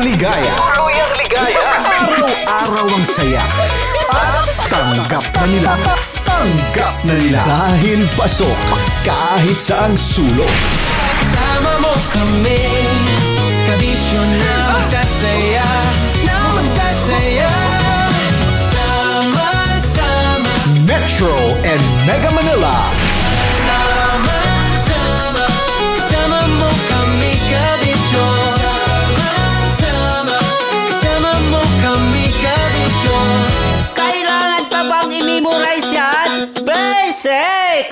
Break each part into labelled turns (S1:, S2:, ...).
S1: ligaya. Araw-araw ang saya. At tanggap na nila. Dahil pasok kahit saang sulok.
S2: Sama mo kami, kabisyo na magsasaya, Sama-sama
S1: Metro and Mega Manila.
S2: Sama-sama, kasama mo kami, kabisyo. Sama-sama, kasama mo kami, kabisyo.
S3: Kailangan pa bang i-memorize yan? Basic!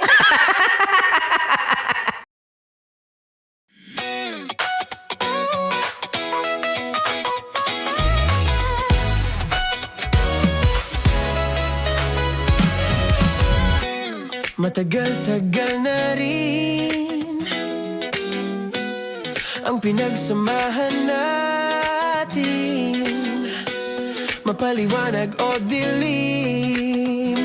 S2: Matagal-tagal na rin ang pinagsamahan natin, mapaliwanag o dilim,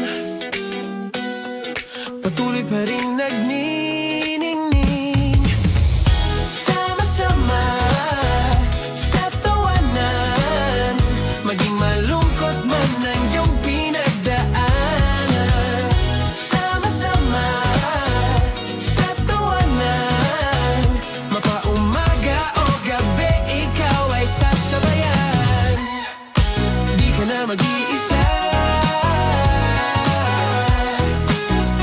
S2: patuloy pa rin nagniningning. Sama-sama sa tawanan, maging malungkot man ang iyong pinagdaanan. Sama-sama sa tawanan, mapaumaga o gabi, ikaw ay sasabayan. Di ka na mag-iisa,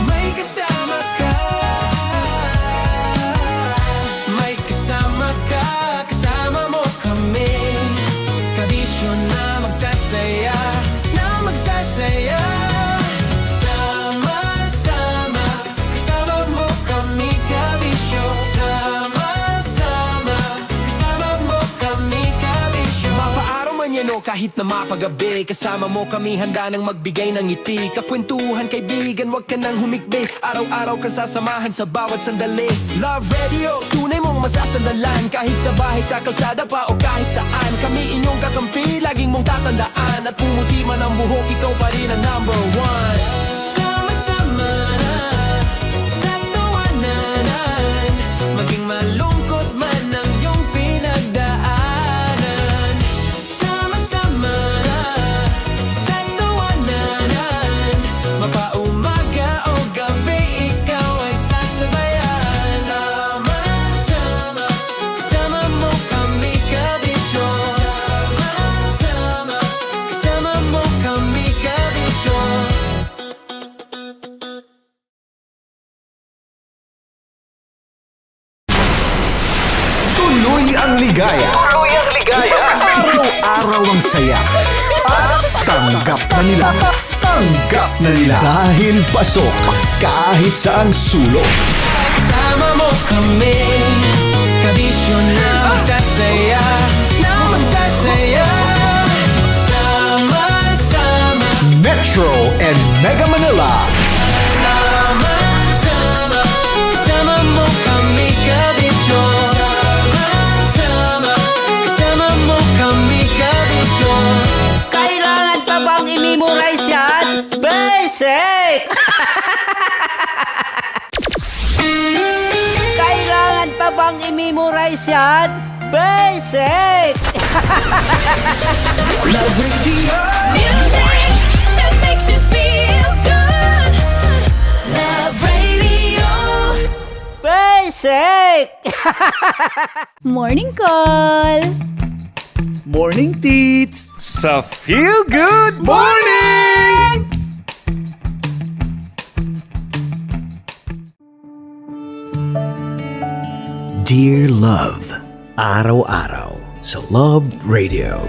S2: may kasama ka. May kasama ka, kasama mo kami, kabisyo na magsasaya, Sama-sama, kasama mo kami, kabisyo. Sama-sama, kasama mo kami, kabisyo. Mapaaraw man yan o kahit na mapagabi, kasama mo kami, handa nang magbigay ng ngiti. Kakwentuhan, kaibigan, wag ka nang humikbi. Araw-araw ka sasamahan sa bawat sandali. Love Radio, tunay mong masasandalan. Kahit sa bahay, sa kalsada pa o kahit saan, kami inyong kakampi, laging mong tatandaan. At pumuti man ang buhok, ikaw pa rin ang number one. Sama-sama sa tawanan, maging malungkot man ang iyong pinagdaanan. Sama-sama sa tawanan, mapaumaga o gabi, ikaw ay sasabayan. Sama-sama, kasama mo kami, kabisyo. Sama-sama, kasama mo kami, kabisyo.
S1: Tuloy ang ligaya. Araw-araw ang saya. At tanggap na nila. Dahil pasok kahit saang sulok.
S2: Sama mo kami, kabisyo na magsasaya, Sama-sama,
S1: Metro and Mega Manila.
S2: sama-sama, kasama mo kami, kabisyo. Sama-sama, kasama mo kami, kabisyo.
S3: Kailangan pa bang i-memorize yan? Basic! Kailangan pa bang i-memorize yan? Basic!
S2: Love Radio.
S4: Music that makes you feel good. Love Radio.
S3: Basic!
S4: Morning Call.
S1: Morning, Tits!
S5: Sa Feel Good Morning!
S6: Dear Love, araw-araw sa Love Radio.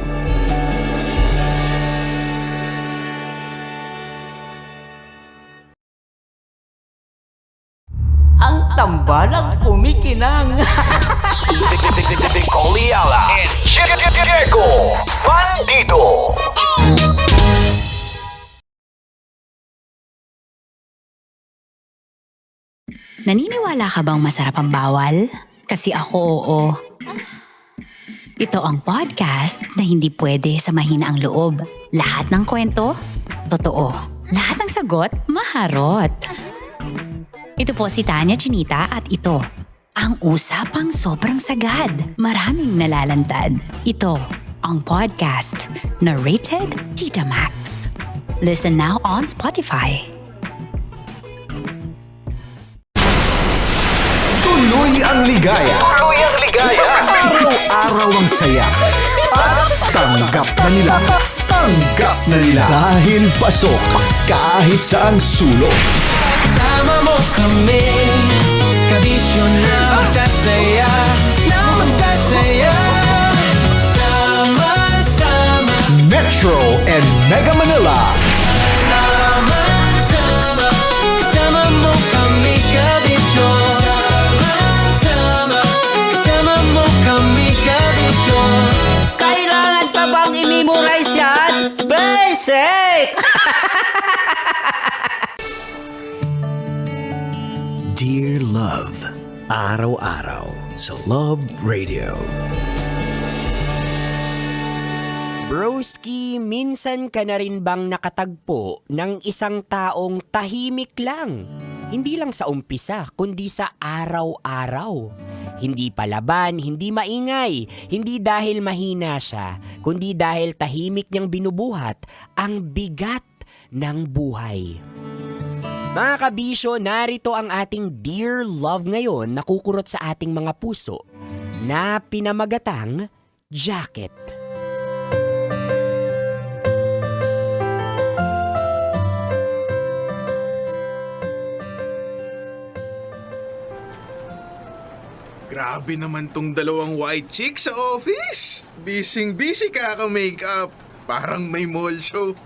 S3: Ang tambalang kumikinang.
S1: Nicole Ayala and Diego Bandido.
S7: Naniniwala ka bang masarap ang bawal? Kasi ako oo. Ito ang podcast na hindi pwede sa mahina ang loob. Lahat ng kwento, totoo. Lahat ng sagot, maharot. Ito po si Tanya Chinita at ito, ang usapang sobrang sagad. Maraming nalalantad. Ito, ang podcast narrated Tita Max. Listen now on Spotify.
S1: Tuloy ang ligaya. Araw-araw ang saya. At tanggap na nila. Tanggap na nila. Dahil pasok kahit saang sulok.
S2: Kasama mo kami, kabisyo na magsasaya, sama-sama.
S1: Metro and Mega Manila.
S2: Sama-sama, kasama mo kami, kabisyo. Sama-sama, kasama mo kami, kabisyo.
S3: Kailangan pa bang i-memorize yan? Basic!
S6: Dear Love, araw-araw sa Love Radio.
S3: Broski, minsan ka na rin bang nakatagpo ng isang taong tahimik lang? Hindi lang sa umpisa, kundi sa araw-araw. Hindi palaban, hindi maingay, hindi dahil mahina siya, kundi dahil tahimik niyang binubuhat ang bigat ng buhay. Mga kabisyo, narito ang ating Dear Love ngayon na kukurot sa ating mga puso na pinamagatang jacket.
S5: Grabe naman tong dalawang white chicks sa office. Busy kaka-makeup. Parang may mall show.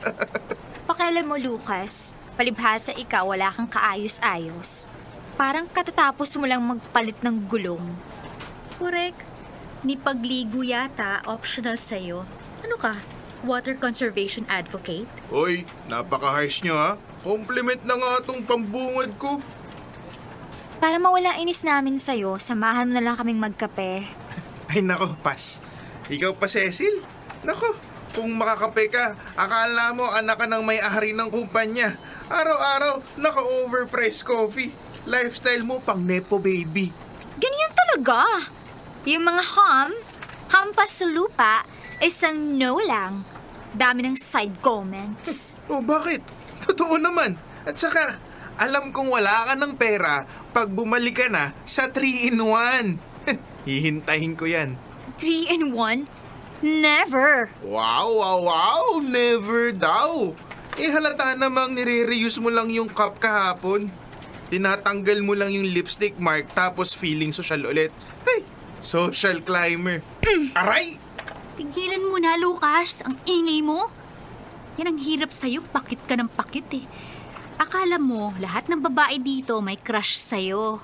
S8: Pakialam mo, Lucas. Palibhasa ikaw, wala kang kaayos-ayos. Parang katatapos mo lang magpalit ng gulong.
S9: Correct. Ni pagligo yata, optional sa'yo. Ano ka? Water conservation advocate?
S5: Oy, napaka-harsh nyo ha. Compliment na nga tong pambungad ko.
S8: Para mawala inis namin sa'yo, samahan mo na lang kaming magkape.
S5: Ay nako, pas. Ikaw pa, Cecil? Nako, kung makakape ka, akala mo anak ka ng may-ari ng kumpanya. Araw-araw, naka-overpriced coffee. Lifestyle mo pang nepo baby.
S8: Ganyan talaga. Yung mga hampas sa lupa, isang no lang. Dami ng side comments.
S5: Oh, bakit? Totoo naman. At saka, alam kong wala ka ng pera pag bumalik ka na sa 3-in-1. Hihintahin ko yan.
S8: 3-in-1? Never.
S5: Wow, never daw. Halata namang nire-reuse mo lang yung cup kahapon. Tinatanggal mo lang yung lipstick mark tapos feeling social ulit. Hey, social climber. Aray!
S9: Tigilan mo na, Lucas. Ang ingay mo. Yan ang hirap sa'yo. Pakit ka ng pakit eh. Akala mo, lahat ng babae dito may crush sa'yo.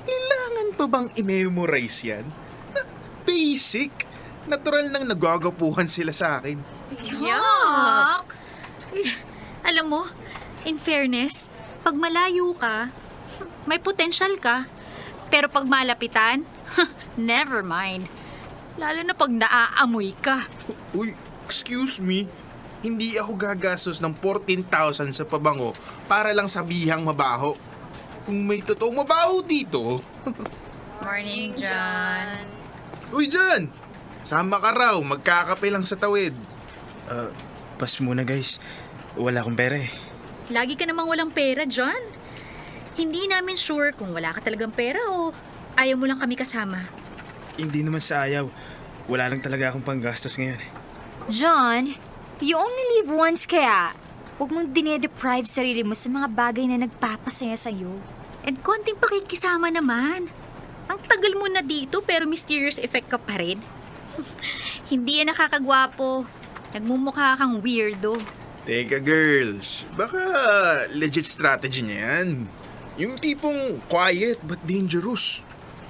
S5: Kailangan pa bang i-memorize yan? Basic. Natural nang nagagapuhan sila sa akin.
S9: Yuck! Alam mo, in fairness, pag malayo ka, may potential ka. Pero pag malapitan, never mind. Lalo na pag naaamoy ka.
S5: Uy, excuse me. Hindi ako gagastos ng 14,000 sa pabango para lang sabihang mabaho. Kung may totoong mabaho dito...
S9: Morning, John.
S5: Uy, John! Sama ka raw, magkakape lang sa tawid.
S10: Pas muna guys. Wala akong pera eh.
S9: Lagi ka namang walang pera, John. Hindi namin sure kung wala ka talagang pera o ayaw mo lang kami kasama.
S10: Hindi naman sa ayaw. Wala lang talaga akong panggastos ngayon.
S8: John, you only live once kaya. Huwag mong dinedeprive sarili mo sa mga bagay na nagpapasaya sa'yo.
S9: And konting pakikisama naman. Ang tagal mo na dito pero mysterious effect ka pa rin. Hindi yan nakakagwapo. Nagmumukha kang weirdo.
S5: Teka girls, baka legit strategy niya yan. Yung tipong quiet but dangerous.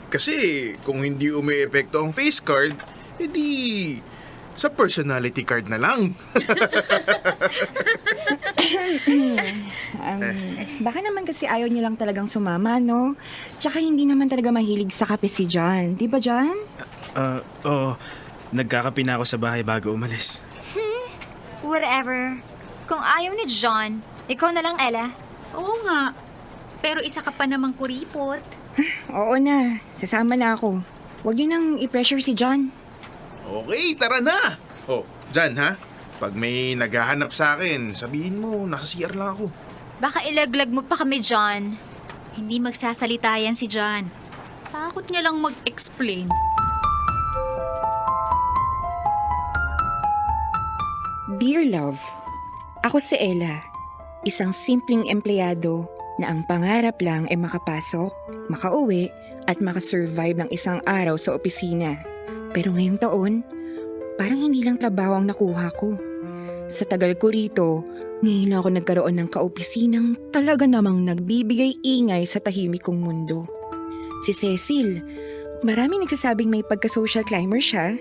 S5: Kasi kung hindi umi-epekto ang face card, edi sa personality card na lang.
S11: Baka naman kasi ayaw niya lang talagang sumama, no? Tsaka hindi naman talaga mahilig sa kape si John. Di ba, John?
S10: Oo. Nagkakape na ako sa bahay bago umalis.
S8: Whatever. Kung ayaw ni John, ikaw na lang, Ella.
S9: Oo nga. Pero isa ka pa namang kuripot.
S11: Oo na. Sasama na ako. Huwag niyo nang i-pressure si John.
S5: Okay, tara na! Oh, Jan ha? Pag may naghahanap sa akin, sabihin mo, nasa CR lang ako.
S8: Baka ilaglag mo pa kami, John.
S9: Hindi magsasalita yan si John. Takot niya lang mag-explain.
S11: Dear Love, ako si Ella, isang simpleng empleyado na ang pangarap lang ay makapasok, makauwi at makasurvive ng isang araw sa opisina. Pero ngayong taon, parang hindi lang trabaho ang nakuha ko. Sa tagal ko rito, ngayon lang ako nagkaroon ng kaopisinang talaga namang nagbibigay ingay sa tahimik kong mundo. Si Cecil, maraming nagsasabing may pagka-social climber siya.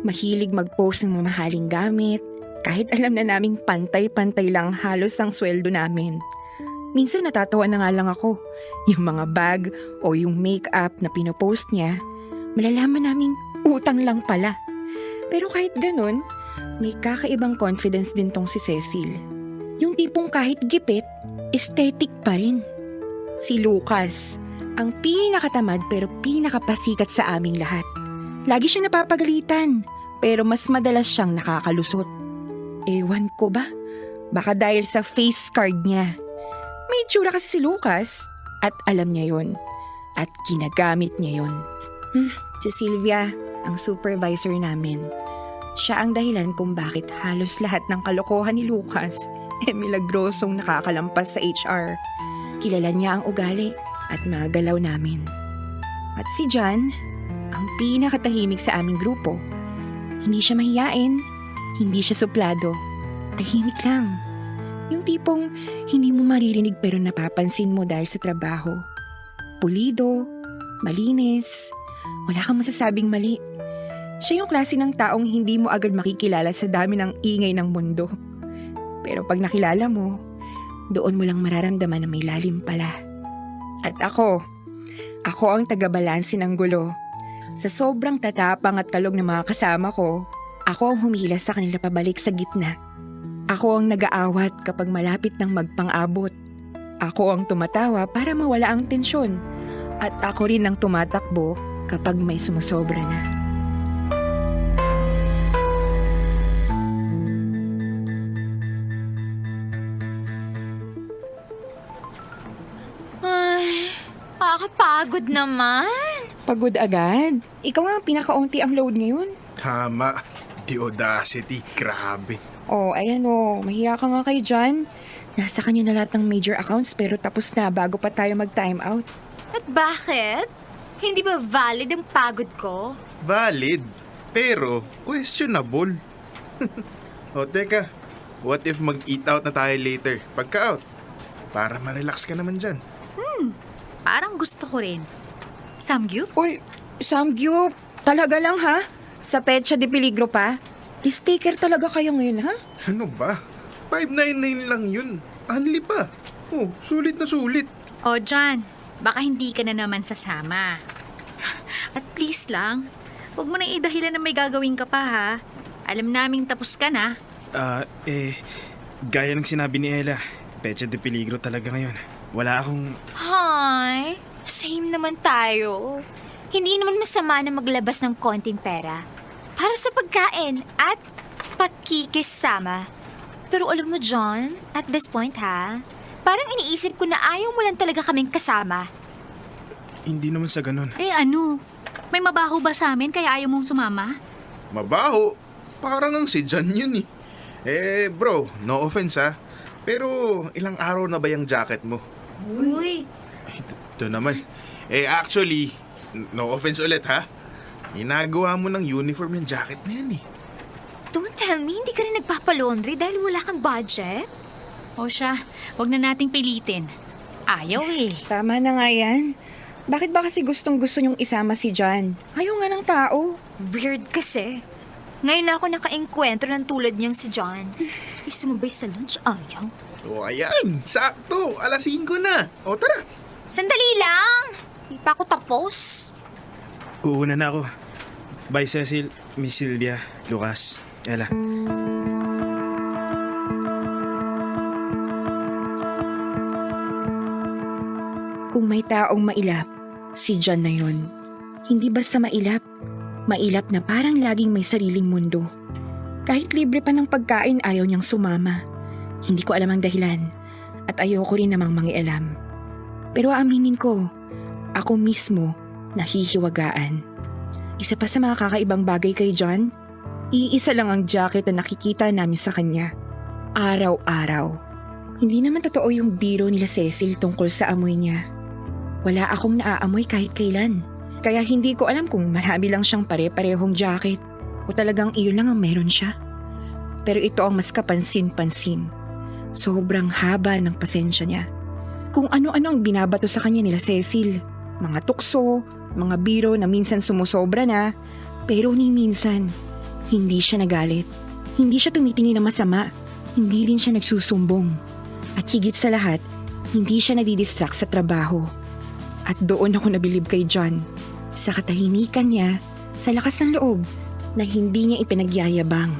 S11: Mahilig mag-post ng mamahaling gamit, kahit alam na naming pantay-pantay lang halos ang sweldo namin. Minsan natatawa na nga lang ako. Yung mga bag o yung makeup na pinopost niya, malalaman naming utang lang pala. Pero kahit ganun, may kakaibang confidence din tong si Cecil. Yung tipong kahit gipit, aesthetic pa rin. Si Lucas, ang pinakatamad pero pinakapasikat sa aming lahat. Lagi siyang napapagalitan, pero mas madalas siyang nakakalusot. Ewan ko ba? Baka dahil sa face card niya. May itsura kasi si Lucas at alam niya yon at ginagamit niya yon. Si Sylvia, ang supervisor namin. Siya ang dahilan kung bakit halos lahat ng kalokohan ni Lucas milagrosong nakakalampas sa HR. Kilala niya ang ugali at mga galaw namin. At si John, ang pinakatahimik sa aming grupo. Hindi siya mahiyain, hindi siya suplado. Tahimik lang. Yung tipong hindi mo maririnig pero napapansin mo dahil sa trabaho. Pulido, malinis, wala kang masasabing mali. Siya yung klase ng taong hindi mo agad makikilala sa dami ng ingay ng mundo. Pero pag nakilala mo, doon mo lang mararamdaman na may lalim pala. At ako ang taga-balanse ng gulo. Sa sobrang tatapang at kalog ng mga kasama ko, ako ang humilas sa kanila pabalik sa gitna. Ako ang nag-aawat kapag malapit ng magpang-abot. Ako ang tumatawa para mawala ang tensyon. At ako rin ang tumatakbo kapag may sumusobra na.
S8: Ay, nakakapagod naman.
S11: Pagod agad? Ikaw nga ang pinakaunti ang load ngayon.
S5: Tama. The audacity, grabe.
S11: Oh, ayan mahiya ka nga kay John. Nasa kanya na lahat ng major accounts pero tapos na bago pa tayo mag-time out.
S8: At bakit? Hindi ba valid ang pagod ko?
S5: Valid, pero questionable. O teka, what if mag-eat out na tayo later, pagka-out? Para ma-relax ka naman dyan.
S9: Parang gusto ko rin. Samgyup?
S11: Uy, Samgyup, talaga lang ha? Sa Petsa de Peligro pa? Risk taker talaga kayo ngayon ha?
S5: Ano ba? 599 lang yun. Anli pa. Oh, sulit na sulit.
S9: O John, baka hindi ka na naman sasama. At please lang, huwag mo nang idahilan na may gagawin ka pa ha. Alam naming tapos ka na.
S10: Gaya ng sinabi ni Ella, Pecha de Peligro talaga ngayon. Wala akong...
S8: Hi, same naman tayo. Hindi naman masama na maglabas ng konting pera para sa pagkain at pakikisama. Pero alam mo, John, at this point ha, parang iniisip ko na ayaw mo lang talaga kaming kasama.
S10: Hindi naman sa ganun.
S9: Ano? May mabaho ba sa amin kaya ayaw mong sumama?
S5: Mabaho. Parang ang si John yun eh. Bro, no offense ha. Pero ilang araw na ba yung jacket mo?
S8: Uy,
S5: Ito naman. Actually, no offense ulit ha. Ginagawa mo ng uniform yung jacket na yan eh.
S8: don't tell me hindi ka rin nagpapalaundry dahil wala kang budget?
S9: O siya, huwag na nating pilitin. Ayaw eh.
S11: Tama na nga yan. Bakit ba kasi gustong-gusto niyong isama si John? Ayaw nga ng tao.
S8: Weird kasi. Ngayon na ako naka-enkwentro ng tulad niyang si John. Sumabay sa lunch, ayaw.
S5: O ayan, sakto. 5:00 na. O tara.
S8: Sandali lang! Hindi pa ako tapos.
S10: Uuna na ako. Bye Cecil, Miss Sylvia, Lucas, Ella.
S11: Kung may taong mailap, si John na yun. Hindi basta mailap, Mailap na parang laging may sariling mundo. Kahit libre pa ng pagkain, ayaw niyang sumama. Hindi ko alam ang dahilan at ayoko rin namang mangialam. Pero aaminin ko, ako mismo nahihiwagaan. Isa pa sa mga kakaibang bagay kay John, iisa lang ang jacket na nakikita namin sa kanya. Araw-araw. Hindi naman totoo yung biro nila Cecil tungkol sa amoy niya. Wala akong naaamoy kahit kailan. Kaya hindi ko alam kung marami lang siyang pare-parehong jacket o talagang iyon lang ang meron siya. Pero ito ang mas kapansin-pansin. Sobrang haba ng pasensya niya. Kung ano-ano ang binabato sa kanya nila Cecil. Mga tukso, mga biro na minsan sumusobra na, pero ni minsan, hindi siya nagalit. Hindi siya tumitingin na masama. Hindi rin siya nagsusumbong. At higit sa lahat, hindi siya nadidistract sa trabaho. At doon ako nabilib kay John. Sa katahimikan niya, sa lakas ng loob na hindi niya ipinagyayabang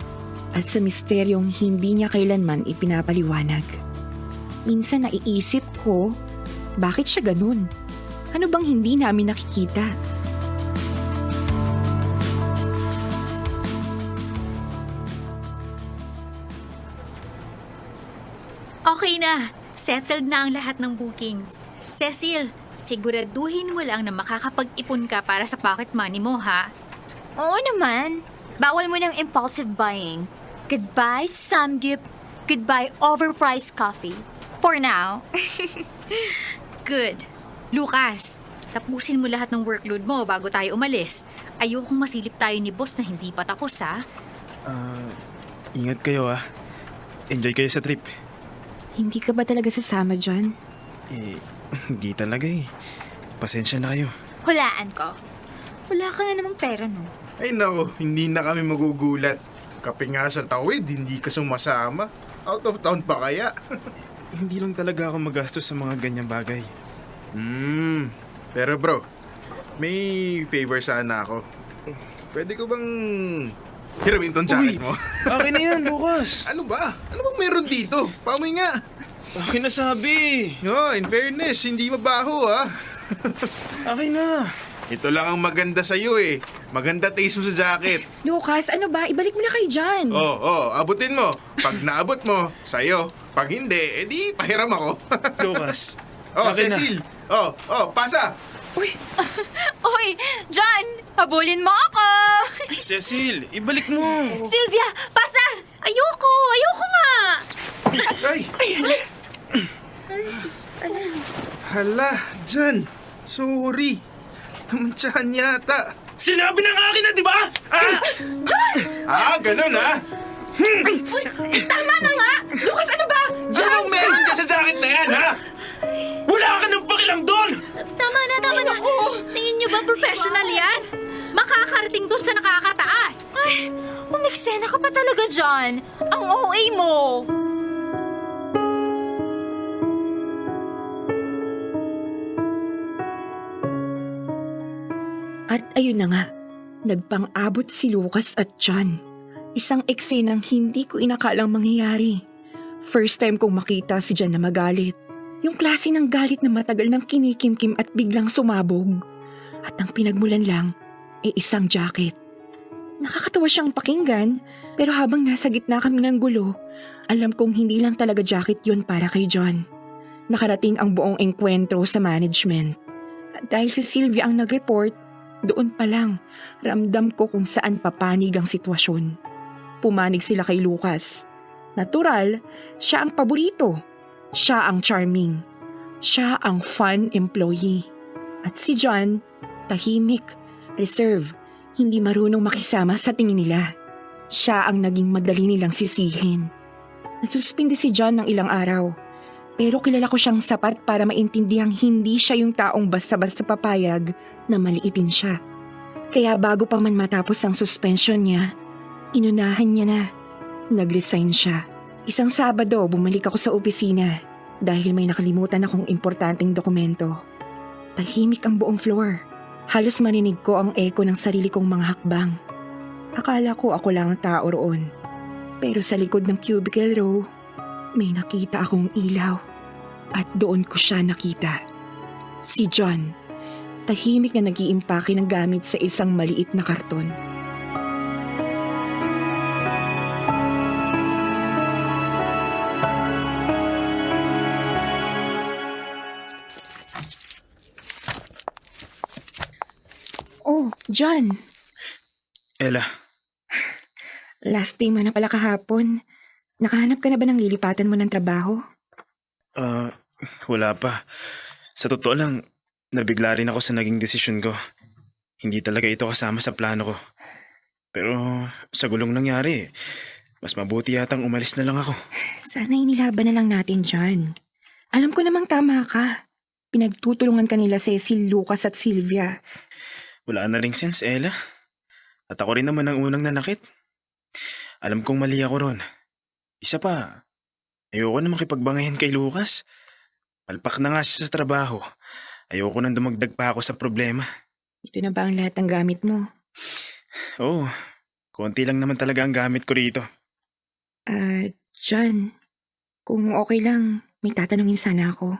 S11: at sa misteryong hindi niya kailanman ipinapaliwanag. Minsan naiisip ko, bakit siya ganun? Ano bang hindi namin nakikita?
S9: Okay na. Settled na ang lahat ng bookings. Cecil, siguraduhin mo lang na makakapag-ipon ka para sa pocket money mo, ha?
S8: Oo naman. Bawal mo ng impulsive buying. Goodbye, samgyup. Goodbye, overpriced coffee. For now.
S9: Good. Lucas, tapusin mo lahat ng workload mo bago tayo umalis. Ayokong masilip tayo ni boss na hindi pa tapos, ha?
S10: Ingat kayo Enjoy kayo sa trip.
S11: Hindi ka ba talaga sasama, John?
S10: Hindi talaga Pasensya na kayo.
S8: Hulaan ko. Wala ka na namang pera, no?
S5: Ay nako, hindi na kami magugulat. Kape nga sa tawid, hindi ka sumasama. Out of town pa kaya?
S10: Hindi lang talaga ako magastos sa mga ganyang bagay.
S5: Pero bro, may favor sana ako. Pwede ko bang hiramin tong jacket mo?
S10: Akin na yan, Lucas.
S5: Ano ba? Ano bang meron dito? Pamoy nga.
S10: Akin na sabi.
S5: No, in fairness, hindi mabaho
S10: Akin na.
S5: Ito lang ang maganda sa'yo Maganda taste mo sa jacket.
S11: Lucas, ano ba? Ibalik mo na kay John.
S5: Abutin mo. Pag naabot mo, sa'yo. Pag hindi, edi pahiram ako.
S10: Lucas. Akin
S5: Cecil. Pasa.
S8: Uy, John! Habulin mo ako!
S10: Cecil, ibalik mo.
S8: Sylvia, pasa!
S9: Ayoko nga!
S5: Ay! Hala, Jan. Sorry. Namantsahan yata.
S10: Sinabi ng akin na, di ba?
S5: Ganun
S11: Tama na nga! Lucas, ano ba?
S5: Ano bang meron dyan sa jacket na yan,
S10: Wala ka ng pakialam doon!
S9: Tama na. Tingin niyo ba professional yan? Makakarating doon sa nakakataas.
S8: Ay, umiksena ka pa talaga, John. Ang OA mo.
S11: At ayun na nga, nagpang-abot si Lucas at John. Isang eksenang hindi ko inakalang mangyayari. First time kong makita si John na magalit. Yung klase ng galit na matagal nang kinikimkim at biglang sumabog. At ang pinagmulan lang ay isang jacket. Nakakatawa siyang pakinggan, pero habang nasa gitna kami ng gulo, alam kong hindi lang talaga jacket yun para kay John. Nakarating ang buong engkwentro sa management. At dahil si Sylvia ang nag-report, doon pa lang, ramdam ko kung saan papanig ang sitwasyon. Pumanig sila kay Lucas. Natural, siya ang paborito. Siya ang charming. Siya ang fun employee. At si John, tahimik, reserve, hindi marunong makisama sa tingin nila. Siya ang naging madali nilang sisihin. Nasuspindi si John ng ilang araw. Pero kilala ko siyang sapat para maintindihang hindi siya yung taong basta-basta papayag na maliitin siya. Kaya bago pa man matapos ang suspension niya, inunahan niya na. Nag-resign siya. Isang Sabado, bumalik ako sa opisina dahil may nakalimutan akong importanteng dokumento. Tahimik ang buong floor. Halos marinig ko ang echo ng sarili kong mga hakbang. Akala ko ako lang ang tao roon. Pero sa likod ng cubicle row, may nakita akong ilaw. At doon ko siya nakita. Si John. tahimik na nag-iimpake ng gamit sa isang maliit na karton. Oh, John.
S10: Ella,
S11: Last day mo na pala kahapon. Nakahanap ka na ba ng lilipatan mo ng trabaho?
S10: wala pa. Sa totoo lang, nabigla rin ako sa naging desisyon ko. Hindi talaga ito kasama sa plano ko. Pero sa gulong nangyari, mas mabuti yatang umalis na lang ako.
S11: Sana inilaban na lang natin, John. Alam ko namang tama ka. Pinagtutulungan ka nila Cecil, Lucas at Sylvia.
S10: Wala na ring sense, Ella. At ako rin naman ang unang nanakit. Alam kong mali ako ron. Isa pa, ayoko na makipagbangayan kay Lucas. Palpak na nga siya sa trabaho. Ayoko nang dumagdag pa ako sa problema.
S11: Ito na ba ang lahat ng gamit mo?
S10: Oo, konti lang naman talaga ang gamit ko rito.
S11: John, kung okay lang, may tatanungin sana ako.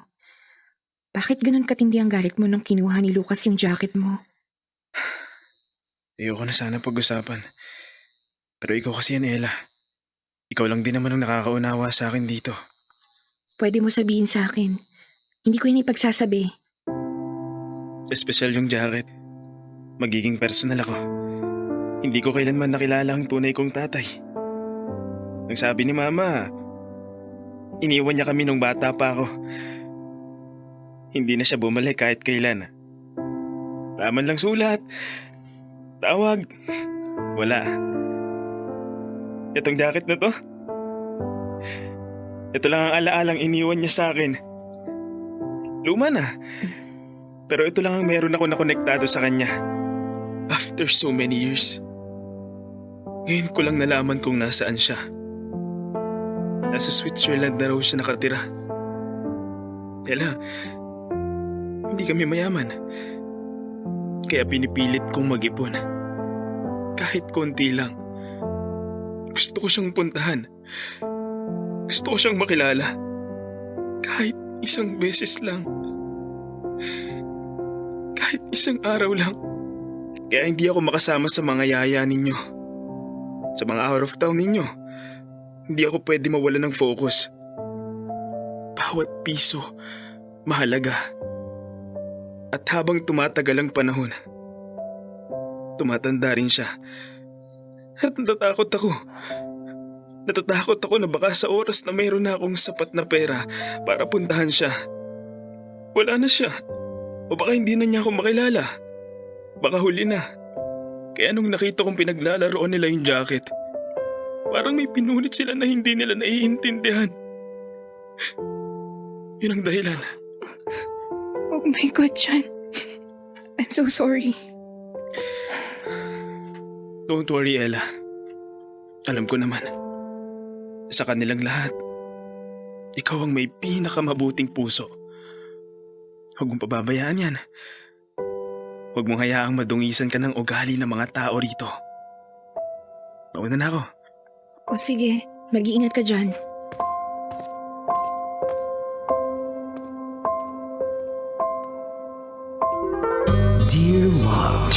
S11: Bakit ganun katindi ang galit mo nung kinuha ni Lucas yung jacket mo?
S10: Ayoko na sana pag-usapan. Pero ikaw kasi yan, Ella. Ikaw lang din naman ang nakakaunawa sa akin dito.
S11: Pwede mo sabihin sa akin. Hindi ko yun ipagsasabi.
S10: Espesyal yung jacket. Magiging personal ako. Hindi ko kailanman nakilala ang tunay kong tatay. Ang sabi ni Mama, iniwan niya kami nung bata pa ako. Hindi na siya bumalik kahit kailan. Raman lang sulat. Tawag. Wala. Itong jacket na to. Ito lang ang alaalang iniwan niya sa akin. Luma na. Pero ito lang ang meron ako na konektado sa kanya. After so many years. Ngayon ko lang nalaman kung nasaan siya. Nasa Switzerland na raw siya nakatira. Ella, hindi kami mayaman. Kaya pinipilit kong mag-ipon. Kahit konti lang. Gusto ko siyang puntahan. Gusto ko siyang makilala. Kahit isang beses lang. Kahit isang araw lang. Kaya hindi ako makasama sa mga yaya ninyo. Sa mga out of town ninyo. Hindi ako pwede mawala ng focus. Bawat piso, mahalaga. At habang tumatagal ang panahon, tumatanda rin siya. At natatakot ako. Natatakot ako na baka sa oras na mayroon na akong sapat na pera para puntahan siya, wala na siya. O baka hindi na niya ako makilala. Baka huli na. Kaya nung nakita kong pinaglalaroan nila yung jacket, parang may pinulit sila na hindi nila naiintindihan. Yun ang dahilan.
S11: Oh my God, John. I'm so sorry.
S10: Don't worry, Ella. Alam ko naman. Sa kanilang lahat, ikaw ang may pinakamabuting puso. Huwag mong pababayaan yan. Huwag mong hayaang madungisan ka ng ugali ng mga tao rito. Mauna na ako.
S11: O sige, mag-iingat ka dyan.
S6: Dear Love.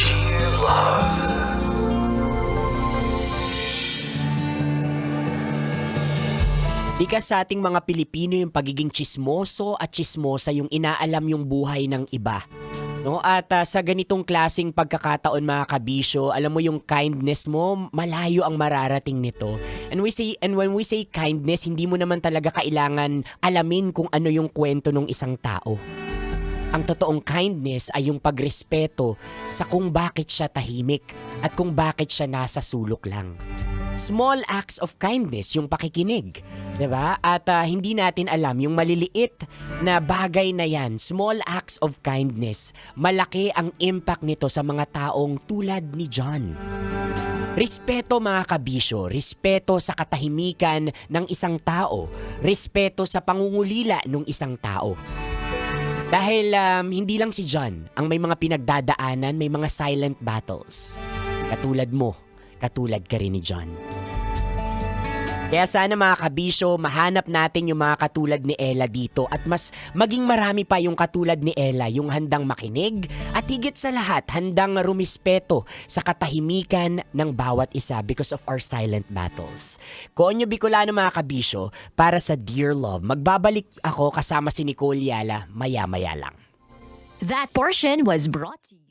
S3: Likas sa ating mga Pilipino yung pagiging tsismoso at tsismosa yung inaalam yung buhay ng iba. No? At sa ganitong klaseng pagkakataon mga kabisyo, alam mo yung kindness mo, malayo ang mararating nito. And when we say kindness, hindi mo naman talaga kailangan alamin kung ano yung kwento ng isang tao. Ang totoong kindness ay yung pagrespeto sa kung bakit siya tahimik at kung bakit siya nasa sulok lang. Small acts of kindness, yung pakikinig, 'di ba? At hindi natin alam yung maliliit na bagay na yan, small acts of kindness, malaki ang impact nito sa mga taong tulad ni John. Respeto mga kabisyo, respeto sa katahimikan ng isang tao, respeto sa pangungulila ng isang tao. Dahil hindi lang si John ang may mga pinagdadaanan, may mga silent battles. Katulad mo, katulad ka rin ni John. Kaya sana mga kabisyo, mahanap natin yung mga katulad ni Ella dito at mas maging marami pa yung katulad ni Ella, yung handang makinig at higit sa lahat, handang rumispeto sa katahimikan ng bawat isa because of our silent battles. Konyo Bicolano mga kabisyo, para sa Dear Love, magbabalik ako kasama si Nicole Yala maya-maya lang.
S4: That portion was brought to you.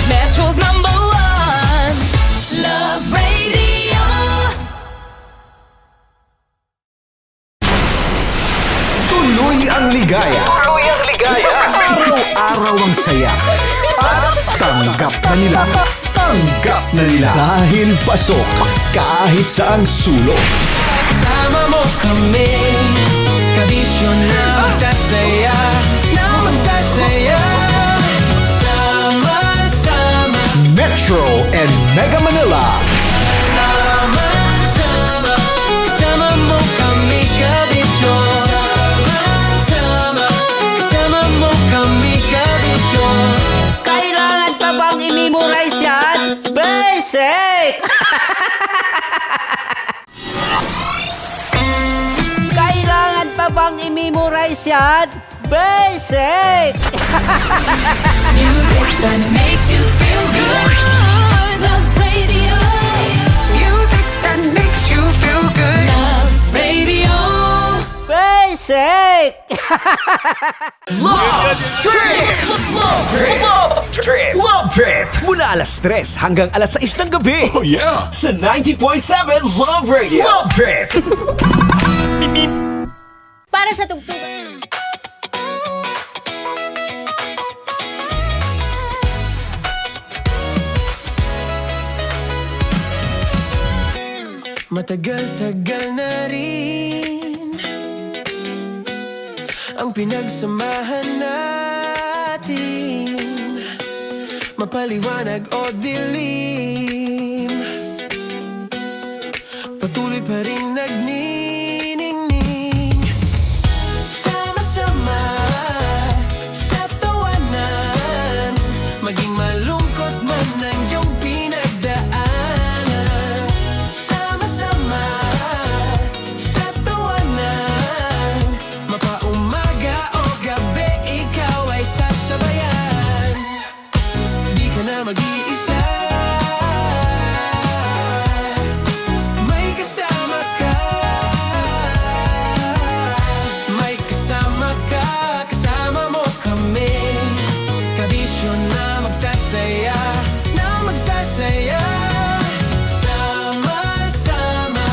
S4: Metro's number one, Love Radio.
S1: Tuloy ang ligaya. Araw-araw ang saya. At tanggap na nila. Tanggap na nila. Dahil pasok kahit saang sulok.
S2: Sama mo kami, kabisyo na magsasaya, sama-sama.
S1: Metro and Mega Manila.
S2: Sama-sama, kasama mo kami, kabisyo. Sama-sama, kasama mo kami, kabisyo.
S3: Kailangan pa bang i-memorize yan? Basic! Kailangan pa bang i-memorize yan? Basic!
S4: Music that makes you feel good. Love Radio.
S2: Music that makes you feel good.
S4: Love Radio.
S3: Basic!
S6: Love Trip! Mula alas 3 hanggang alas 6 ng gabi.
S1: Oh yeah!
S6: Sa 90.7 Love Radio. Love Trip!
S8: Para sa tugtugan.
S2: Matagal-tagal na rin ang pinagsamahan natin, mapaliwanag o dilim, patuloy pa rin nagniningning. Sama-sama sa tawanan, maging malungkot man ang iyong pinagdaanan. Sama-sama sa tawanan, mapaumaga o gabi, ikaw ay sasabayan. Di ka na mag-iisa, may kasama ka. May kasama ka, kasama mo kami, kabisyo na magsasaya, na magsasaya. Sama-sama,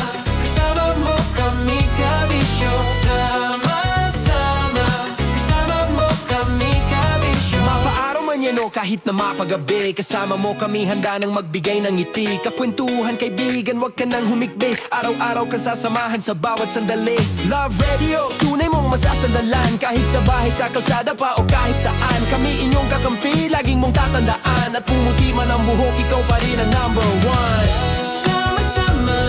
S2: kasama mo kami, kabisyo. Sama-sama, kasama mo kami, kabisyo. Mapaaraw man yan o kahit na mapagabi, kasama mo kami, handa nang magbigay ng ngiti. Kakwentuhan, kaibigan, wag ka nang humikbi. Araw-araw ka sasamahan sa bawat sandali. Love Radio, tunay mong masasandalan, kahit sa bahay, sa kalsada pa o kahit saan. Kami inyong kakampi, laging mong tatandaan, at pumuti man ang buhok, ikaw pa rin ang number one. Sama-sama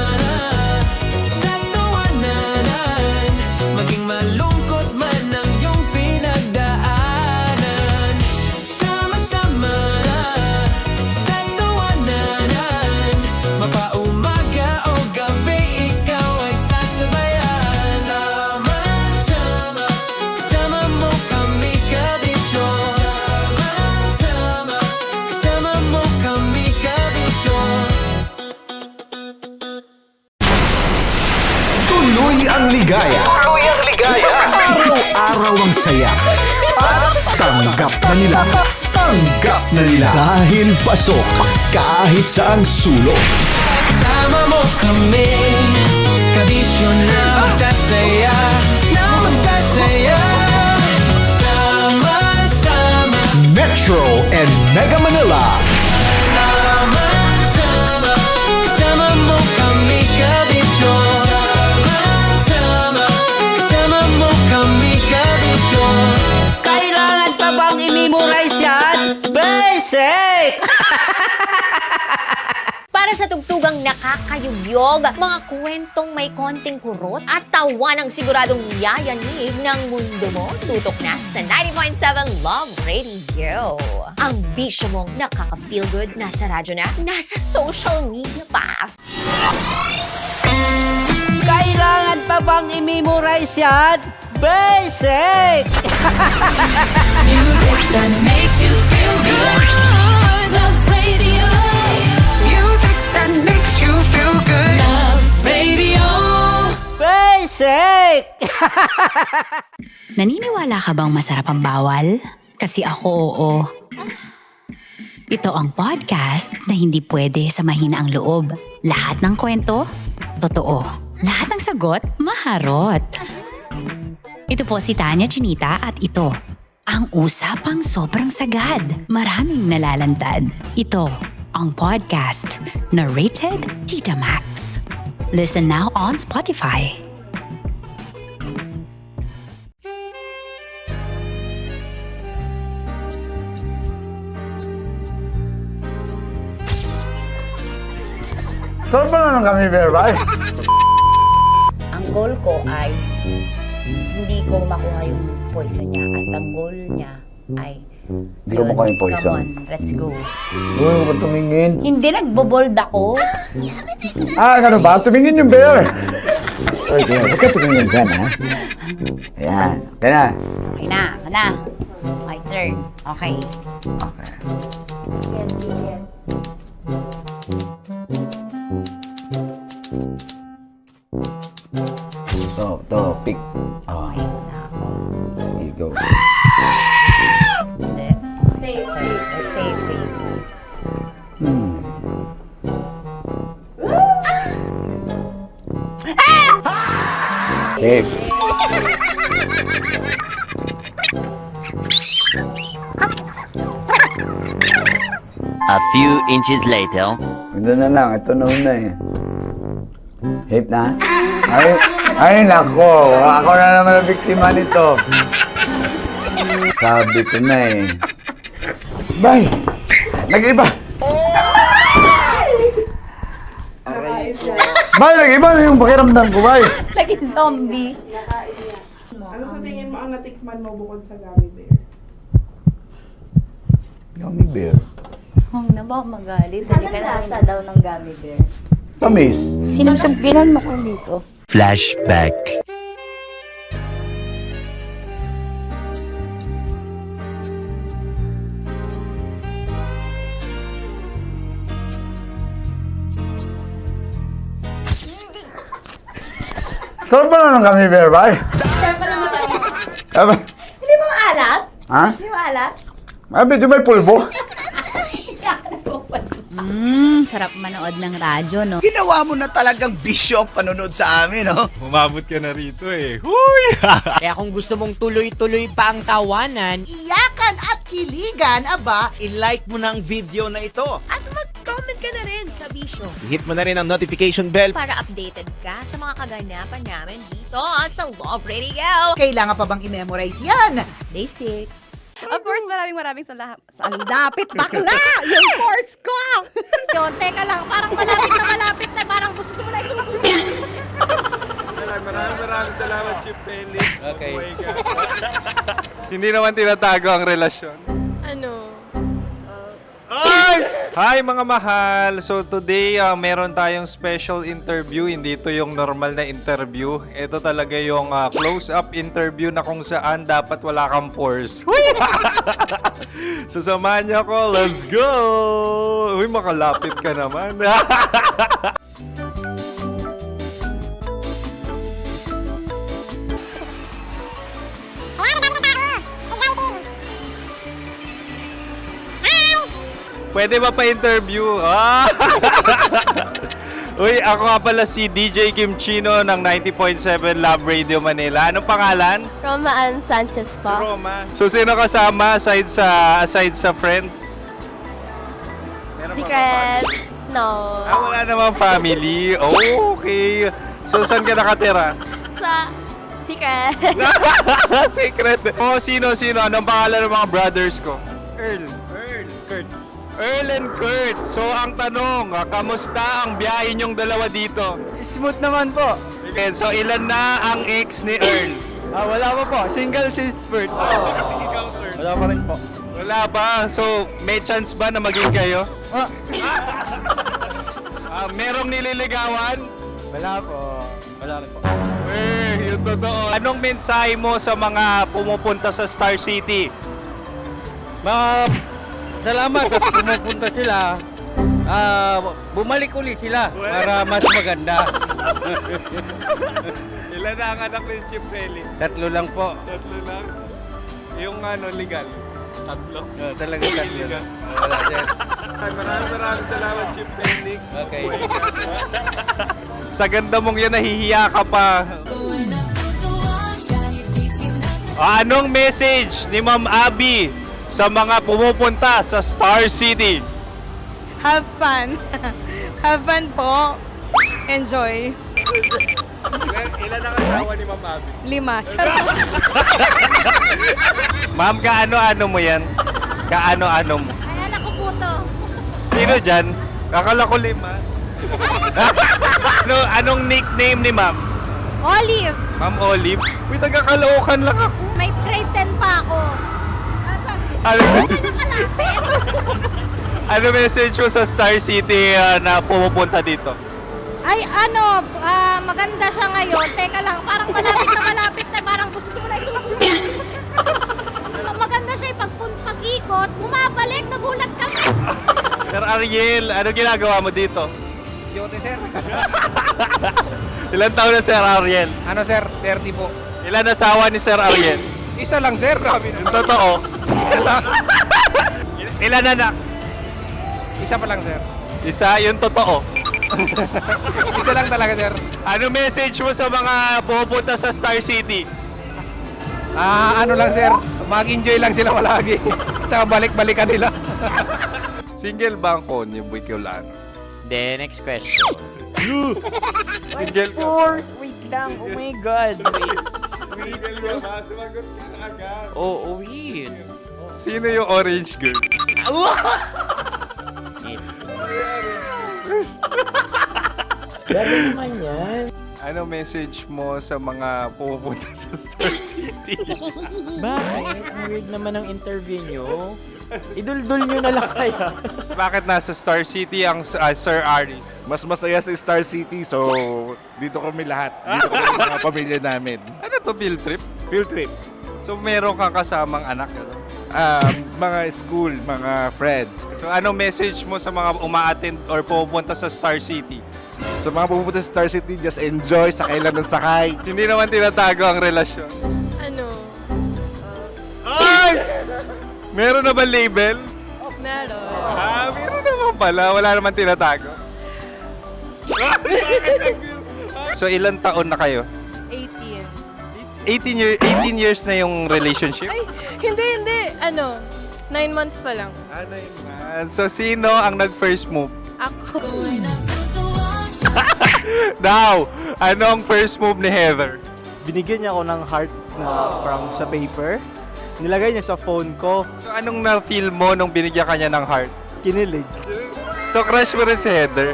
S2: sa tawanan, maging malungkot man ang iyong pinagdaanan. Sama-sama sa tawanan, mapaumaga o gabi, ikaw ay sasabayan. Sama-sama, kasama mo kami, kabisyo. Sama-sama, kasama mo kami, kabisyo.
S1: Tuloy ang ligaya. Araw-araw ang saya. At tanggap na nila. Tanggap na nila. Dahil pasok kahit saang sulok.
S2: Sama mo kami, kabisyo na magsasaya, na magsasaya. Sama-sama,
S1: Metro and Mega Manila.
S2: sama-sama, kasama mo kami, kabisyo. Sama-sama, kasama mo kami, kabisyo.
S3: Kailangan pa bang i-memorize yan? Basic!
S8: Para
S12: sa tugtugang nakakayugyog, mga kwentong may konting kurot at tawa ng siguradong yayanig ng mundo mo. Tutok na sa 90.7 Love Radio. Ang bisyo mong nakaka-feel good, nasa radyo na, nasa social media pa.
S3: Kailangan pa bang i-memorize yan? Basic!
S4: Music that makes you feel good. Love Radio. Music that makes you feel good. Love Radio.
S3: Basic!
S7: Naniniwala ka bang masarap ang bawal? Kasi ako oo. Ito ang podcast na hindi pwede sa mahina ang loob. Lahat ng kwento, totoo. Lahat ng sagot, maharot. Ito po si Tanya Chinita at ito, ang usapang sobrang sagad. Maraming nalalantad. Ito, ang podcast na Rated Tita Max. Listen now on Spotify.
S1: Saan ba na kami, Berbay?
S13: Ang goal ko ay hindi ko makuha yung poison niya at ang goal niya ay
S1: Hindi ko makuha yung poison.
S13: Come on, let's go.
S1: Uy, huwag ka tumingin.
S13: Hindi, nagbobold ako.
S1: Ano ba? Tumingin yung bear. Oy, bear, huwag ka tumingin dyan, ha? Ayan. Okay na.
S13: Okay na, okay na. My turn. Okay.
S1: Okay.
S13: Yes, yes.
S1: To, pick. Oh,
S13: Okay na ako.
S1: there you go.
S13: Hindi. Safe, safe. Let's save, save.
S1: Safe.
S14: A few inches later.
S1: Ito na lang. Ito na una eh. Safe na? Ay, nako. Ako na naman ang biktima nito. Sabi ko na eh. Bay! Nag-iba! Bay, nag-iba na yung pakiramdam ko, Bay!
S13: Naging zombie.
S15: Ano sa tingin mo ang natikman mo bukod sa gummy bear?
S1: Gummy bear?
S13: Huwag na ba magalit? Hindi ka lasa daw ng gummy bear.
S1: Tamis.
S13: Sinusumpinan mo ko dito.
S14: Flashback.
S1: Saan ba na ng gummy bear, Bay?
S13: Hindi mo maalat?
S1: Ha?
S13: Hindi mo maalat?
S1: Abi, di may pulbo?
S7: Sarap manood ng radyo, no?
S6: Ginawa mo na talagang bisyo ang panonood sa amin, no?
S10: Umabot ka na rito eh. Huy!
S3: Kaya kung gusto mong tuloy-tuloy pa ang tawanan,
S15: Iyakan at kiligan, aba!
S6: I-like mo na ang video na ito.
S12: At mag-comment ka na rin sa bisyo
S6: Hit mo na rin ang notification bell.
S12: para updated ka sa mga kaganapan namin dito sa Love Radio.
S15: Kailangan pa bang i-memorize yan?
S13: Basic.
S9: Of course, maraming salamat. Ang lapit bakla! Yung course ko! Yun, teka lang, parang malapit na, parang gusto mo na isulat.
S10: Maraming salamat, Chip Felix. Okay. Oh my God. Hindi naman tinatago ang relasyon.
S9: Ano?
S10: Hi mga mahal! So today, meron tayong special interview. Hindi ito yung normal na interview. Ito talaga yung close-up interview na kung saan dapat wala kang pores. So samahan niyo ako. Let's go! Uy, makalapit ka naman. Pwede ba pa-interview? Uy, ako nga pala si DJ Kim Chino ng 90.7 Love Radio Manila. Anong pangalan?
S9: Roma Ann Sanchez po.
S10: Roma. So, sino kasama aside sa friends? Meron ba
S9: Secret. No.
S10: wala namang family. Oh, okay. So, saan ka nakatira?
S9: Sa secret.
S10: Secret. Oh, sino? Anong pangalan ng mga brothers ko? Earl. Kurt.
S16: Earl and Kurt, so ang tanong, kamusta ang biyahe niyong dalawa dito?
S17: Smooth naman po.
S16: And so ilan na ang ex ni Earl?
S17: Wala pa po. Single since birth. Wala pa rin po.
S16: Wala pa. So may chance ba na maging kayo? Merong nililigawan?
S17: Wala po. Wala rin po.
S16: Yung totoo. Anong mensahe mo sa mga pumupunta sa Star City?
S17: Salamat at pumupunta sila. Bumalik uli sila para mas maganda.
S16: Ilan na ang anak ni Chief Felix?
S17: 3 lang po.
S16: 3 lang? Yung legal? 3?
S17: Talaga 3 lang. Wala sir.
S16: Maraming salamat, Chief Felix.
S17: Okay.
S16: Sa ganda mong yan, nahihiya ka pa. Anong message ni Ma'am Abby sa mga pumupunta sa Star City?
S15: Have fun. Have fun po. Enjoy.
S16: Ilan ang asawa ni Ma'am Abby?
S15: 5. Charot.
S16: Ma'am, kaano-ano mo yan? Kaano-ano mo?
S8: Ay, anak ko po to.
S16: Sino dyan? Kakala ko 5. Anong nickname ni Ma'am?
S8: Olive,
S16: Ma'am Olive? Uy, taga-Caloocan lang ako.
S8: may grade 10 pa ako.
S16: Ano message mo sa Star City na pumupunta dito?
S8: Ay, maganda siya ngayon. Teka lang, parang malapit na, parang gusto mo na isulat. Maganda siya pag-ikot, bumabalik, nagulat kami.
S16: Sir Ariel, ano ginagawa mo dito?
S17: Yote sir.
S16: Ilan taon na Sir Ariel?
S17: Ano sir? 30 po.
S16: Ilan asawa ni Sir Ariel?
S17: Isa lang sir. Grabe
S16: Yung totoo?
S17: Isa lang.
S16: Ilan anak?
S17: Isa pa lang sir.
S16: Isa, yung totoo.
S17: Isa lang talaga sir.
S16: Ano message mo sa mga pupunta sa Star City?
S17: Ano lang sir. Mag-enjoy lang sila palagi. Tsaka balik-balikan nila.
S16: Single ba ang Connie Bicolano?
S3: Then, next question.
S16: Single ka?
S3: course! Wait lang. Oh my God. Wait.
S16: Single ka ba? Sumagot ka na agad.
S3: Oh, wait.
S16: Sino yung orange girl?
S3: Gano'n naman yan.
S16: Ano message mo sa mga pupunta sa Star City?
S3: Bakit? Ang weird naman ang interview nyo. Idul-dul nyo na lang kaya.
S16: Bakit nasa Star City ang Sir Aris?
S1: Mas masaya sa Star City, so dito kami lahat. Dito kami mga pamilya namin.
S16: Ano to, field trip?
S1: Field trip.
S16: So meron kang kasamang anak? Ano?
S1: Mga school, mga friends.
S16: So ano message mo sa mga uma-attend or pupunta sa Star City?
S1: Sa mga pupunta sa Star City, just enjoy, sakay lang ng sakay.
S16: Hindi naman tinatago ang relasyon.
S15: Ano?
S16: Ay! Meron na ba label?
S15: Meron.
S16: Meron naman pala. Wala naman tinatago. So ilan taon na kayo?
S15: 18.
S16: 18 years na yung relationship?
S15: Ay, hindi. 9 months pa lang.
S16: 9 months. So sino ang nag-first move?
S15: Ako.
S16: Now, anong first move ni Heather?
S17: Binigyan niya ako ng heart na from sa paper. Nilagay niya sa phone ko.
S16: So anong na-feel mo nung binigyan kanya ng heart?
S17: Kinilig.
S16: So crush mo rin si Heather?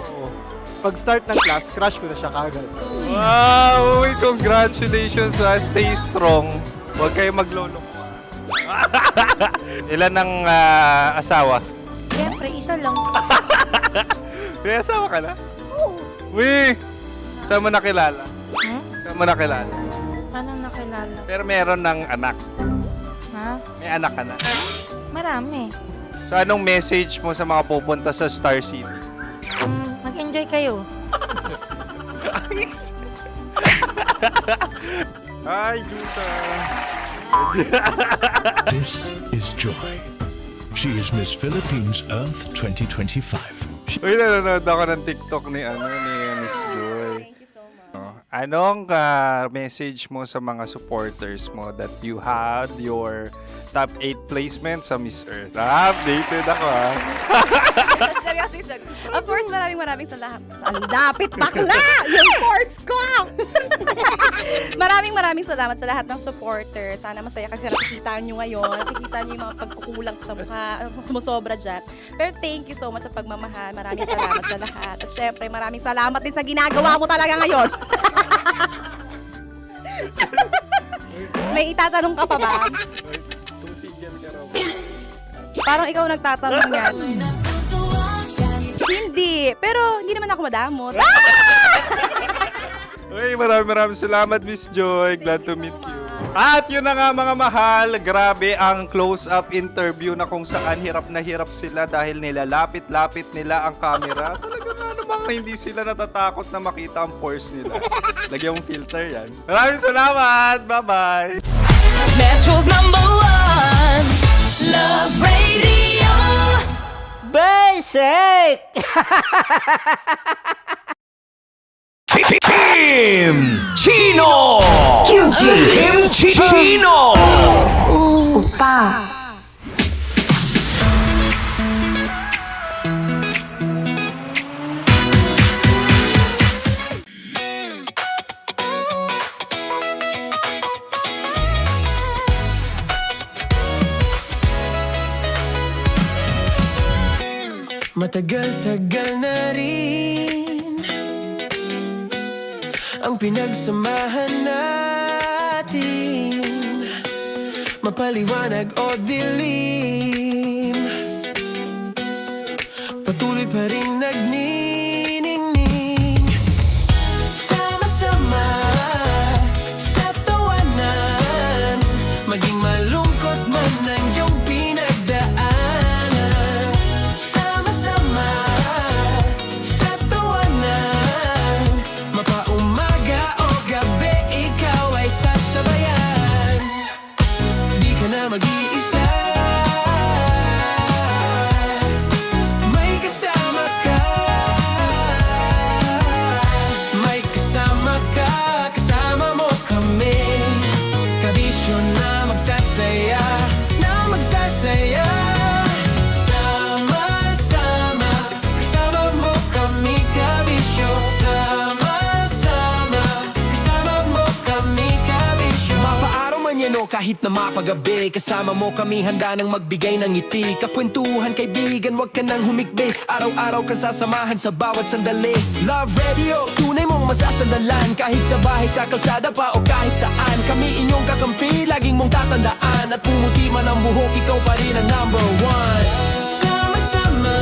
S17: Pag start ng class, crush ko na siya kagad.
S16: Wow! Uy, congratulations! Stay strong. Huwag kayo maglolo. Ilan ang asawa?
S15: Siyempre, isa lang.
S16: May asawa ka na? Oo. Uy! Saan mo nakilala? Saan mo nakilala?
S15: Paano nakilala?
S16: Pero meron ng anak.
S15: Ha?
S16: May anak ka na.
S15: Marami.
S16: So anong message mo sa mga pupunta sa Star City?
S15: Mag-enjoy kayo.
S16: Hi, Jusa!
S18: This is Joy. She is Miss Philippines Earth 2025.
S16: Uy, nanonood ako ng TikTok ni Miss Joy.
S12: Thank you so much.
S16: Anong message mo sa mga supporters mo that you had your top 8 placement sa Miss Earth? Updated ako
S15: Seryoso. Of course, maraming salamat. Ang dapit bakla! Yung force ko! maraming salamat sa lahat ng supporters. Sana masaya kasi nakikita nyo ngayon. Nakikita nyo yung mga pagkukulang sa mukha, sumusobra dyan. Pero thank you so much sa pagmamahal. Maraming salamat sa lahat. At syempre, maraming salamat din sa ginagawa mo talaga ngayon. May itatanong ka pa ba? Parang ikaw nagtatanong yan. Hindi. Pero hindi naman ako madamot.
S16: Uy, maraming salamat, Miss Joy. Glad to meet you. At yun na nga mga mahal, grabe ang close-up interview na kung saan hirap na hirap sila dahil nilalapit-lapit nila ang camera. Talaga nga namang hindi sila natatakot na makita ang pores nila. Lagyan mong filter yan. Maraming salamat! Bye-bye!
S4: Metro's #1 Love Radio.
S6: Basic! Kim Chino! Kim Chino!
S4: Opa.
S2: Matagal-tagal na rin ang pinagsamahan natin, mapaliwanag o dilim, patuloy pa rin nagniningning. Sama-sama sa tawanan, maging malungkot man ang iyong pinagdaanan. Sama-sama sa tawanan, mapaumaga o gabi, ikaw ay sasabayan. Di ka na mag-iisa, may kasama ka. May kasama ka, kasama mo kami. Kabisyo na magsasaya, na magsasaya. Sama-sama, kasama mo kami, kabisyo. Sama-sama, kasama mo kami, kabisyo. Mapaaraw man yan o kahit na mapagabi, kasama mo kami, handa nang magbigay ng ngiti. Kakwentuhan, kaibigan, wag ka nang humikbi. Araw-araw ka sasamahan sa bawat sandali. Love Radio, tunay mong masasandalan. Kahit sa bahay, sa kalsada pa o kahit saan, kami inyong kakampi, laging mong tatandaan. At pumuti man ang buhok, ikaw pa rin ang #1. Sama-sama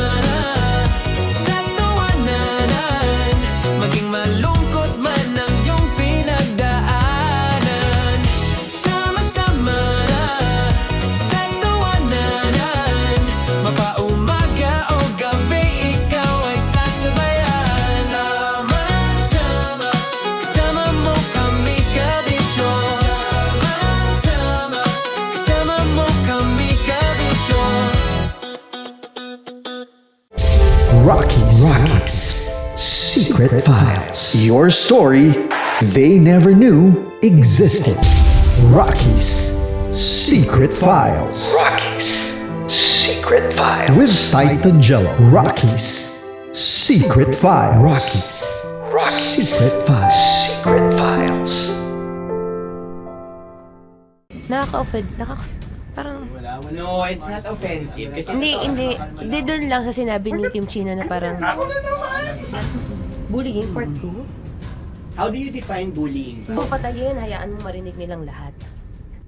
S2: sa tawanan, maging malungkot man ang iyong pinagdaanan. Sama-sama sa tawanan, mapaumaga o gabi, ikaw ay sasabayan. Sama-sama, kasama mo kami, kabisyo. Sama-sama, kasama mo kami, kabisyo.
S1: Rockies. Secret Files. Your story they never knew existed. Rockies. Secret Files.
S6: Secret Files.
S1: With Titan Jello. Rockies. Secret Files. Rockies. Secret Files.
S6: Secret Files.
S19: Nakaka-offend. Parang...
S3: No, it's not offensive. Kasi
S19: Hindi doon lang sa sinabi ni Kim Chino na parang... Bullying, part 2?
S3: How do you define bullying?
S19: Kung patayin, hayaan mo marinig nilang lahat.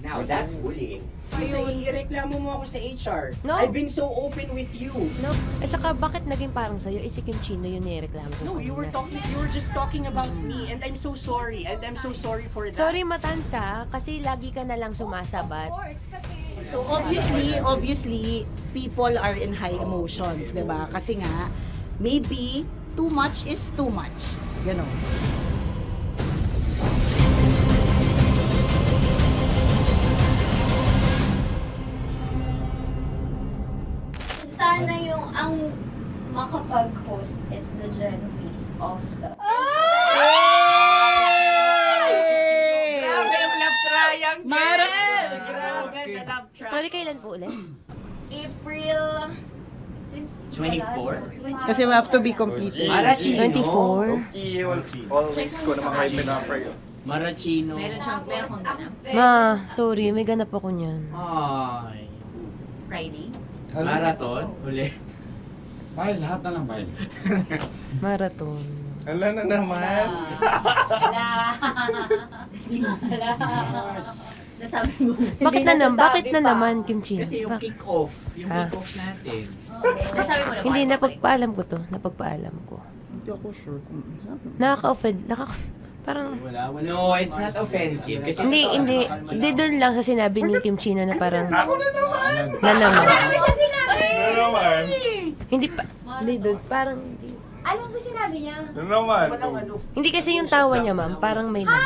S3: Now, that's bullying. So, ireklamo mo ako sa HR.
S19: No.
S3: I've been so open with you.
S19: No. At saka, bakit naging parang sa'yo? Si Kim Chino yun nireklamo ko.
S3: No, you were just talking about me, and I'm so sorry. And I'm so sorry for that.
S19: Sorry, Matansa, kasi lagi ka na lang sumasabat.
S20: So obviously, people are in high emotions, 'di ba? Kasi nga, maybe too much is too much. Ganon.
S21: Sana yung ang makapag-host is the Gen Zs of the
S19: Sorry, kailan po ulit?
S12: April...
S3: 24?
S20: Kasi we have to be completed.
S3: Marachino.
S19: 24.
S16: Always ko naman kayo pinapray.
S3: Marachino.
S19: Ma, sorry, may ganap ako niyan.
S3: Ay.
S12: Friday.
S3: Marathon? Ulit.
S21: Bye, lahat na lang bye.
S19: Marathon.
S16: Ala na naman.
S12: Nasabi mo.
S19: Bakit na naman, Kim Chino?
S3: Kasi yung kick-off. Yung kick-off natin.
S12: Nasabi mo na.
S19: Hindi, napagpaalam ko to. Napagpaalam ko.
S20: Hindi ako sure kung sabi.
S19: Nakaka-offend. Parang...
S3: Wala. No, it's not offensive. Kasi
S19: Hindi doon lang sa sinabi ni Kim Chino na parang...
S16: Ako na naman!
S19: Na naman.
S12: Ano siya sinabi?
S16: Na naman!
S19: Hindi doon, parang...
S12: Ano ba sinabi niya?
S16: Na naman!
S19: Hindi kasi yung tawa niya, ma'am. Parang may lang.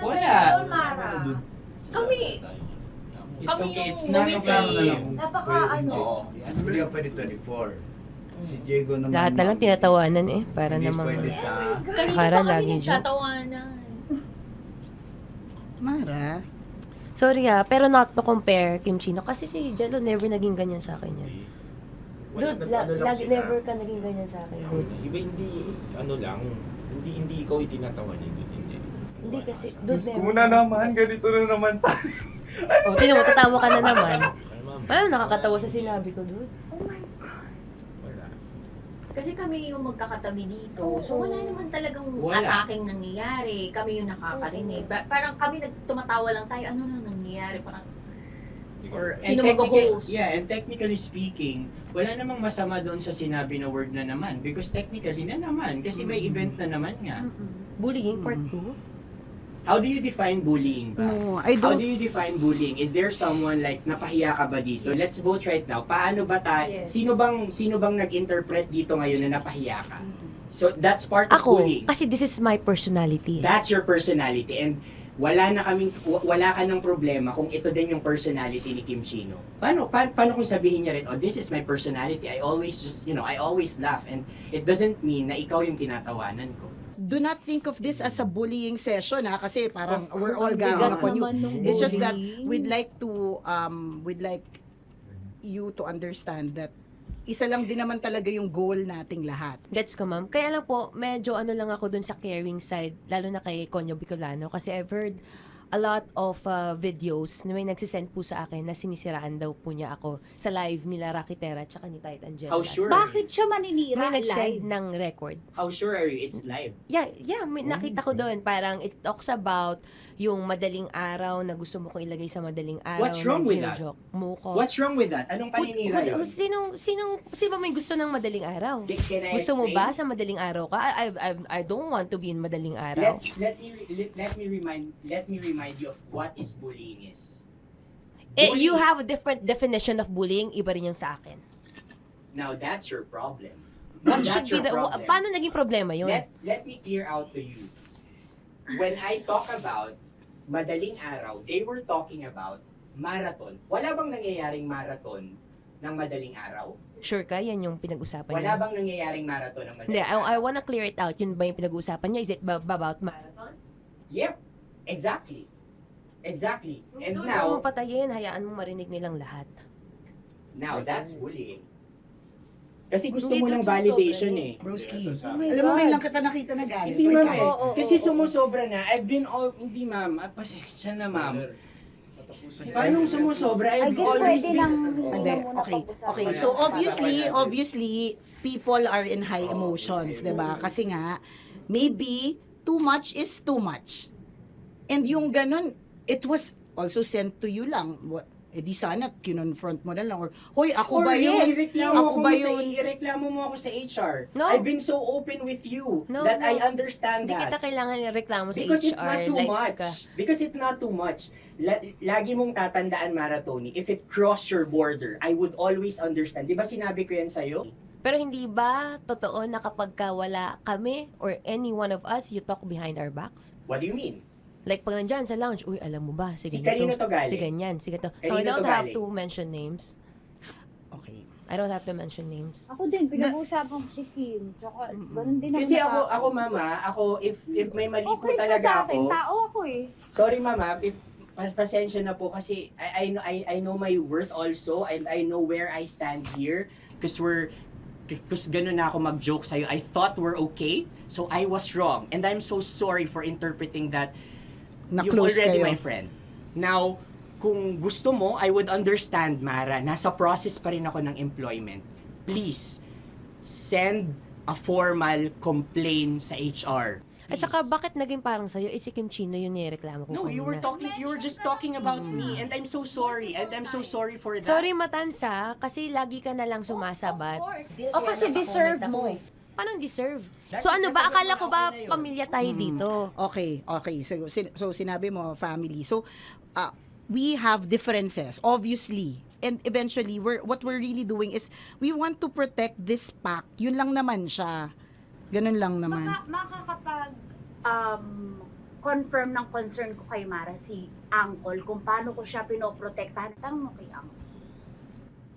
S3: Wala.
S12: Mara. Kami.
S3: It's
S12: Kami
S3: okay.
S12: yung
S3: It's not offensive.
S12: Napaka
S21: Hindi ka pwede 24. Si Diego naman.
S19: Lahat na lang tinatawanan eh. Para namang...
S21: Pwede sa...
S19: Akara lagi joke.
S12: Tatawanan.
S20: Mara.
S19: Sorry ha, pero not to compare Kim Chino. Kasi si Jello never naging ganyan sa akin yan. Dude, lagi never ka naging ganyan sa akin, dude.
S22: Iba hindi, hindi ikaw itinatawanan, dude, hindi.
S19: Hindi kasi, dude,
S16: Diyos ko na naman, ganito na naman tayo.
S19: Oh, sino mo, tatawa ka na naman. Alam, nakakatawa sa sinabi ko, dude.
S12: Kasi kami yung magkakatabi dito. So wala naman talagang ataking nangyayari. Kami yung nakakarinig. Parang kami tumatawa lang tayo. Ano nang nangyayari? Parang or sino mag-host?
S3: Yeah, and technically speaking, wala namang masama doon sa sinabi na word na naman. Because technically na naman. Kasi may event na naman nga.
S19: Bullying part 2?
S3: How do you define bullying ba?
S20: No, I
S3: How
S20: don't.
S3: do you define bullying? Is there someone like napahiya ka ba dito? Let's vote right now. Paano ba sino bang nag-interpret dito ngayon na napahiya ka? So that's part of
S19: Ako,
S3: bullying.
S19: kasi this is my personality.
S3: That's your personality and wala ka ng problema kung ito din yung personality ni Kim Chino. Paano kung sabihin niya rin, oh, this is my personality. I always I always laugh and it doesn't mean na ikaw yung tinatawanan ko.
S20: Do not think of this as a bullying session kasi parang we're all ganging upon you. It's just that we'd like you to understand that isa lang din naman talaga yung goal nating lahat.
S19: Gets ko, ma'am. Kaya lang po, medyo lang ako dun sa caring side, lalo na kay Conyo Bicolano, kasi I've heard a lot of videos na may nagsisend po sa akin na sinisiraan daw po niya ako sa live nila Rocky Terra at saka ni Tight Angela.
S3: How sure?
S12: Bakit siya maninira
S19: May
S12: live?
S19: nagsend ng record.
S3: How sure are you it's live?
S19: Yeah, nakita ko doon. Parang it talks about yung madaling araw na gusto mo kong ilagay sa madaling araw.
S3: What's wrong with that?
S19: Mo ko.
S3: What's wrong with that? Anong paninira yun?
S19: Sino ba may gusto ng madaling araw?
S3: Can I
S19: Gusto mo
S3: explain?
S19: ba sa madaling araw ka? I don't want to be in madaling araw.
S3: Let me remind you of what is bullying is.
S19: You have a different definition of bullying, iba rin yung sa akin.
S3: Now that's your problem.
S19: What
S3: That's
S19: should be
S3: your problem.
S19: paano naging problema yun?
S3: Let me clear out to you. When I talk about madaling araw, they were talking about marathon. Wala bang nangyayaring marathon ng madaling araw?
S19: Sure ka? Yan yung pinag-usapan
S3: Wala
S19: niya?
S3: bang nangyayaring marathon ng
S19: Hindi,
S3: madaling araw?
S19: I wanna clear it out. Yun ba yung pinag-usapan niya? Is it about marathon?
S3: Yep, exactly. Exactly. And
S19: Doon
S3: now,
S19: mo patayin, hayaan mo marinig nilang lahat.
S3: now that's bullying. Kasi gusto
S19: Hindi
S3: mo ng
S19: doon
S3: validation
S19: sumusobra
S3: eh.
S20: Broski.
S19: Oh my
S20: Alam mo,
S19: God.
S20: ngayon lang kita nakita na galit.
S3: Hindi ma'am
S20: Ikaw.
S3: eh. Kasi sumusobra na. Hindi ma'am. Pasensya na ma'am. Paano sumusobra? I've always been...
S20: Hindi, okay. So obviously, people are in high emotions, 'di ba? Kasi nga, maybe too much is too much. And yung ganun, it was also sent to you lang. Di sana kinonfront mo na lang or hoy, ako ba yun? Ako ba yun?
S3: Ireklamo mo ako sa HR.
S19: No.
S3: I've been so open with you
S19: No,
S3: that
S19: no.
S3: I understand
S19: Hindi
S3: that.
S19: kita kailangan ireklamo sa
S3: Because
S19: HR.
S3: it's not too
S19: like,
S3: much. Because it's not too much. Lagi mong tatandaan, Maratoni, if it cross your border, I would always understand. Di ba sinabi ko yan sa'yo?
S19: Pero hindi ba totoo na kapag wala kami or any one of us, you talk behind our backs?
S3: What do you mean?
S19: Like pag nandyan sa lounge, uy, alam mo ba, si
S3: Si
S19: ganito,
S3: kanino to galing?
S19: si ganyan, si ganito.
S3: Kanino
S19: I don't
S3: to
S19: have
S3: galing?
S19: to mention names.
S20: Okay.
S19: I don't have to mention names.
S23: Ako din, pinag-uusapan ko si Kim. Tsaka, ganun din
S3: Kasi
S23: ako.
S3: ako mama, if may mali po
S23: Okay
S3: talaga
S23: sa akin,
S3: ako.
S23: tao ako eh.
S3: Sorry mama, if pasensya na po kasi I know my worth also and I know where I stand here because ganun na ako mag-joke sa'yo. I thought we're okay, so I was wrong. And I'm so sorry for interpreting that you're
S20: Na-close
S3: already
S20: kayo.
S3: my friend. Now, kung gusto mo, I would understand, Mara. Nasa process pa rin ako ng employment. Please, send a formal complaint sa HR.
S19: At saka, bakit naging parang sa'yo, si Kim Chino yung nireklamo ko
S3: No, you were just talking about me and I'm so sorry. And I'm so sorry for that.
S19: Sorry, Matansa, kasi lagi ka na lang sumasabat.
S23: O kasi deserve mo.
S19: Paano deserve? So ano ba, akala ko ba pamilya tayo dito?
S20: Okay. So sinabi mo, family. So, we have differences, obviously. And eventually, what we're really doing is, we want to protect this pack. Yun lang naman siya. Ganun lang naman.
S13: Makakapag confirm ng concern ko kay Mara si Uncle kung paano ko siya pinoprotektahan. Tanong mo kay Uncle.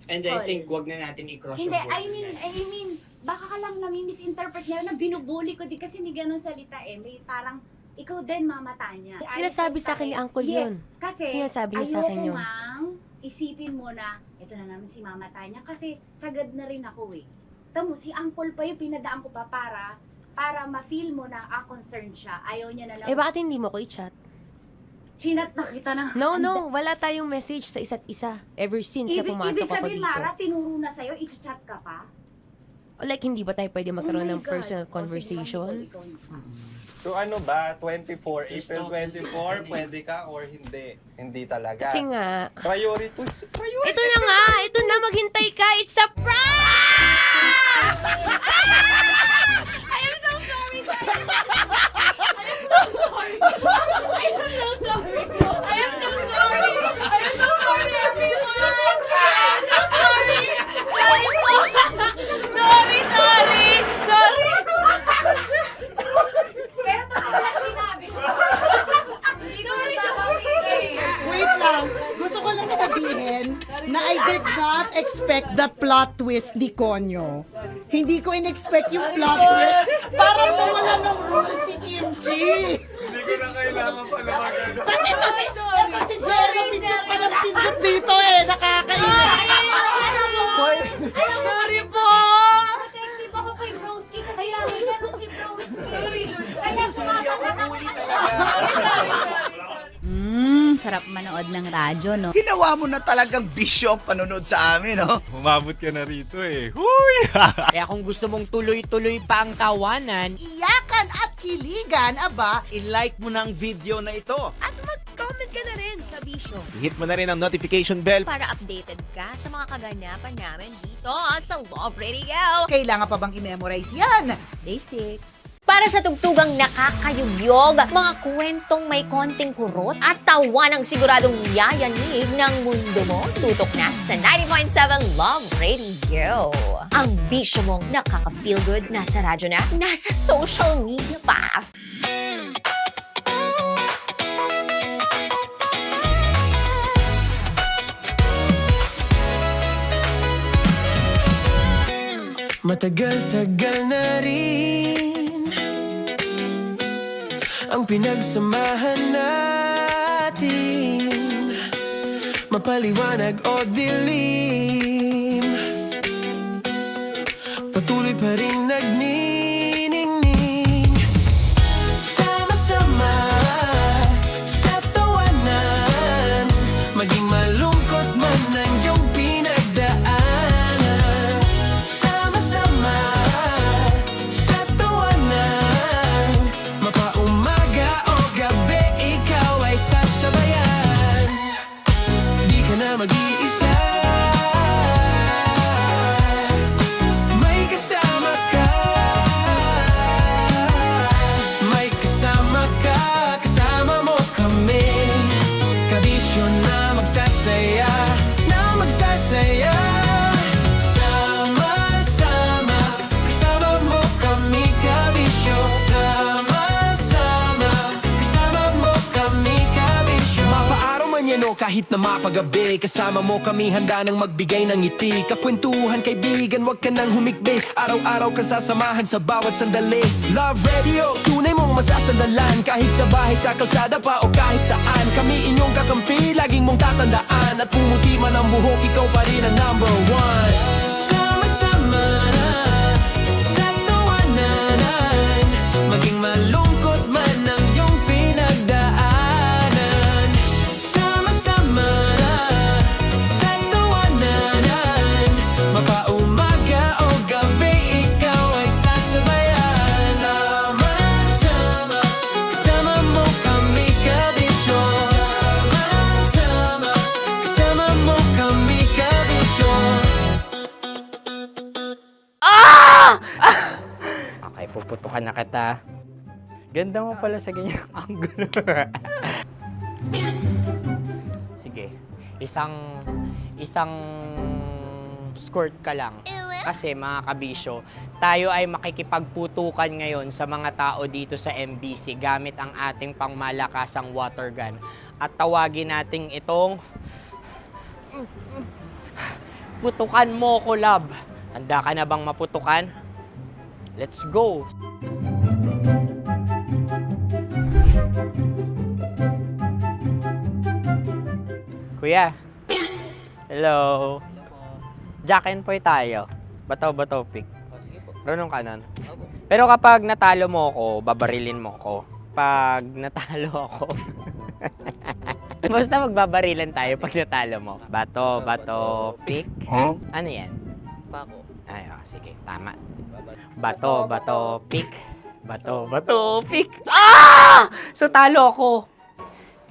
S3: And I think wag na natin i-cross
S13: Hindi,
S3: yung
S13: I mean, baka ka lang nami-misinterpret niya na binubuli ko din kasi may ganun salita eh. May parang, ikaw din mamata niya.
S19: Sinasabi sa akin ni Uncle yun.
S13: Kasi,
S19: Sinasabi niya sa akin yun.
S13: ayoko ngang isipin mo na, ito na naman si mamata niya kasi sagad na rin ako eh. Tamo, si Uncle pa yung pinadaan ko pa para ma-feel mo na concerned siya. Ayaw niya na lang.
S19: Eh, bakit hindi mo ko i-chat?
S13: Chinat na kita na.
S19: No, wala tayong message sa isa't isa. Ever since na pumasok ako
S13: sabihin,
S19: dito.
S13: Mara, tinuro na sa'yo, i-chat ka pa?
S19: Like, hindi ba tayo pwede magkaroon
S13: Oh my
S19: ng
S13: God.
S19: personal
S13: O,
S19: conversation?
S13: sige, ikaw.
S16: So ano ba, 24, April 24, pwede ka or hindi? Hindi talaga.
S19: Kasi nga,
S16: Priorities.
S19: ito na nga, ito na, maghintay ka, it's a prank! I am so sorry, guys! I am so sorry! I am so sorry! I am so sorry! I am so sorry, everyone! I am so sorry! Sorry po! Sorry! Sorry!
S13: Pero ito na lang sinabi ko. Sorry na
S20: Wait lang. Gusto ko lang sabihin na I did not expect the plot twist ni Konyo. Hindi ko in-expect yung plot twist. Parang mawala ng role si Kimchi.
S16: Hindi ko na kailangan pa naman.
S20: Kasi ito si Jeremy pa ng pindot dito eh. Nakakainis.
S19: Sorry po!
S13: Protective ako kay Broski kasi may ganun si Broski. Kaya sumasagot ako.
S7: Sarap manood ng radyo, no?
S1: Ginawa mo na talagang bisyo ang panonood sa amin, no?
S16: Umabot ka na rito eh. Huy!
S3: Kaya kung gusto mong tuloy-tuloy pa ang tawanan,
S20: Iyakan at kiligan, aba.
S6: I-like mo na ang video na ito.
S19: At mag-comment ka na rin sa Bisyo.
S6: Hit mo na rin ang notification bell.
S12: Para updated ka sa mga kaganapan namin dito sa Love Radio.
S20: Kailangan pa bang i-memorize yan?
S19: Basic.
S12: Para sa tugtugang nakakayugyog, mga kwentong may konting kurot at tawa ng siguradong yayanig ng mundo mo, tutok na sa 90.7 Love Radio. Ang bisyo mong nakaka-feel good, nasa radyo na, nasa social media pa.
S2: Matagal-tagal na rin ang pinagsamahan natin, mapaliwanag o dilim, patuloy pa rin nagniningning. Sama-sama sa tawanan, maging malungkot man ang iyong pinagdaanan. Sama-sama sa tawanan, mapaumaga o gabi, ikaw ay sasabayan. Di ka na mag-iisa, may kasama ka. kahit na mapagabi. Kasama mo kami handa nang magbigay ng ngiti. Kakwentuhan kaibigan, wag ka nang humikbi. Araw-araw ka sasamahan sa bawat sandali. Love Radio, tunay mong masasandalan. Kahit sa bahay, sa kalsada pa o kahit saan. Kami inyong kakampi, laging mong tatandaan. At pumuti man ang buhok, ikaw pa rin ang number one. Sama-sama na sa tawanan, maging malungkot man ang iyong pinagdaanan. Sama-sama na sa tawanan, mapaumaga o gabi, ikaw ay sasabayan. Sama-sama, kasama mo kami kabisyo. Sama-sama, kasama mo kami kabisyo.
S3: Okay, puputukan na kita. Ganda mo pala sa ganyang angulo. Sige, isang skirt ka lang. Kasi mga kabisyo, tayo ay makikipagputukan ngayon sa mga tao dito sa MBC gamit ang ating pangmalakasang water gun. At tawagin natin itong putukan mo ko, love. Handa ka na bang maputukan? Let's go! Kuya. Hello. Jack and Poy tayo. Bato-bato pick. Runong kanan. Pero kapag natalo mo ako, babarilin mo ako. Pag natalo ako, basta magbabarilan tayo pag natalo mo. Bato, pick.
S17: Huh?
S3: Ano yan?
S17: Pako.
S3: Ay, sige, tama. Bato, pick. Bato, pick. Ah! So, talo ako.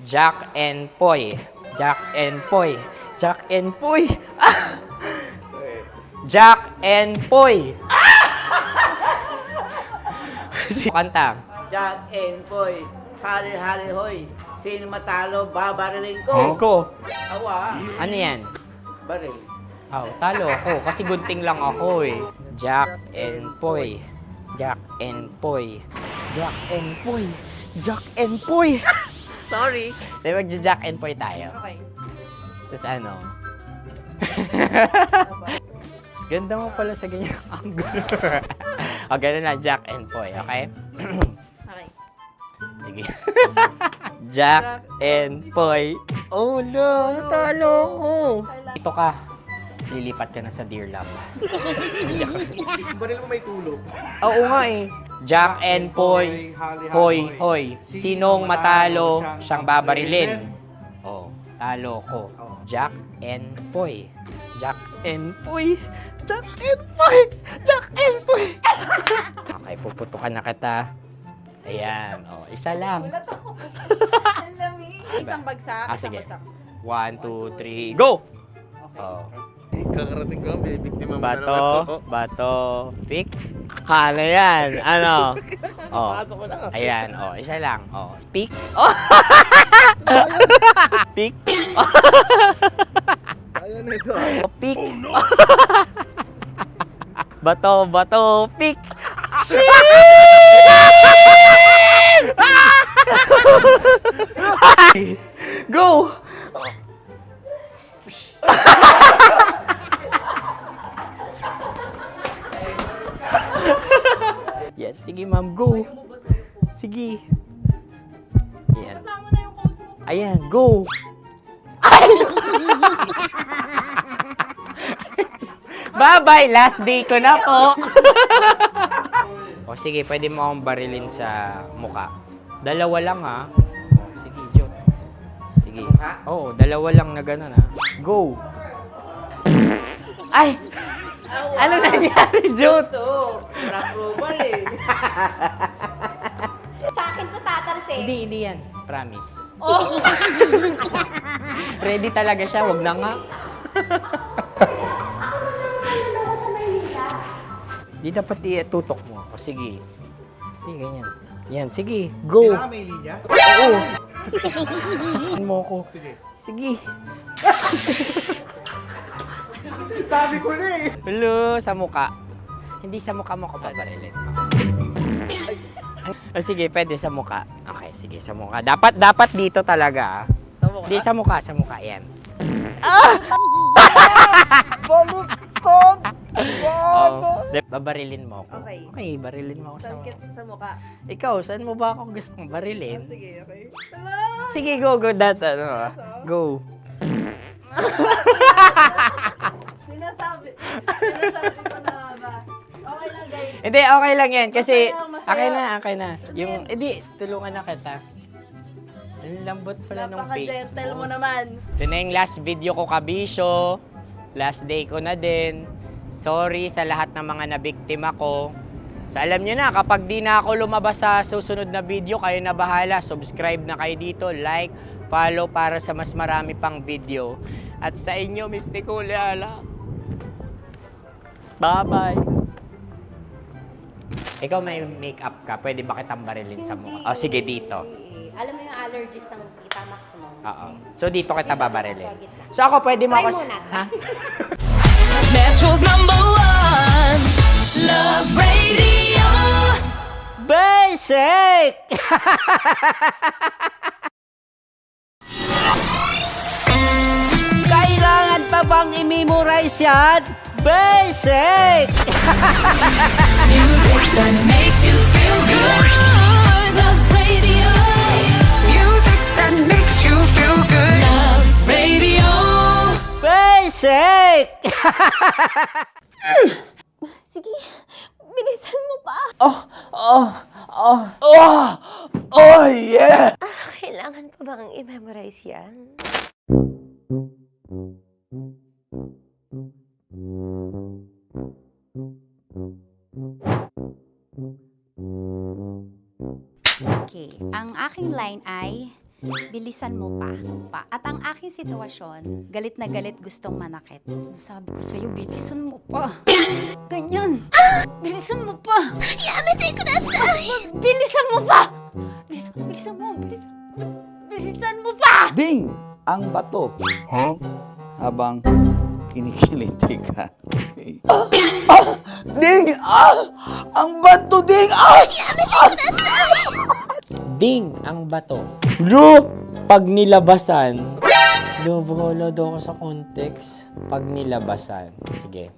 S3: Jack and Poy. Jack and Poy. Jack and Poy. Ah! Jack and Poy. Kanta.
S17: Jack and Poy, hali-hali hoy. Sino matalo, babariling ko.
S3: Ko.
S17: Awa.
S3: Ano yan?
S17: Baril.
S3: Oh, talo ako kasi gunting lang ako eh. Jack and Poy. Jack and Poy. Jack and Poy. Jack and Poy.
S17: Sorry.
S3: Di magja-Jack and Poy tayo.
S17: Okay.
S3: Tapos ano? Ganda mo pala sa ganyang angulo. O, ganun lang, Jack and Poy, okay?
S17: Okay.
S3: Sige. Jack and Poy. Oh no, natalo ko. Dito ka. Lilipat ka na sa Dear Love.
S17: Baril mo may tulog.
S3: Oo nga eh. Jack and Poy. Hoy, hoy. Sinong matalo, siyang babarilin. Oh, talo ko. Jack and Poy. Jack and Poy. Jack and Poy. Jack and Poy. Okay, puputukan na kita. Ayan. Oh, isa lang.
S15: Isang bagsak.
S3: Ah, sige. 1, 2, 3, go! Oh.
S10: Kakarating ko, binibiktima mo
S3: Bato, pick. Ano yan? Ano? Oh.
S10: Pasok ko lang.
S3: Ayan, oh, isa lang. Oh, pick. Oh. Pick.
S10: Ayan na ito.
S3: Oh, pick. Bato, pick. Go! Yan, sige ma'am, go. Sige. Ayan. Ayan, go. Bye-bye, last day ko na po. O sige, pwede mo akong barilin sa muka. Dalawa lang ha. O, sige, Jot. Sige. Oo, dalawa lang na gano'n ha. Go. Ay! Ano nangyari, Jot?
S17: Approval eh.
S8: Sa akin to tatalsik.
S3: Hindi yan. Promise.
S8: Oh.
S3: Ready talaga siya, wag na nga. Di dapat tutok mo. O sige. Hindi, ganyan. Yan, sige. Go.
S21: Kailangan may linya?
S3: Oo. Mo ko. Sige.
S21: Sabi ko na eh.
S3: Hello, sa muka. Hindi sa muka mo ko paparilin. O sige, pwede sa muka. Okay, sige, sa muka. Dapat dito talaga. Hindi, sa mukha, yan.
S15: Baluktot!
S3: Babarilin mo ako.
S15: Okay.
S3: Okay, barilin mo ako sa mukha.
S15: Sa mukha.
S3: Ikaw, saan mo ba ako gustong barilin?
S15: Sige, okay.
S3: Sige, go, go.
S15: Sinasabi ko na ba? Okay lang, guys.
S3: Hindi, okay lang yan. Kasi,
S15: Masaya.
S3: okay na. Yung, hindi, tulungan na kita. Ang lambot pala nung face
S15: Napaka-gentle mo
S3: mo.
S15: naman.
S3: Ito na yung last video ko, kabisyo. Last day ko na din. Sorry sa lahat ng mga nabiktima ko. So alam nyo na, kapag di na ako lumabas sa susunod na video, kayo na bahala. Subscribe na kayo dito, like, follow para sa mas marami pang video. At sa inyo, Mr. Kuliala. Bye-bye. Ikaw may makeup ka, pwede ba kitang barilin sa mukha? Oh, sige, dito.
S12: Alam mo yung allergies ng Tita Max mo?
S3: Oo. So dito kita babarilin. So ako, pwede mo
S12: Try
S3: ako...
S12: muna.
S3: Ha?
S4: Metro's #1 Love Radio.
S3: Basic! Kailangan pa bang i-memorize yan? Basic!
S4: Music that makes you feel good. Love Radio. Music that makes you feel good. Love Radio.
S3: Basic!
S12: Sige, bilisan mo pa.
S3: Oh, yeah!
S12: Kailangan pa bang i-memorize yan?
S7: Okay, ang aking line ay, bilisan mo pa. At ang aking sitwasyon, galit na galit gustong manakit. Sabi ko sa'yo, bilisan mo pa. Ganyan. Bilisan mo pa.
S4: Yamitay ko na sa...
S7: Bilisan mo pa! Bilisan mo pa!
S5: Ding! Ang bato. Habang kinikiliti ka. Ding! Ang bato, Ding!
S3: Ding ang bato. Bro! Pag nilabasan. Wala daw ako sa context. Pag nilabasan. Sige.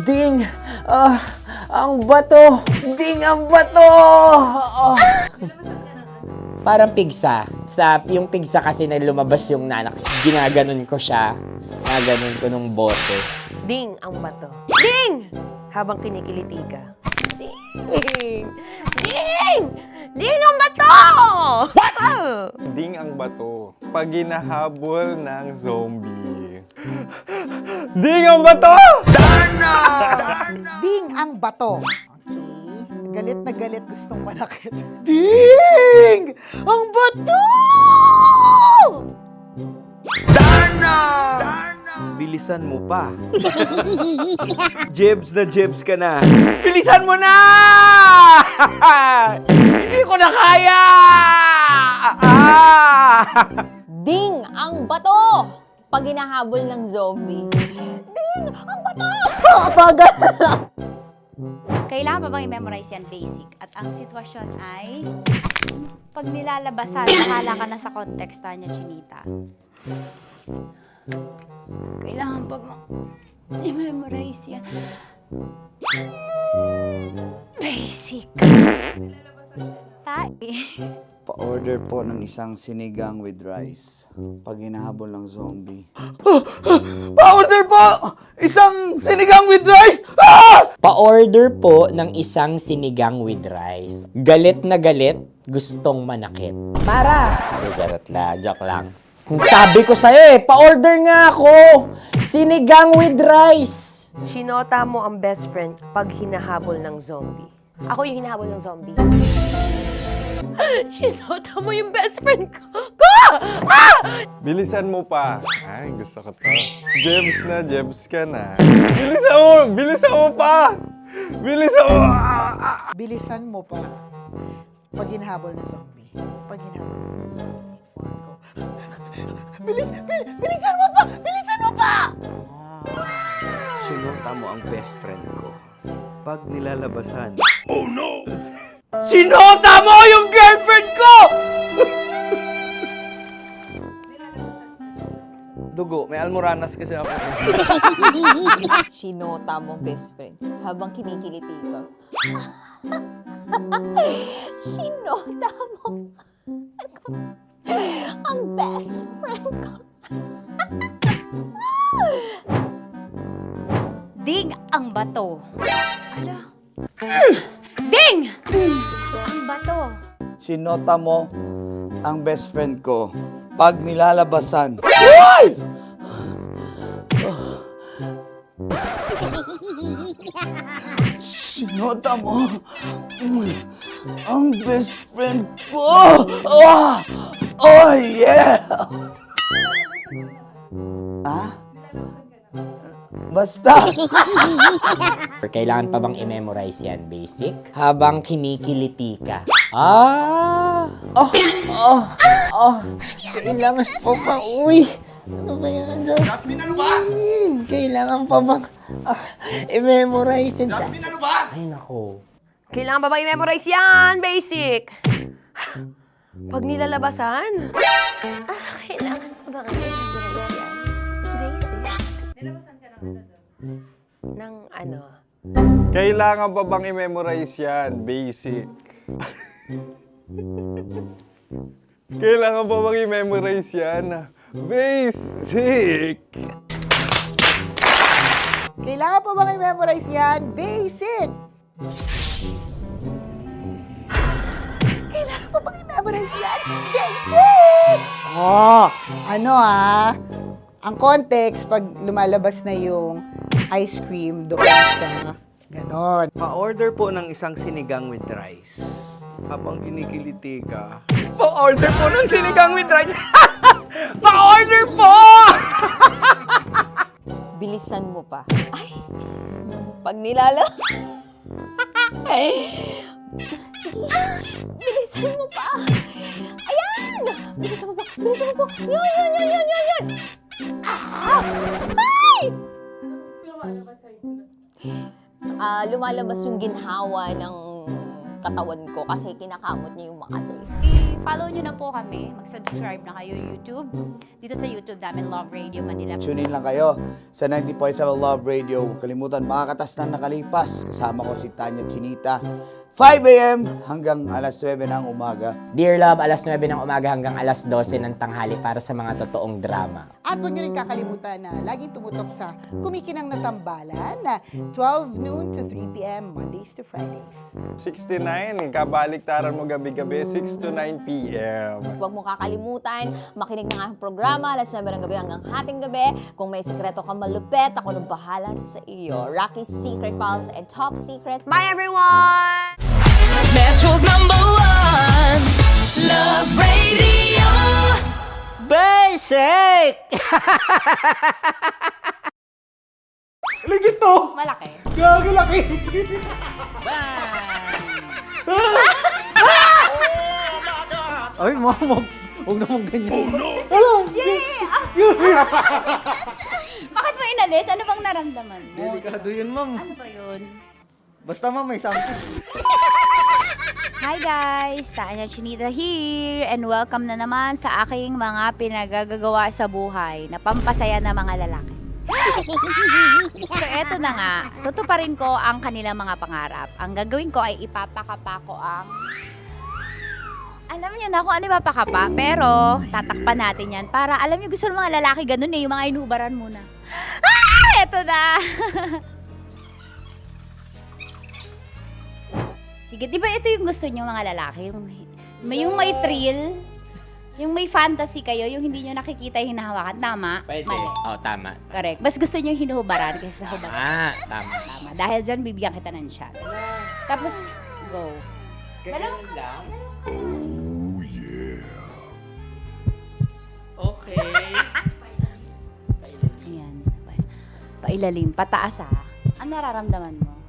S3: Ding! Ang bato! Ding ang bato! Parang pigsa. Yung pigsa kasi na lumabas yung nanak. Ginaganon ko siya. Ginaganon ko nung bote.
S19: Ding ang bato. Ding! Habang kinikiliti ka. Ding! Ding! Ding ang bato!
S16: Ding ang bato. Pag hinahabol ng zombie. Ding ang bato!
S20: Ding ang bato. Okay. Galit na galit gustong manakit.
S19: Ding! Ang bato!
S6: Bilisan mo pa. Jebs ka na. Bilisan mo na! Hindi ko na kaya!
S12: Ding ang bato! Pag hinahabol ng zombie. Ding ang bato! Papagal!
S7: Kailangan pa bang i-memorize yan basic? At ang sitwasyon ay, pag nilalabasan, nakala ka na sa konteksta niya, Chinita. Kailangan pa bang i-memorize yan? Basic.
S5: Pa-order po ng isang sinigang with rice. Pag hinahabol ng zombie.
S6: Pa-order po! Isang sinigang with rice!
S3: Pa-order po ng isang sinigang with rice. Galit na galit, gustong manakit. Para! Joke lang. Sabi ko sa'yo pa-order nga ako! Sinigang with rice!
S19: Sinota mo ang best friend pag hinahabol ng zombie.
S12: Ako yung hinahabol ng zombie.
S19: Sinota mo yung best friend ko!
S16: Bilisan mo pa. Ay, gusto ko to. Jebs ka na. Bilisan mo pa!
S20: Bilisan mo pa. Pag hinahabol ng zombie. Pag hinahabol ng zombie. Bilisan mo pa! Bilisan mo pa!
S6: Sinunta mo ang best friend ko. Pag nilalabasan. Oh no!
S17: Sinota mo yung girlfriend ko! Dugo, may almoranas kasi ako.
S12: Sinota mo, best friend, habang kinikiliti ka. Sinota mo ang best friend ko.
S7: Ding ang bato. Ala. Ding! Ang bato.
S5: Sinota mo ang best friend ko pag nilalabasan. Hoy! Sinota mo ang best friend ko. Oh yeah! Ah? Basta.
S3: Kailangan pa bang i-memorize yan, basic? Habang kinikiliti ka. Ah! Kailangan pa bang, uy! Ano ba yan, Jasmine, ano ba? Kailangan pa bang i-memorize yan, Jasmine, ano ba? Ay, nako.
S9: Kailangan ba i-memorize yan? Basic. Pag nilalabasan? Kailangan ba i-memorize yan? Basic. Nilalabasan ka ng ano?
S16: Kailangan pa bang i-memorize yan? Basic. Kailangan pa bang i-memorize yan? Basic.
S20: Kailangan pa bang i-memorize yan? Basic! Kailangan pa bang i-memorize yan? Basic! Oh, ano ang context pag lumalabas na yung ice cream doon sa ganon.
S17: Pa-order po ng isang sinigang with rice. Habang kinikiliti ka. Pa-order po ng sinigang with rice! Pa-order po!
S12: Bilisan mo pa. Ay! Pag nilala... Bilisan mo pa! Ayan! Bilisan mo pa! Bilisan mo pa! Yan! Ah! Ay! Lumalabas yung ginhawa ng katawan ko kasi kinakamot niya yung Makati.
S7: I-follow nyo na po kami. Mag-subscribe na kayo YouTube. Dito sa YouTube namin, Love Radio Manila.
S5: Tune in lang kayo sa 90.7 Love Radio. Huwag kalimutan, makakatas na nakalipas. Kasama ko si Tanya Chinita. 5 a.m. hanggang alas 9 ng umaga.
S3: Dear Love, alas 9 ng umaga hanggang alas 12 ng tanghali para sa mga totoong drama.
S20: At huwag niyo rin kakalimutan na laging tumutok sa Kumikinang na Tambalan na 12 noon to 3 p.m. Mondays to Fridays.
S16: 69, kabaliktaran mo gabi-gabi, 6 to 9 p.m.
S12: Huwag mo kakalimutan, makinig ng aking programa, alas 9 ng gabi hanggang hating gabi. Kung may sekreto kang malupet, ako nang bahala sa iyo. Rocky's Secret Files and Top Secret. Bye everyone!
S4: Metro's #1 Love Radio.
S3: Basic!
S17: Legit to!
S7: Malaki.
S17: Gago laki! Ay, mama, huwag naman ganyan. Oh no! Wala!
S7: Bakit mo inalis? Ano bang naramdaman mo?
S17: Delikado yun, ma'am.
S7: Ano ba yun?
S17: Basta ma'am, may something.
S7: Hi guys! Tanya Chinita here and welcome na naman sa aking mga pinagagagawa sa buhay na pampasaya ng mga lalaki. So eto na nga, tutuparin ko ang kanilang mga pangarap. Ang gagawin ko ay ipapakapa ko ang... Alam niyo na kung ano ipapakapa, pero tatakpan natin yan para alam niyo gusto ng mga lalaki ganun yung mga inubaran muna. Ah! Eto na! Sige, di ba ito yung gusto nyo mga lalaki? Yung may thrill, yung may fantasy kayo, yung hindi nyo nakikita yung hinahawakan. Tama?
S3: Pwede.
S7: Mali.
S3: Oh, tama.
S7: Correct. Mas gusto nyo yung hinuhubaran kaysa sa hubaran.
S3: Tama.
S7: Tama. Dahil dyan, bibigyan kita ng shot. Tapos, go.
S3: Ganun lang?
S18: Oh, yeah.
S3: Okay.
S7: Ayan. Pailalim. Pataas ah. Ano nararamdaman mo?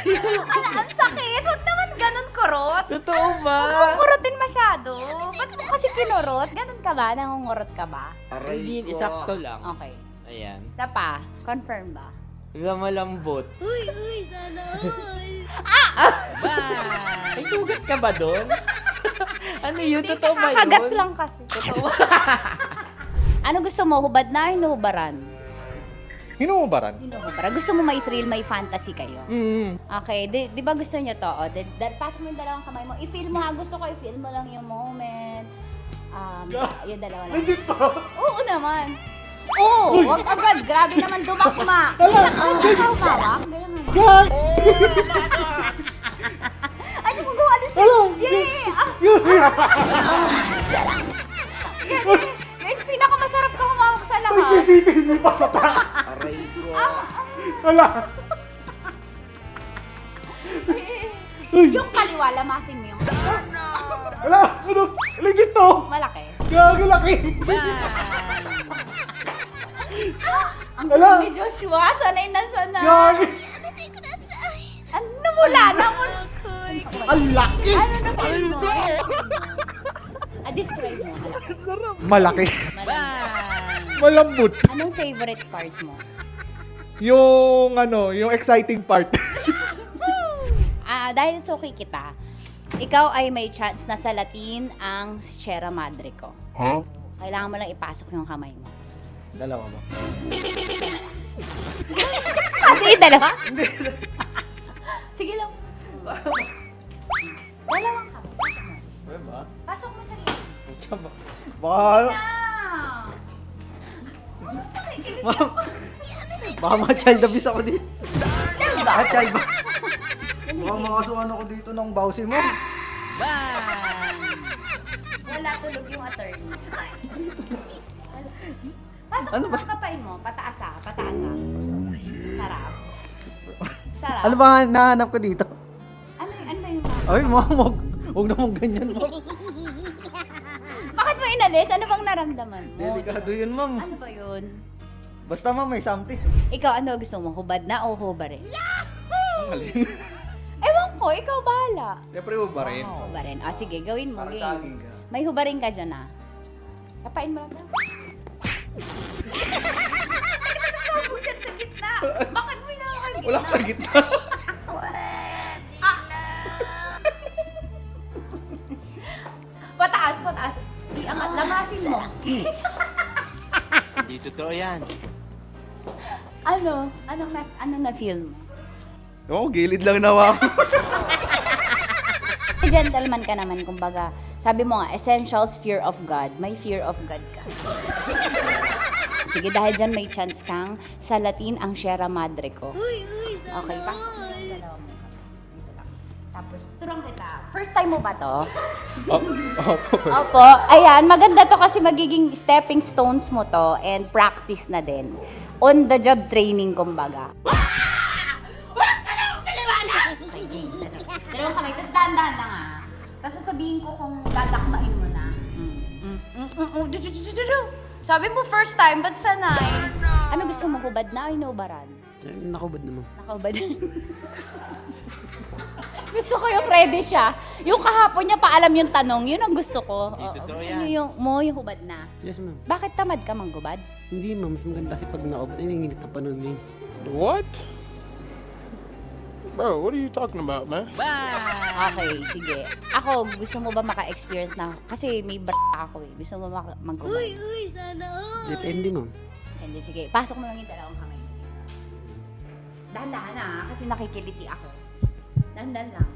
S7: Ang sakit! Huwag naman ganun kurot!
S3: Totoo ba?
S7: Huwag mong kurotin masyado. Ba't mo kasi kinurot? Ganun ka ba? Nangungurot ka ba?
S3: Hindi, sakto lang.
S7: Okay.
S3: Ayan.
S13: Isa pa, confirm ba?
S3: Malambot.
S13: Uy, sana
S3: May sugat ka ba doon? Ano yun? Totoo ba yun?
S13: Kakagat lang kasi. Totoo. Ano gusto mo? Hubad na, hinuhubaran?
S16: Hinuhubaran?
S13: Hinuhubaran. Gusto mo may thrill, may fantasy kayo? Okay, di ba gusto niyo to? Pass mo yung dalawang kamay mo. I-feel mo ha. Gusto ko i-feel mo lang yung moment. Yung dalawa lang.
S16: Legit to?
S13: Oo naman. Oo, wag agad. Grabe naman dumakma. Minsan ako hawak. Ganyan naman. Ay, mo gawa alis. Yay! Ganyan, pinakamasarap ka humawak sa lahat.
S16: Ay, sisitin mo pa sa taas.
S3: Aray ko.
S16: Wala.
S13: Yung kaliwa, lamasin mo yung
S16: Wala. Ano? Legit to.
S13: malaki.
S16: Gagi laki.
S13: Ang
S16: Wala.
S13: galing ni Joshua, sanay na sanay.
S16: Gagi.
S13: Ano mula na mo?
S16: Ang laki.
S13: Ano na feel mo? Describe mo.
S16: Malaki. Malambot.
S13: Anong favorite part mo?
S16: Yung exciting part.
S13: Dahil suki kita, ikaw ay may chance na salatin ang Sierra Madre ko.
S16: Huh?
S13: Kailangan mo lang ipasok yung kamay mo.
S16: Dalawa ba?
S13: Hindi, dalawa? Sige lang. Dalawang kamay. Pasok mo sa gilid.
S16: Baka... Baka ma-child abuse ako dito. Baka child ba? Baka makasuhan ako dito ng bawsi mo.
S13: Wala tulog yung attorney. Pasok mo ang kapain mo. Pataas ah. Sarap. Sarap.
S16: Ano ba nahanap ko dito?
S13: Ano ba yung
S16: Ay, huwag naman ganyan, ma'am.
S13: Bakit mo inalis? Ano bang naramdaman mo?
S16: Delikado yun, ma'am.
S13: Ano ba yun?
S16: Basta, ma'am, may something.
S13: Ikaw, ano gusto mo? Hubad na o hubarin?
S16: Ang galing.
S13: Ewan ko, ikaw bahala.
S16: Siyempre, hubarin.
S13: Hubarin. Sige, gawin mo.
S16: Para
S13: Game.
S16: sa akin ka.
S13: May hubarin ka dyan ah. Kapain mo lang daw. Bakit sa gitna? Bakit mo inaakal gitna?
S16: Wala sa gitna.
S13: Pataas. Iangat, lamasin mo.
S3: Hindi totoo yan.
S13: Anong na-feel mo?
S16: Oo, gilid lang nawa ako.
S13: Gentleman ka naman, kumbaga. Sabi mo nga, essentials, fear of God. May fear of God ka. Sige, dahil dyan may chance kang salatin ang Sierra Madre ko. Okay, pasok mo yung dalawa mo. Dito lang. Tapos, turang kita. First time mo ba to? Opo. Ayan, maganda to kasi magiging stepping stones mo to and practice na din. On the job training, kumbaga. Dalawang kamay. Tapos dahan-dahan lang ah. Tapos sasabihin ko kung dadakmain mo na. Sabi mo first time, ba't sanay? Ano gusto mo? Hubad na o inubaran?
S3: Nakubad naman.
S13: Nakahubad. Gusto ko yung ready siya. Yung kahapon niya paalam yung tanong, yun ang gusto ko. Gusto niyo yung hubad na.
S3: Yes, ma'am.
S13: Bakit tamad ka manggubad?
S3: Hindi, ma'am. Mas maganda kasi pag naubad. Ay, nanginit na panahon mo yun.
S10: What? Bro, what are you talking about, man?
S13: Okay, sige. Ako, gusto mo ba maka-experience na? Kasi may ako eh. Gusto mo manggubad?
S8: sana
S3: Depende, ma'am.
S13: Hindi, sige. Pasok mo lang yung dalawang kamay. Dahan-dahan na, kasi nakikiliti ako. Dahan-dahan lang.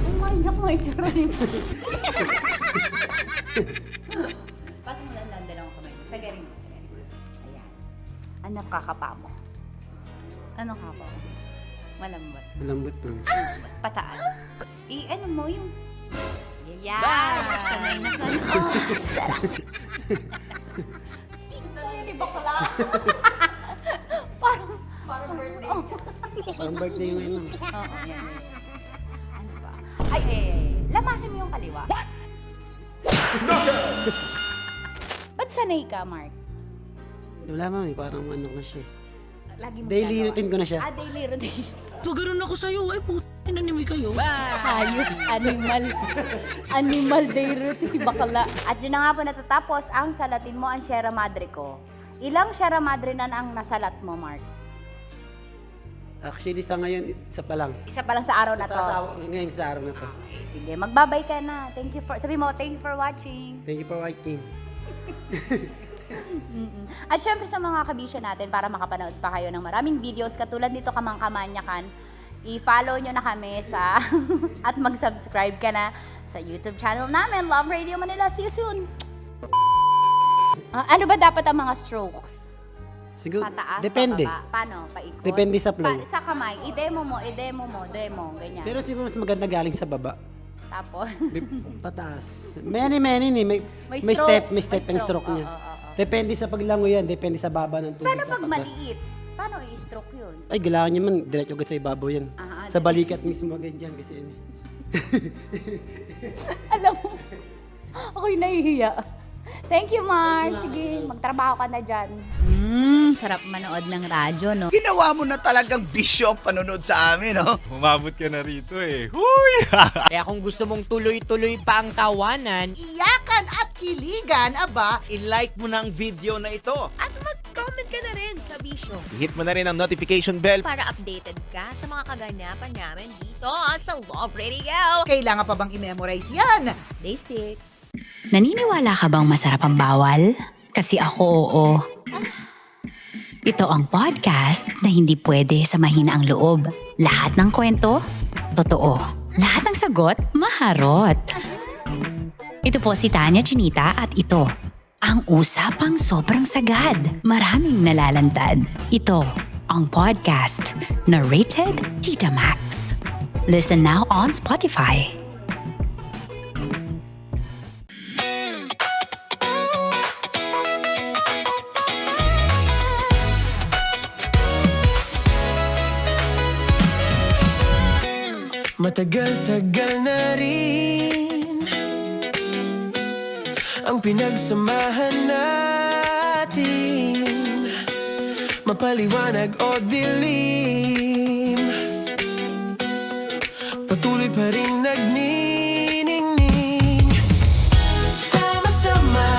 S13: Umanyak mo yung tsura niyo. Pasok mo lang dalawang kamay. Sagarin mo. Ayan. Ano kakapa mo? Ano kapa mo? Malambot.
S3: Malambot, ma'am.
S13: Pataas. Ano mo yung... Yeah! Sanay na sanay. Sarap! Tingnan ni bakla. Parang birthday.
S3: Parang birthday mo yun, ma'am.
S13: Oo, yan. Ano ba? Ay, lamasin mo yung kaliwa. Ba't sanay ka, Mark?
S3: Wala, ma'am. Parang ano na siya.
S13: Lagi mo
S11: Daily
S13: ginagawa?
S11: routine ko na siya.
S13: Daily routine.
S11: So, ganun ako sa'yo. Ay, puto, nanimay kayo.
S13: Hayop, animal day routine si bakla. At yun na nga po natatapos ang salatin mo ang Sierra Madre ko. Ilang Sierra Madre na ang nasalat mo, Mark?
S11: Actually, sa ngayon, isa pa lang.
S13: Isa pa lang sa araw na to.
S11: Ngayon sa araw na to.
S13: Sige, magbabay ka na. Sabi mo, thank you for watching.
S11: Thank you for watching.
S13: At syempre sa mga kabisyo natin, para makapanood pa kayo ng maraming videos katulad nito Kamangkamanyakan, i-follow nyo na kami sa at mag-subscribe ka na sa YouTube channel namin, Love Radio Manila. See you soon! Ano ba dapat ang mga strokes?
S11: Siguro,
S13: Pataas,
S11: depende.
S13: pababa? Paano? Paikot?
S11: Depende sa flow.
S13: Sa kamay, i-demo mo, ganyan.
S11: Pero siguro mas maganda galing sa baba.
S13: Tapos?
S11: Pataas. Many ni. May
S13: stroke.
S11: step, may stepping stroke niya. Depende sa paglango yan, depende sa baba ng tubig.
S13: Paano pag maliit? Paano i-stroke yun?
S11: Ay, kailangan niya man, diretso agad sa ibabaw yan. Sa balikat mismo agad yan kasi yun.
S13: Alam mo, ako'y nahihiya. Thank you, Mark. Sige, magtrabaho ka na dyan.
S7: Sarap manood ng radyo, no?
S1: Ginawa mo na talagang bisyo ang panonood sa amin, no?
S16: Umabot ka na rito eh. Huy!
S3: Kaya kung gusto mong tuloy-tuloy pa ang tawanan,
S20: Iyakan at kiligan, aba,
S6: I-like mo na ang video na ito.
S12: At mag-comment ka na rin, kabisyo.
S6: I-hit mo na rin ang notification bell.
S12: Para updated ka sa mga kaganapan namin dito sa Love Radio.
S20: Kailangan pa bang i-memorize yan?
S12: Basic.
S7: Naniniwala ka bang masarap ang bawal? Kasi ako, oo. Ito ang podcast na hindi pwede sa mahina ang loob. Lahat ng kwento, totoo. Lahat ng sagot, maharot. Ito po si Tanya Chinita at ito, ang usapang sobrang sagad. Maraming nalalantad. Ito, ang podcast na rated Tita Max. Listen now on Spotify.
S2: Matagal-tagal na rin ang pinagsamahan natin, mapaliwanag o dilim, patuloy pa rin nagniningning. Sama-sama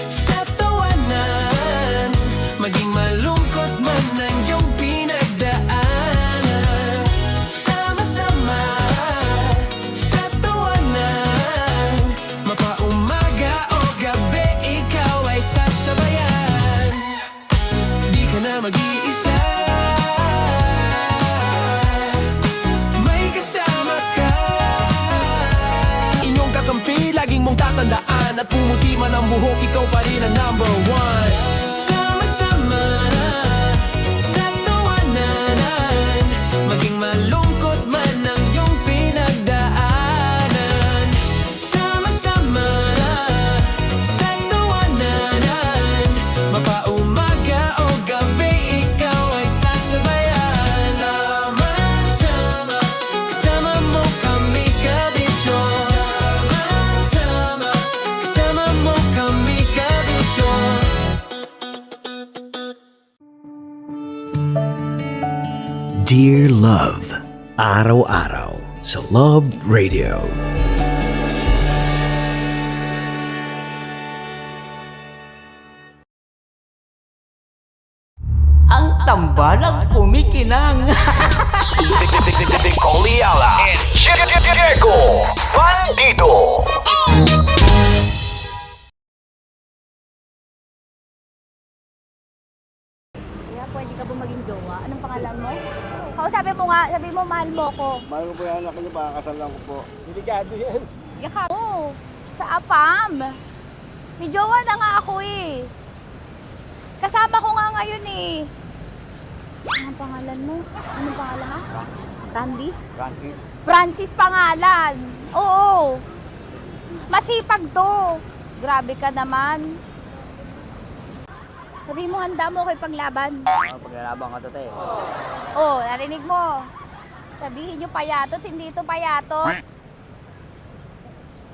S2: sa tawanan, maging malungkot man ang iyong pinagdaanan. Sama-sama sa tawanan, mapaumaga o gabi, ikaw ay sasabayan. Di ka na mag-iisa, may kasama ka. Inyong kakampi, laging mong tatandaan, at pumuti man ang buhok, ikaw pa rin ang number one. Sama-sama sa tawanan, maging malungkot man ang iyong pinagdaanan. Sama-sama sa tawanan, mapaumaga o gabi, ikaw ay sasabayan. Sama-sama, kasama mo kami kabisyo. Sama-sama, kasama mo kami kabisyo.
S6: Dear Love, araw-araw sa Love Radio.
S1: Ang tambalang kumikinang.
S6: Coliala and Diego Bandido.
S13: Kaya pwede ka ba maging jowa? Anong pangalan mo? Kausapin mo nga, sabi mo mahal mo ko.
S17: Mahal ko po yung anak niyo, pakakasalan ko po. Delikado yan.
S13: Yaka mo, sa APAM. May jowa na nga ako eh. Kasama ko nga ngayon eh. Anong pangalan mo? Anong pangalan ha? Randy?
S17: Francis.
S13: Francis pangalan. Oo. Masipag to. Grabe ka naman. Sabi mo, handa mo ako ipaglaban.
S17: Paglalaban ka to, te.
S13: Oh, narinig mo. Sabihin nyo payatot, hindi ito payatot.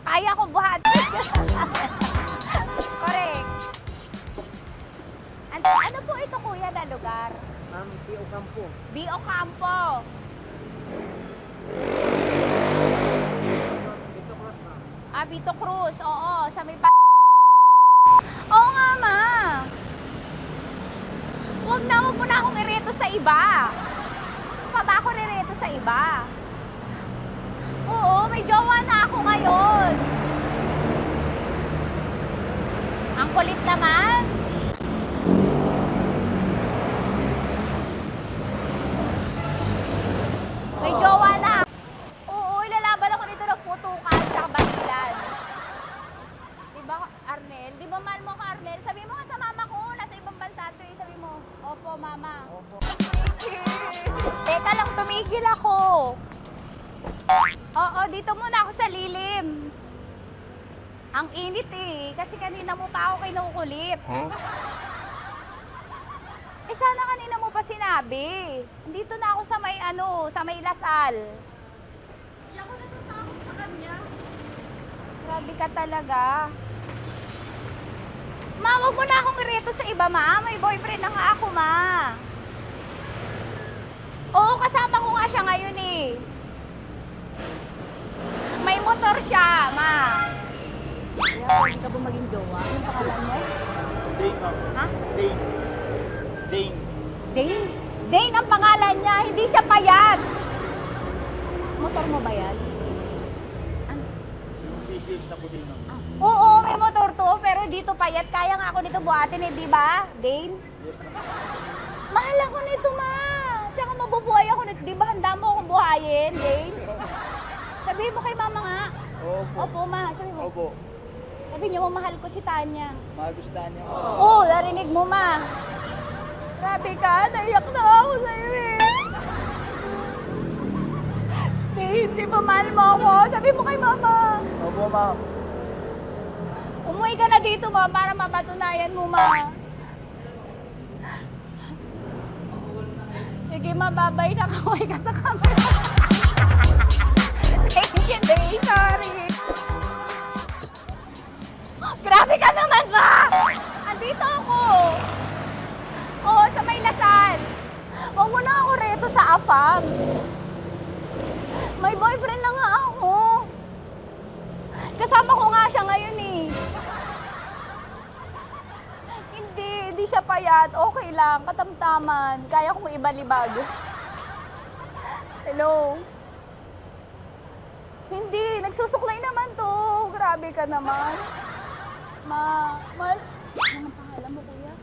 S13: Kaya ko buhat. Correct. Ano po ito kuya na lugar? B. Ocampo. Vito Cruz, oo, sa may Oo nga, ma. Huwag mo na akong ireto sa iba. Pa ba ako nireto sa iba? Oo, may jowa na ako ngayon. Ang kulit naman. May jowa na. Oo, ilalaban ako nito ng putukan at basilan. Diba, Arnel? Di ba mahal mo ako, Arnel? Sabi mo nga sa mama ko, nasa ibang bansa ito eh. Sabi mo, opo, mama. Opo. Teka lang, tumigil ako. Oo, dito muna ako sa lilim. Ang init eh, kasi kanina mo pa ako kinukulit. Huh? Eh sana kanina mo pa sinabi. Dito na ako sa may sa may Lasal. Hindi ako natatakot sa kanya. Grabe ka talaga. Ma, wag mo na akong ireto sa iba, ma. May boyfriend na nga ako, ma. Oo, kasama ko nga siya ngayon eh. May motor siya, ma. Kaya pwede ka ba maging jowa? Anong pangalan niya?
S5: Dane, ma'am.
S13: Ha?
S5: Dane. Dane.
S13: Dane? Dane ang pangalan niya, hindi siya payat. Motor mo ba yan? Ano?
S5: Yung PCH na puti, ma'am.
S13: Oo, may motor to, pero dito payat. Kaya nga ako nito buhatin eh, di ba? Dane?
S5: Yes, ma'am.
S13: Mahal ako nito, ma. Tsaka mabubuhay ako nito. Di ba handa mo akong buhayin, Dane? Sabihin mo kay mama nga.
S5: Opo.
S13: Opo, ma. Sabi mo.
S5: Opo.
S13: Sabi niyo, mahal ko si Tanya.
S5: Mahal ko si Tanya.
S13: Oo, narinig mo, ma. Grabe ka, naiyak na ako sa'yo eh. Hindi ba mahal mo ako? Sabi mo kay mama.
S5: Opo, ma'am.
S13: Umuwi ka na dito, ma, para mapatunayan mo, ma. Sige, ma, babay na. Kaway ka sa camera. Thank you, Day. Sorry. Grabe ka naman, ma! Andito ako. Oo, sa may Lasal. Huwag mo na ako reto sa afam. May boyfriend na nga ako. Kasama ko nga siya ngayon eh. Hindi siya payat. Okay lang, katamtaman. Kaya kong ibalibag. Hello? Hindi, nagsusuklay naman to. Grabe ka naman. Anong pangalan mo, kuya?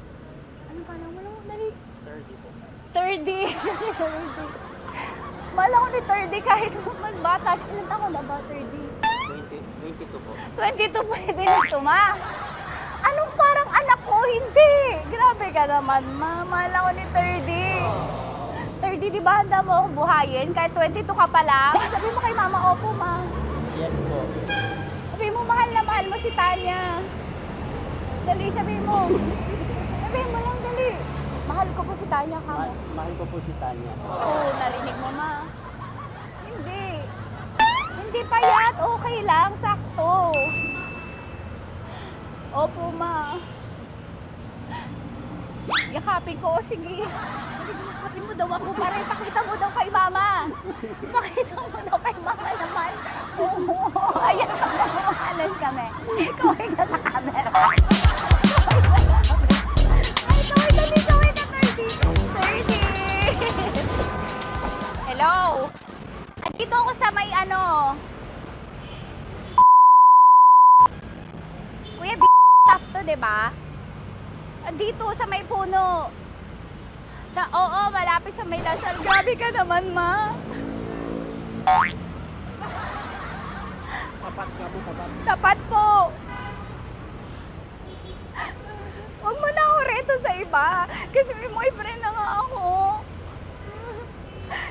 S13: Anong pangalan mo lang? Dali. 30 po. 30. 30. Mahal ako ni 30 kahit mas bata siya. Ilan taon na ba, 30?
S5: 22 po.
S13: 22 pwede na ito, ma. Anong parang anak ko? Hindi. Grabe ka naman, ma. Mahal ako ni 30. 30, di ba handa mo akong buhayin? Kahit 22 ka pa lang. Sabi mo kay mama, opo, ma.
S5: Yes po.
S13: Sabi mo, mahal na mahal mo si Tanya. Dali, sabi mo. Sabi mo lang, dali. Mahal ko po si Tanya, ka mo.
S5: Mahal ko po si Tanya.
S13: Oo, narinig mo, ma. Hindi. Hindi payat. Okay lang, sakto. Opo, ma. Yakapin ko. O, sige. Yakapin mo daw ako para ipakita mo daw kay mama. Ipakita mo daw kay mama naman. Oo, ayan, nagmamahalan kami. Kaway ka sa camera. Ay, kaway ka, 30. Hello? Andito ako sa may Kuya, tough to, diba? Andito sa may puno. Oo, malapit sa may Lasal. Grabe ka naman, ma.
S5: Tapat ka po, tapat.
S13: Tapat po. Huwag mo na ako reto sa iba. Kasi may boyfriend na nga ako.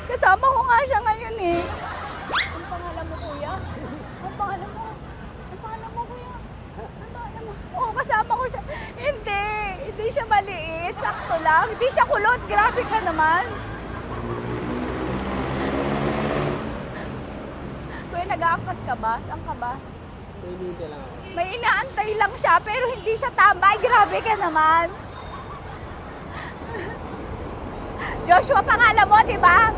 S13: Kasama ko nga siya ngayon eh. Ang pangalan mo, kuya? Ang pangalan mo? Ang pangalan mo, kuya? Ang pangalan mo? Oo, kasama ko siya. Hindi siya maliit. Sakto lang. Hindi siya kulot. Grabe ka naman. Kuya, nag-aangkas ka ba? Saan ka ba?
S5: Pinintay lang ako.
S13: May inaantay lang siya, pero hindi siya tambay. Grabe ka naman. Joshua pangalan mo, di ba?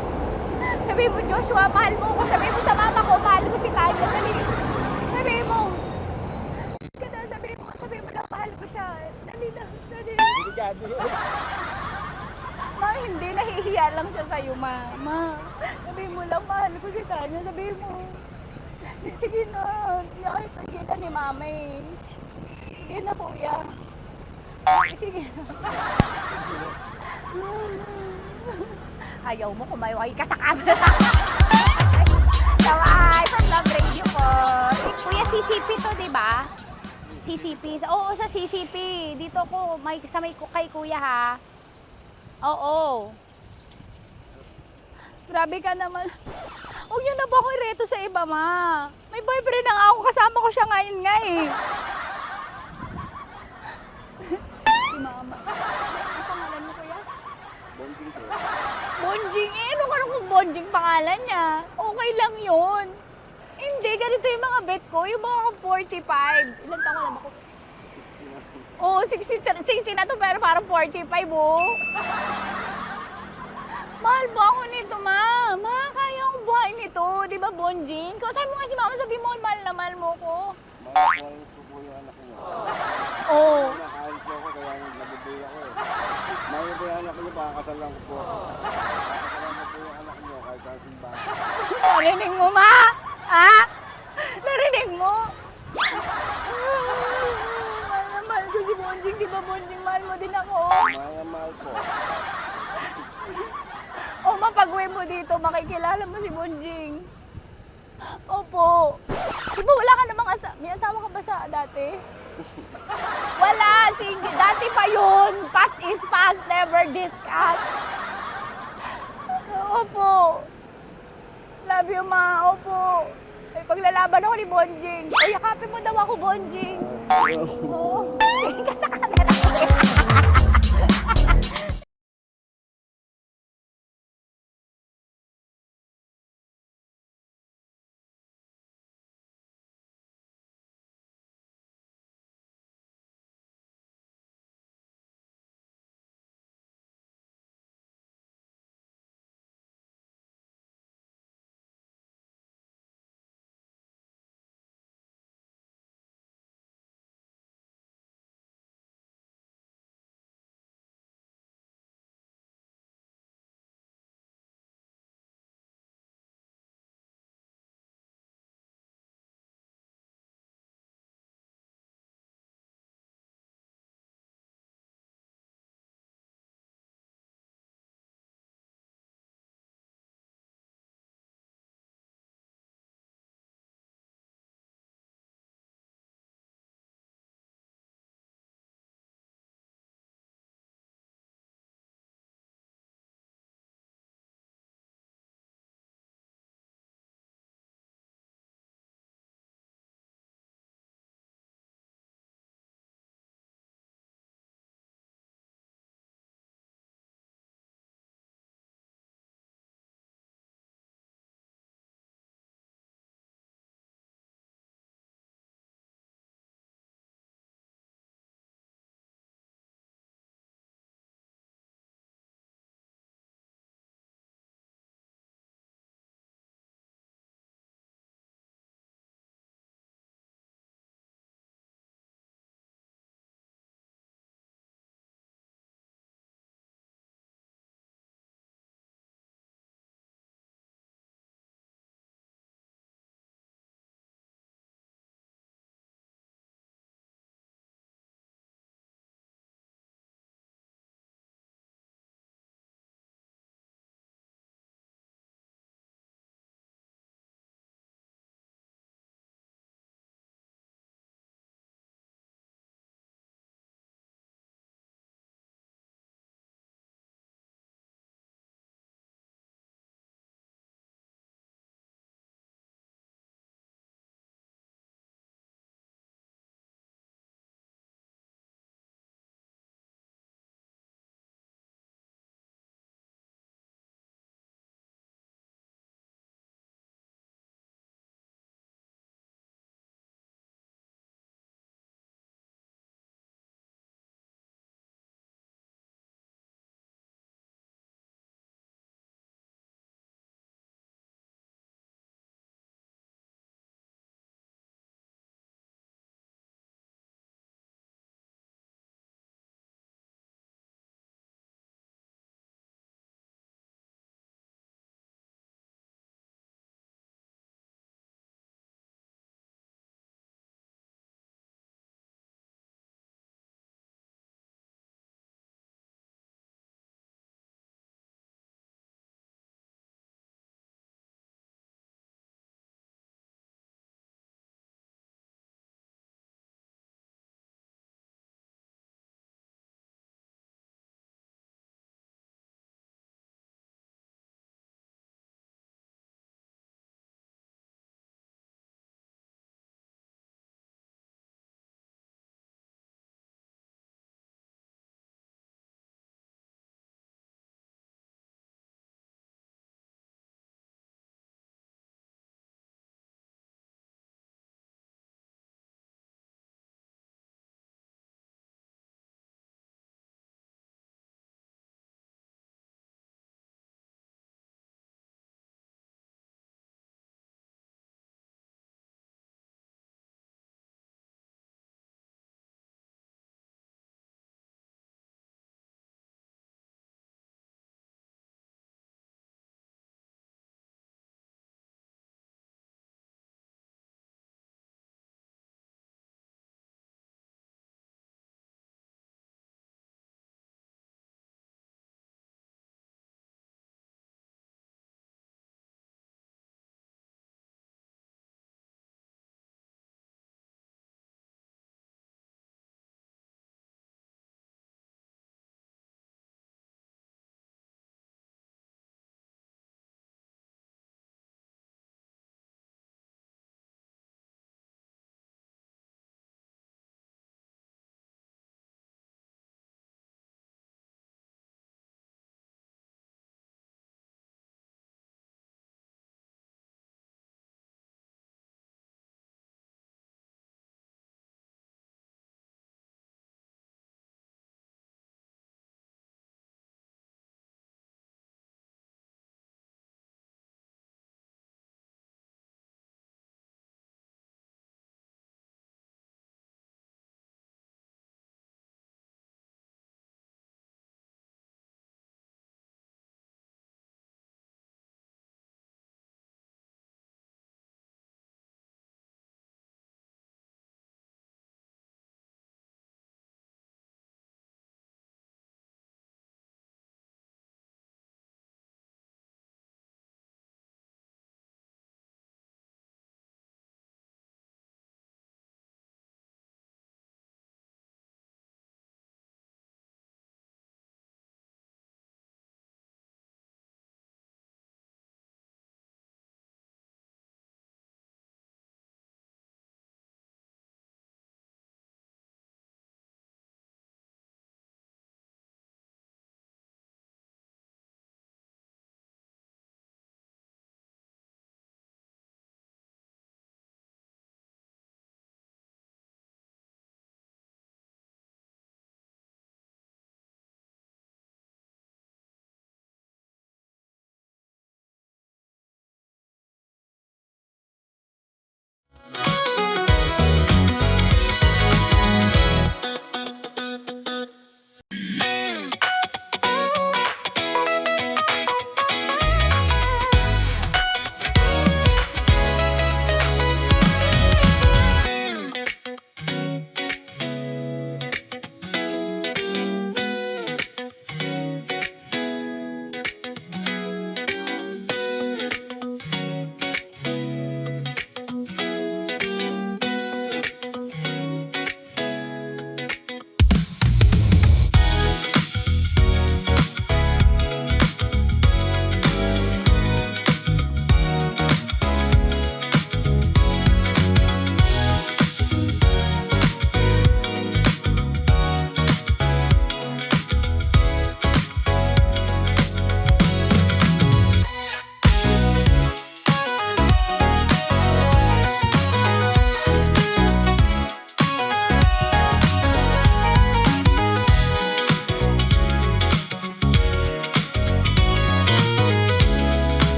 S13: Sabi mo, Joshua, mahal mo ko. Sabi mo sa mama ko, mahal ko si Tanya. Dali. Sabi mo. Sabi mo lang, mahal ko siya. Dali lang. Ma, hindi. Nahihiya lang siya sa'yo, ma. Sabi mo lang, mahal ko si Tanya. Sabi mo. Sige na. Hindi ako nakikita ni mama eh. Sige na, kuya. Sige na. Ayaw mo, kumayaway ka sa camera. Taway, from Love Radio po. Kuya, CCP to, di ba? CCP. Oo, sa CCP. Dito ko, kay kuya ha. Oo. Grabe ka naman. Huwag niyo na ba akong ireto sa iba, ma? May boyfriend na nga ako, kasama ko siya ngayon nga eh. Si mama. Ang pangalan mo, kuya?
S17: Bonjing ko.
S13: Bonjing eh? Ano kung Bonjing pangalan niya? Okay lang yun. Hindi, ganito yung mga bet ko. Yung mga 45. Ilan taon lang ako? Oo, 60 na to pero parang 45 oh. Mahal ba ako nito, ma? Ma, kaya akong buhay nito. Di ba, Bonjing? Sabi mo nga si mama, sabi mo, mahal na mahal mo ko.
S17: Mahal ko po yung anak niyo.
S13: Oo.
S17: Nakain po ako kaya nabibig ako eh. Mahal po yung anak niyo, pakakasal lang ko po. Pakakasal po yung anak niyo kahit sa simbahan.
S13: Narinig mo, ma? Ha? Narinig mo? Mahal na mahal ko si Bonjing. Di ba, Bonjing, mahal mo din ako?
S17: Mahal na mahal po.
S13: O, mapag-uwi mo dito, makikilala mo si Bonjing. Opo. Di ba wala ka namang may asawa ka ba sa dati? Wala, sige. Dati pa yun. Past is past, never discuss. Opo. Love you, ma. Opo. May paglalaban ako ni Bonjing. O, yakapin mo daw ako, Bonjing. Oo. Tingin ka sa camera.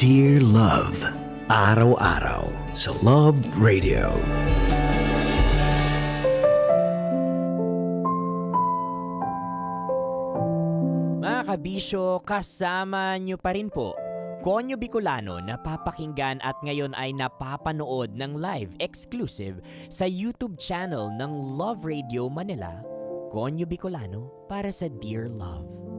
S6: Dear Love. Araw-araw sa Love Radio.
S3: Mga kabisyo, kasama nyo pa rin po. Konyo Bicolano na papakinggan at ngayon ay napapanood ng live exclusive sa YouTube channel ng Love Radio Manila. Konyo Bicolano para sa Dear Love.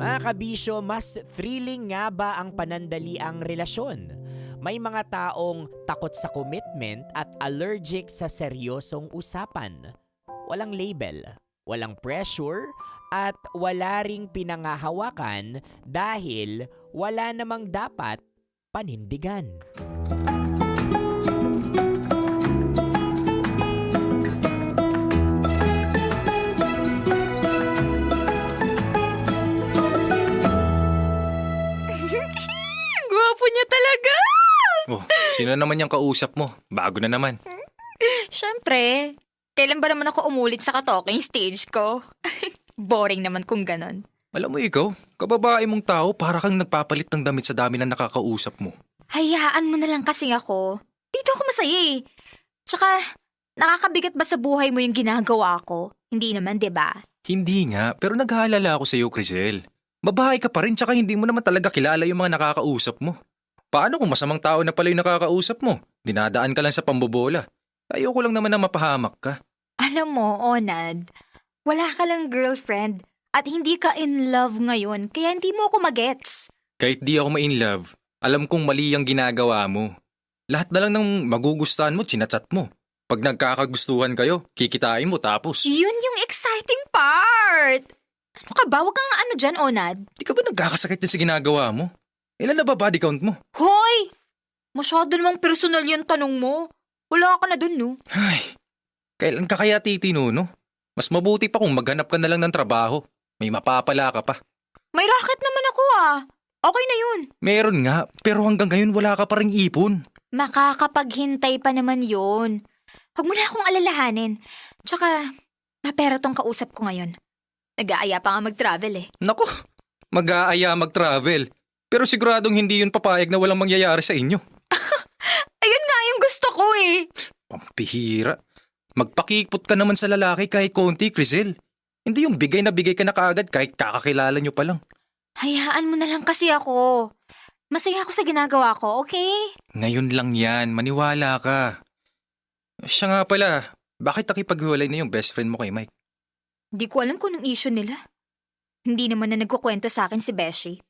S3: Mga kabisyo, mas thrilling nga ba ang panandaliang relasyon? May mga taong takot sa commitment at allergic sa seryosong usapan. Walang label, walang pressure, at wala ring pinangahawakan dahil wala namang dapat panindigan.
S8: Gwapo niya talaga!
S16: Oh, sino naman yung kausap mo? Bago na naman.
S8: Siyempre, kailan ba naman ako umulit sa ka-talking stage ko? Boring naman kung ganon.
S16: Alam mo ikaw, kababae mong tao para kang nagpapalit ng damit sa dami na nakakausap mo.
S8: Hayaan mo na lang kasi ako. Dito ako masaya eh. Tsaka, nakakabigat ba sa buhay mo yung ginagawa ko? Hindi naman, 'di ba?
S16: Hindi nga, pero nag-aalala ako sa iyo, Crisel. Babae ka pa rin tsaka hindi mo naman talaga kilala yung mga nakakausap mo. Paano kung masamang tao na pala yung nakakausap mo? Dinadaan ka lang sa pambobola. Ayoko lang naman na mapahamak ka.
S8: Alam mo, Onad, wala ka lang girlfriend at hindi ka in love ngayon kaya hindi mo ako magets.
S16: Kahit di ako ma-in love, alam kong mali ang ginagawa mo. Lahat na lang ng magugustuhan mo, chinachat mo. Pag nagkakagustuhan kayo, kikitain mo tapos.
S8: Yun yung exciting part! Ano ka ba? Huwag kang ano dyan, Onad.
S16: Di ka ba nagkakasakit din sa ginagawa mo? Ilan na ba body count mo?
S8: Hoy! Masyado namang personal yung tanong mo. Wala ka na dun, no?
S16: Ay, kailan ka kaya titino, no? Mas mabuti pa kung maghanap ka na lang ng trabaho. May mapapala ka pa.
S8: May racket naman ako ah. Okay na yun.
S16: Meron nga, pero hanggang ngayon wala ka pa ring ipon.
S8: Makakapaghintay pa naman yun. Huwag mo na akong alalahanin. Tsaka, mapera tong kausap ko ngayon. Nag-aaya pa nga mag-travel eh.
S16: Nako, mag-aaya mag-travel. Pero siguradong hindi yun papayag na walang mangyayari sa inyo.
S8: Ayun nga yung gusto ko eh.
S16: Pampihira. Magpakipot ka naman sa lalaki kahit konti, Crisel. Hindi yung bigay na bigay ka na kaagad kahit kakakilala nyo pa lang.
S8: Hayaan mo na lang kasi ako. Masaya ako sa ginagawa ko, okay?
S16: Ngayon lang yan, maniwala ka. Siya nga pala, bakit nakipaghiwalay na yung best friend mo kay Mike?
S8: Di ko alam kung anong issue nila. Hindi naman na nagkukwento sa akin si Beshi.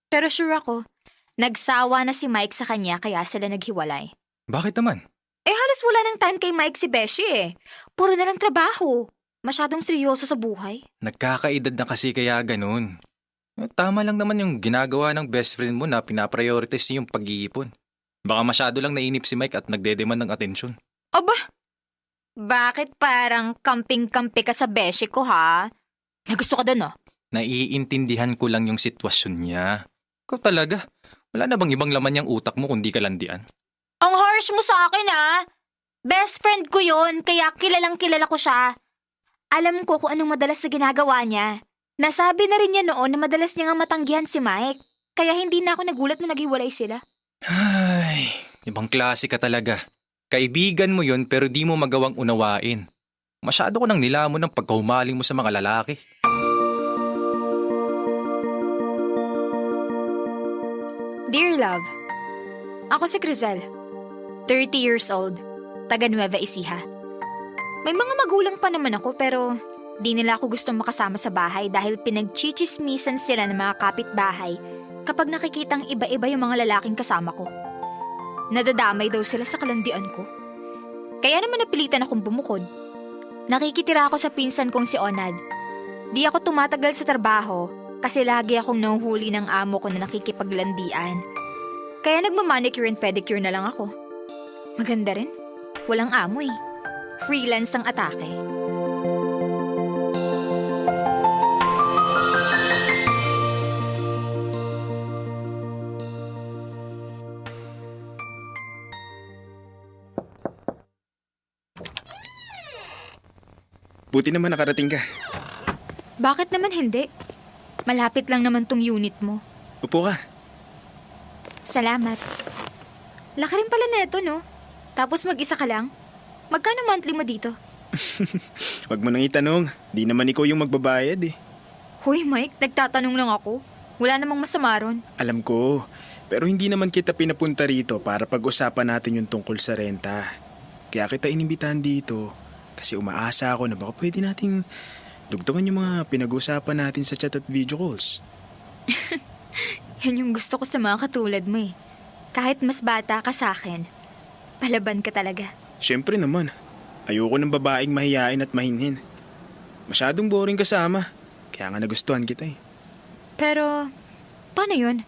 S8: Pero sure ako, nagsawa na si Mike sa kanya kaya sila naghiwalay.
S16: Bakit naman?
S8: Eh halos wala ng time kay Mike si Beshi eh. Puro na lang trabaho. Masyadong seryoso sa buhay.
S16: Nagkakaedad na kasi kaya ganun. Tama lang naman yung ginagawa ng best friend mo na pinaprioritize niya yung pag-iipon. Baka masyado lang nainip si Mike at nagdedemand ng atensyon.
S8: Aba, bakit parang kamping-kampi ka sa Beshi ko ha? Nagusto ka doon oh?
S16: Naiintindihan ko lang yung sitwasyon niya. Ikaw talaga, wala na bang ibang laman yung utak mo kundi kalandian?
S8: Ang harsh mo sa akin ha? Best friend ko yon kaya kilalang kilala ko siya. Alam ko kung anong madalas sa ginagawa niya. Nasabi na rin niya noon na madalas niya nga matanggihan si Mike. Kaya hindi na ako nagulat na naghiwalay sila.
S16: Ay, ibang klase ka talaga. Kaibigan mo yon pero di mo magawang unawain. Masyado ko nang nilamon ng pagkahumaling mo sa mga lalaki.
S8: Dear Love, ako si Crisel, 30 years old, taga Nueva Ecija. May mga magulang pa naman ako pero di nila ako gustong makasama sa bahay dahil pinagchichismisan sila ng mga kapitbahay kapag nakikitang iba-iba yung mga lalaking kasama ko. Nadadamay daw sila sa kalandian ko. Kaya naman napilitan akong bumukod. Nakikitira ako sa pinsan kong si Onad. Di ako tumatagal sa trabaho kasi lagi akong nahuhuli ng amo ko na nakikipaglandian. Kaya nagmamanicure and pedicure na lang ako. Maganda rin. Walang amo eh. Freelance ang atake.
S10: Buti naman nakarating ka.
S8: Bakit naman hindi? Malapit lang naman tong unit mo.
S10: Upo ka.
S8: Salamat. Laki rin pala neto, no? Tapos mag-isa ka lang? Magkano monthly mo dito?
S10: Wag mo nang itanong. Di naman ikaw yung magbabayad eh.
S8: Hoy, Mike, nagtatanong lang ako. Wala namang masama ron.
S10: Alam ko. Pero hindi naman kita pinapunta rito para pag-usapan natin yung tungkol sa renta. Kaya kita inimbitahan dito kasi umaasa ako na baka pwede nating dugtungan yung mga pinag-usapan natin sa chat at video calls.
S8: Yan yung gusto ko sa mga katulad mo eh. Kahit mas bata ka sa akin, palaban ka talaga.
S10: Siyempre naman. Ayoko ng babaeng mahiyain at mahinhin. Masyadong boring kasama. Kaya nga nagustuhan kita eh.
S8: Pero, paano yun?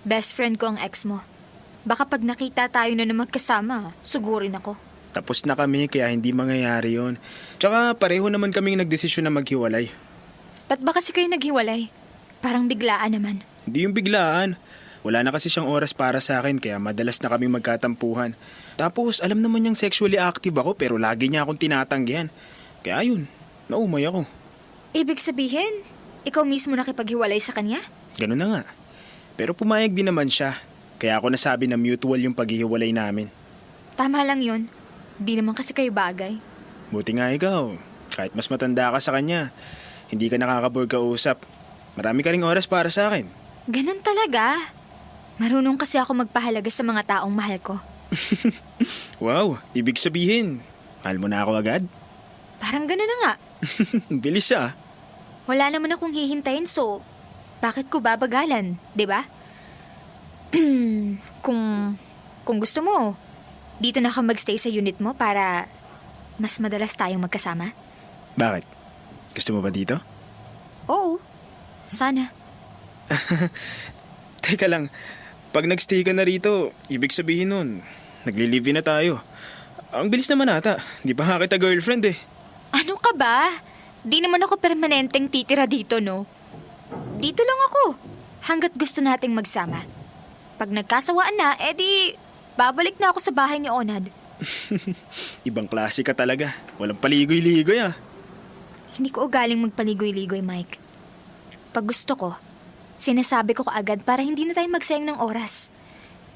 S8: Best friend ko ang ex mo. Baka pag nakita tayo na magkasama, sugurin ako.
S10: Tapos na kami kaya hindi mangyayari yon. Tsaka pareho naman kaming nagdesisyon na maghiwalay.
S8: Ba't ba kasi kayo naghiwalay? Parang biglaan naman.
S10: Hindi yung biglaan. Wala na kasi siyang oras para sa akin kaya madalas na kaming magkatampuhan. Tapos alam naman niyang sexually active ako pero lagi niya akong tinatanggihan. Kaya yun, naumay ako.
S8: Ibig sabihin, ikaw mismo nakipaghiwalay sa kanya?
S10: Ganun na nga. Pero pumayag din naman siya. Kaya ako nasabi na mutual yung paghihiwalay namin.
S8: Tama lang yun. Di naman kasi kayo bagay.
S10: Buti nga ikaw. Kahit mas matanda ka sa kanya, hindi ka nakakabor kausap. Marami ka ring oras para sa akin.
S8: Ganun talaga. Marunong kasi ako magpahalaga sa mga taong mahal ko.
S10: Wow, ibig sabihin, mahal mo na ako agad?
S8: Parang ganun na nga.
S10: Bilis ah.
S8: Wala naman akong hihintayin so, bakit ko babagalan, di ba? kung gusto mo, dito na ka magstay sa unit mo para mas madalas tayong magkasama.
S10: Bakit? Gusto mo ba dito?
S8: Oo, sana.
S10: Teka lang, pag nagstay ka na rito, ibig sabihin nun, nagli-live na tayo. Ang bilis naman ata, di ba nga kita girlfriend eh.
S8: Ano ka ba? Di naman ako permanenteng titira dito, no? Dito lang ako, hanggat gusto nating magsama. Pag nagkasawaan na, edi babalik na ako sa bahay ni Onad.
S10: Ibang klase ka talaga, walang paligoy-ligoy ah.
S8: Hindi ko ugaling magpaligoy-ligoy, Mike. Pag gusto ko, sinasabi ko kaagad para hindi na tayo magsayang ng oras.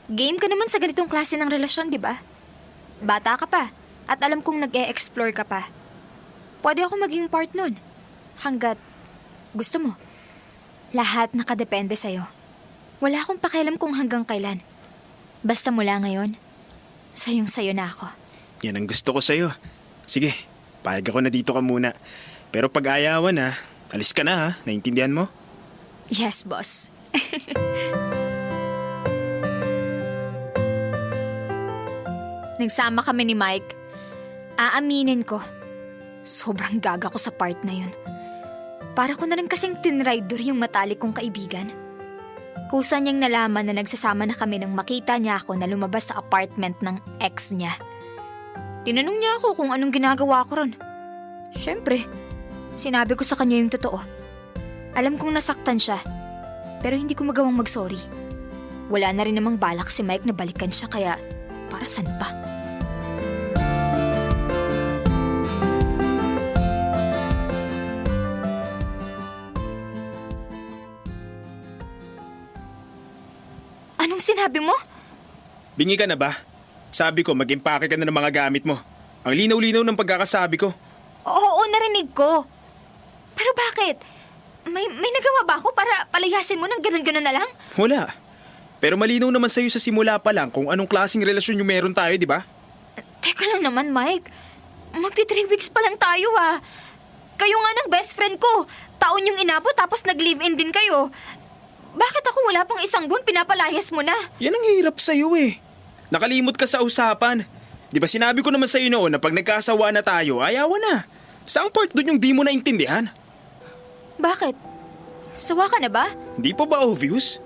S8: Game ka naman sa ganitong klase ng relasyon, di ba? Bata ka pa, at alam kong nag-e-explore ka pa. Pwede ako maging part nun. Hanggat gusto mo. Lahat nakadepende sa'yo. Wala akong pakialam kung hanggang kailan. Basta mula ngayon, sayong-sayo na ako.
S10: Yan ang gusto ko sa'yo. Sige, payag ako na dito ka muna. Pero pag ayawan na, alis ka na ha, naintindihan mo?
S8: Yes, boss. Nagsama kami ni Mike. Aaminin ko, sobrang gaga ko sa part na yun. Para ko na rin kasing tinrider yung matalik kong kaibigan. Kusa niyang nalaman na nagsasama na kami nang makita niya ako na lumabas sa apartment ng ex niya. Tinanong niya ako kung anong ginagawa ko ron. Siyempre, sinabi ko sa kanya yung totoo. Alam kong nasaktan siya, pero hindi ko magawang mag-sorry. Wala na rin namang balak si Mike na balikan siya kaya para saan pa? Anong sinabi mo?
S10: Bingi ka na ba? Sabi ko, mag-impake ka na ng mga gamit mo. Ang linaw-linaw ng pagkakasabi ko.
S8: Oo, narinig ko. Pero bakit? May nagawa ba ako para palayasin mo ng ganun-ganun na lang?
S10: Wala. Pero malinaw naman sa'yo sa simula pa lang kung anong klaseng relasyon yung meron tayo, di ba?
S8: Teka lang naman, Mike. Magti 3 weeks pa lang tayo ah. Kayo nga ng best friend ko. Taon yung inabot tapos nag-live-in din kayo. Bakit ako wala pang isang buwan pinapalayas mo na?
S10: Yan ang hirap sa'yo eh. Nakalimot ka sa usapan. Di ba sinabi ko naman sa'yo noon na pag nagkasawa na tayo, ayawan na. Saang part doon yung di mo naintindihan?
S8: Bakit? Sawa ka na ba?
S10: Di pa ba obvious?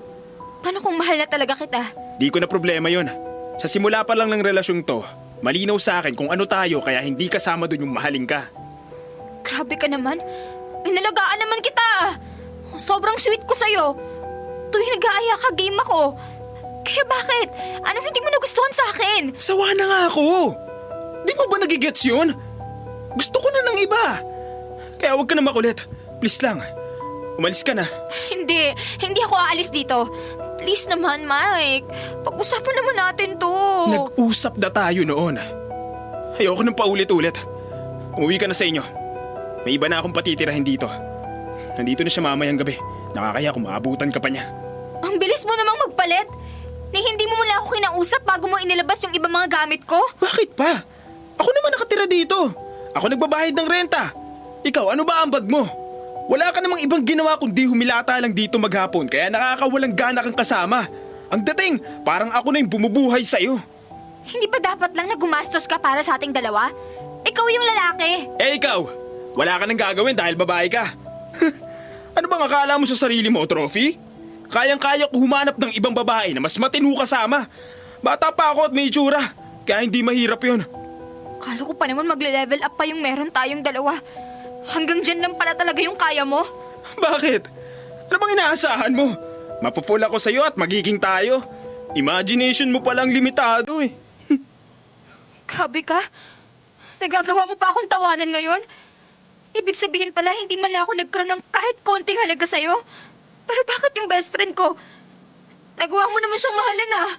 S8: Paano kung mahal na talaga kita?
S10: Di ko na problema yon. Sa simula pa lang ng relasyong to, malinaw sa akin kung ano tayo kaya hindi kasama doon yung mahalin ka.
S8: Grabe ka naman. Inalagaan naman kita. Sobrang sweet ko sa'yo. Tuwing nag-aaya ka, game ako. Kaya bakit? Anong hindi mo nagustuhan sa akin?
S10: Sawa na nga ako. Di mo ba nagigets yun? Gusto ko na ng iba. Kaya huwag ka na makulit. Please lang. Umalis ka na.
S8: Hindi ako aalis dito. Please naman, Mike. Pag-usapan naman natin to.
S10: Nag-usap na tayo noon. Ayoko nang paulit-ulit. Umuwi ka na sa inyo. May iba na akong patitirahin dito. Nandito na siya mamayang gabi. Nakakaya kung maabutan ka pa niya.
S8: Ang bilis mo namang magpalit. Ni hindi mo muna ako kinausap bago mo inilabas yung ibang mga gamit ko.
S10: Bakit pa? Ako naman nakatira dito. Ako nagbabayad ng renta. Ikaw, ano ba ang bag mo? Wala ka namang ibang ginawa kundi humilata lang dito maghapon kaya nakakawalang gana kang kasama. Ang dating, parang ako na yung bumubuhay sa'yo.
S8: Hindi ba dapat lang na gumastos ka para sa ating dalawa? Ikaw yung lalaki.
S10: Eh ikaw, wala ka nang gagawin dahil babae ka. Ano bang akala mo sa sarili mo, Trophy? Kayang-kaya ko humanap ng ibang babae na mas matinu kasama. Bata pa ako at may itsura, kaya hindi mahirap yun.
S8: Kala ko pa naman magle-level up pa yung meron tayong dalawa. Hanggang dyan lang pala talaga yung kaya mo?
S10: Bakit? Ano bang inaasahan mo? Mapupul ako sa'yo at magiging tayo. Imagination mo palang limitado eh.
S8: Grabe ka. Nagagawa mo pa akong tawanan ngayon? Ibig sabihin pala, hindi man lang ako nagkaroon ng kahit konting halaga sa'yo. Pero bakit yung best friend ko? Nagawa mo naman siyang mahalin ah.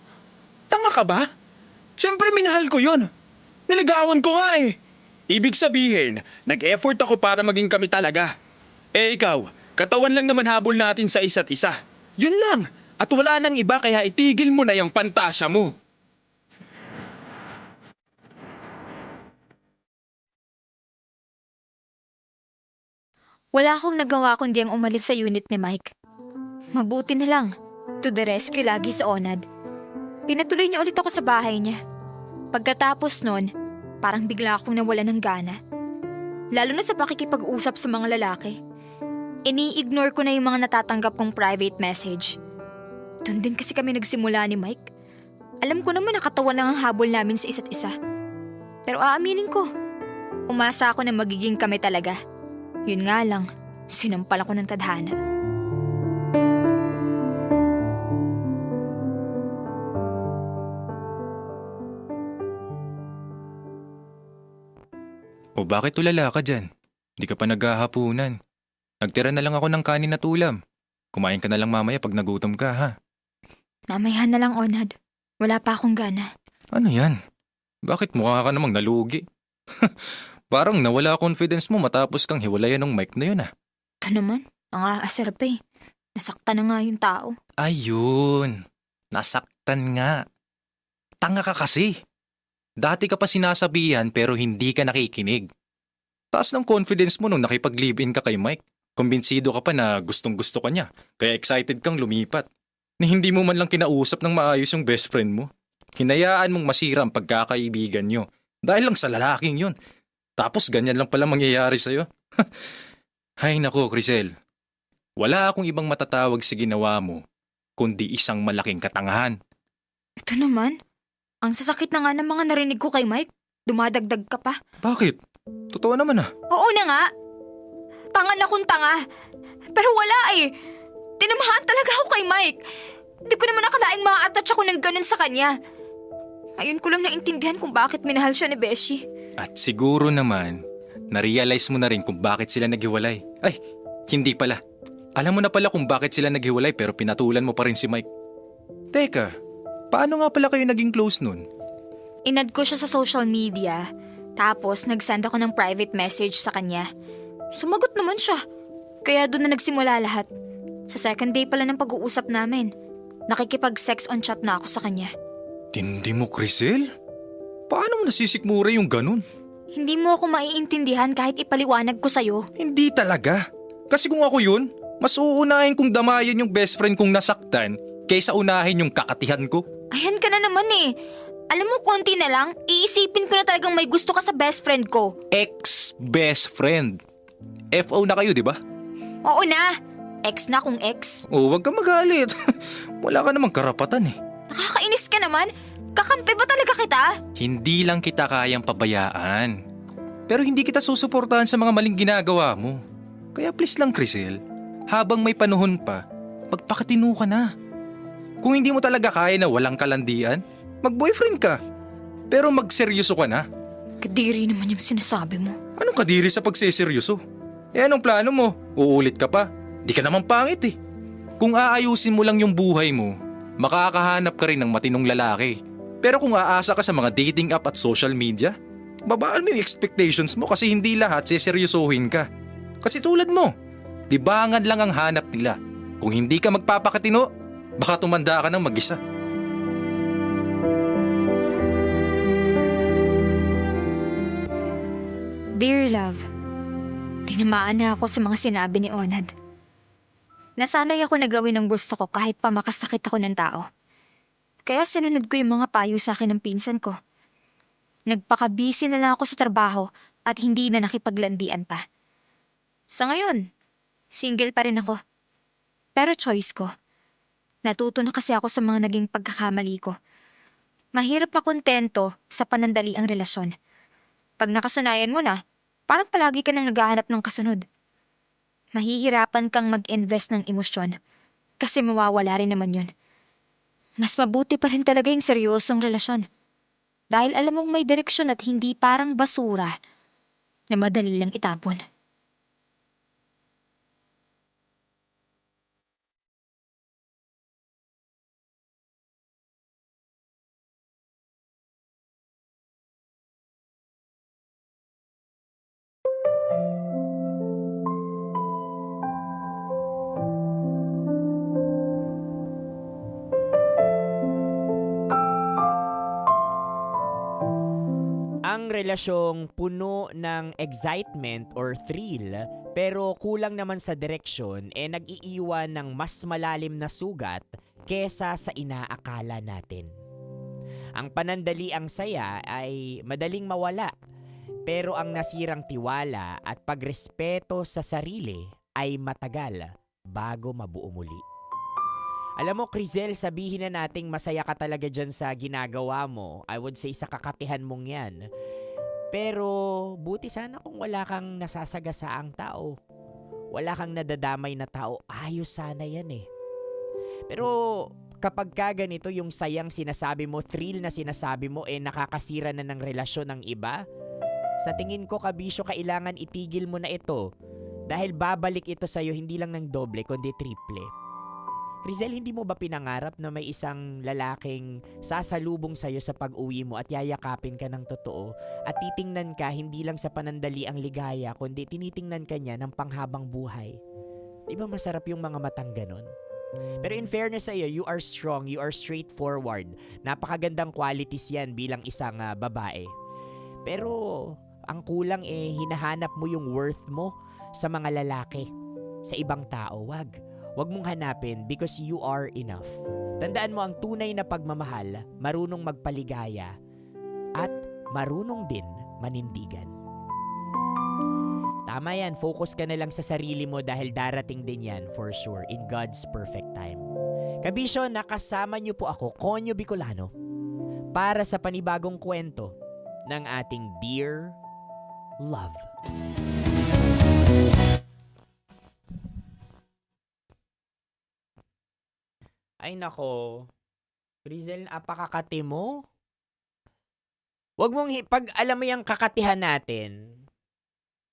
S10: Tanga ka ba? Siyempre minahal ko yun. Niligawan ko nga eh. Ibig sabihin, nag-effort ako para maging kami talaga. Eh ikaw, katawan lang naman habol natin sa isa't isa. Yun lang. At wala nang iba kaya itigil mo na yung pantasya mo.
S8: Wala akong nagawa kundi ang umalis sa unit ni Mike. Mabuti na lang. To the rescue lagi sa Onad. Pinatuloy niya ulit ako sa bahay niya. Pagkatapos nun, parang bigla akong nawala ng gana. Lalo na sa pakikipag-usap sa mga lalaki. Ini-ignore ko na yung mga natatanggap kong private message. Doon din kasi kami nagsimula ni Mike. Alam ko naman nakatawan lang ang habol namin sa isa't isa. Pero aaminin ko, umasa ako na magiging kami talaga. Yun nga lang, sinampal ako ng tadhana.
S14: O bakit tulala ka dyan? Hindi ka pa naghahapunan. Nagtira na lang ako ng kanin at ulam. Kumain ka na lang mamaya pag nagutom ka, ha?
S8: Mamaya na lang, Onad. Wala pa akong gana.
S14: Ano yan? Bakit mukha ka namang nalugi? Parang nawala confidence mo matapos kang hiwalayan ng Mike na yun, ah.
S8: Ito naman, ang aasar pa eh. Nasaktan na nga yung tao.
S14: Ayun. Nasaktan nga. Tanga ka kasi. Dati ka pa sinasabihan pero hindi ka nakikinig. Taas ng confidence mo nung nakipag-live-in ka kay Mike. Kumbinsido ka pa na gustong-gusto ka niya. Kaya excited kang lumipat. Na hindi mo man lang kinausap ng maayos yung best friend mo. Hinayaan mong masira ang pagkakaibigan nyo. Dahil lang sa lalaking yun. Tapos ganyan lang pala mangyayari sa'yo. Hay nako, Crisel. Wala akong ibang matatawag sa ginawa mo, kundi isang malaking katangahan.
S8: Ito naman, ang sasakit na nga ng mga narinig ko kay Mike. Dumadagdag ka pa.
S14: Bakit? Totoo naman ah.
S8: Oo na nga. Tanga na kung tanga. Pero wala eh. Tinamahan talaga ako kay Mike. Hindi ko naman nakalaing ma-attach ako ng ganun sa kanya. Ngayon ko lang naintindihan kung bakit minahal siya ni Beshi.
S14: At siguro naman, na-realize mo na rin kung bakit sila naghiwalay. Ay, hindi pala. Alam mo na pala kung bakit sila naghiwalay pero pinatulan mo pa rin si Mike. Teka, paano nga pala kayo naging close nun?
S8: Inad ko siya sa social media. Tapos nag-send ako ng private message sa kanya. Sumagot naman siya. Kaya doon na nagsimula lahat. Sa second day pala ng pag-uusap namin, nakikipag-sex on chat na ako sa kanya.
S14: Tindi mo, Crisel? Paano mo nasisikmura yung ganun?
S8: Hindi mo ako maiintindihan kahit ipaliwanag ko sa'yo.
S14: Hindi talaga. Kasi kung ako yun, mas uunahin kong damayan yung best friend kong nasaktan kaysa unahin yung kakatihan ko.
S8: Ayan ka na naman eh. Alam mo, konti na lang, iisipin ko na talagang may gusto ka sa best friend ko.
S14: Ex-best friend. FO na kayo, di ba?
S8: Oo na. Ex na kung ex.
S14: Oh, wag ka magalit. Wala ka namang karapatan eh.
S8: Nakakainis ka naman. Kakampi ba talaga kita?
S14: Hindi lang kita kayang pabayaan. Pero hindi kita susuportahan sa mga maling ginagawa mo. Kaya please lang, Crisel, habang may panahon pa, magpakatino ka na. Kung hindi mo talaga kaya na walang kalandian, mag-boyfriend ka. Pero magseryoso ka na.
S8: Kadiri naman yung sinasabi mo.
S14: Anong kadiri sa pagseseryoso? Eh anong plano mo? Uulit ka pa? Di ka naman pangit eh. Kung aayusin mo lang yung buhay mo, makakahanap ka rin ng matinong lalaki. Pero kung aasa ka sa mga dating app at social media, babaan mo yung expectations mo kasi hindi lahat seseryosohin ka. Kasi tulad mo, libangan lang ang hanap nila. Kung hindi ka magpapakatino, baka tumanda ka ng mag-isa.
S8: Dear love, tinamaan na ako sa mga sinabi ni Onad. Nasanay ako na gawin ang gusto ko kahit pa makasakit ako ng tao. Kaya sinunod ko yung mga payo sa akin ng pinsan ko. Nagpakabisi na lang ako sa trabaho at hindi na nakipaglandian pa. Sa ngayon, single pa rin ako. Pero choice ko. Natuto na kasi ako sa mga naging pagkakamali ko. Mahirap makontento sa panandali ang relasyon. Pag nakasanayan mo na, parang palagi ka nang naghahanap ng kasunod. Mahihirapan kang mag-invest ng emosyon kasi mawawala rin naman yun. Mas mabuti pa rin talaga yung seryosong relasyon. Dahil alam mong may direksyon at hindi parang basura na madali lang itapon.
S3: Ang relasyong puno ng excitement or thrill pero kulang naman sa direksyon nag-iiwan ng mas malalim na sugat kesa sa inaakala natin. Ang panandali ang saya ay madaling mawala pero ang nasirang tiwala at pagrespeto sa sarili ay matagal bago mabuo muli. Alam mo, Crizel, sabihin na nating masaya ka talaga dyan sa ginagawa mo. I would say sa kakatihan mong yan. Pero buti sana kung wala kang nasasagasaang tao. Wala kang nadadamay na tao. Ayos sana yan eh. Pero kapag ka ganito yung sayang sinasabi mo, thrill na sinasabi mo, nakakasira na ng relasyon ng iba, sa tingin ko, kabisyo, kailangan itigil mo na ito. Dahil babalik ito sa'yo hindi lang ng doble, kundi triple. Crizel, hindi mo ba pinangarap na may isang lalaking sasalubong sa'yo sa pag-uwi mo at yayakapin ka ng totoo at titingnan ka hindi lang sa panandali ang ligaya kundi tinitingnan ka niya ng panghabang buhay? Di ba masarap yung mga matang ganon? Pero in fairness sa'yo, you are strong, you are straightforward. Napakagandang qualities yan bilang isang babae. Pero ang kulang hinahanap mo yung worth mo sa mga lalaki, sa ibang tao. Wag mong hanapin because you are enough. Tandaan mo, ang tunay na pagmamahal, marunong magpaligaya at marunong din manindigan. Tama yan, focus ka na lang sa sarili mo dahil darating din yan for sure in God's perfect time. Kabisyo, nakasama niyo po ako, Konyo Bicolano, para sa panibagong kwento ng ating Dear Love. Ay nako, Crizel, apakakati mo. Wag mong, pag alam mo yung kakatihan natin,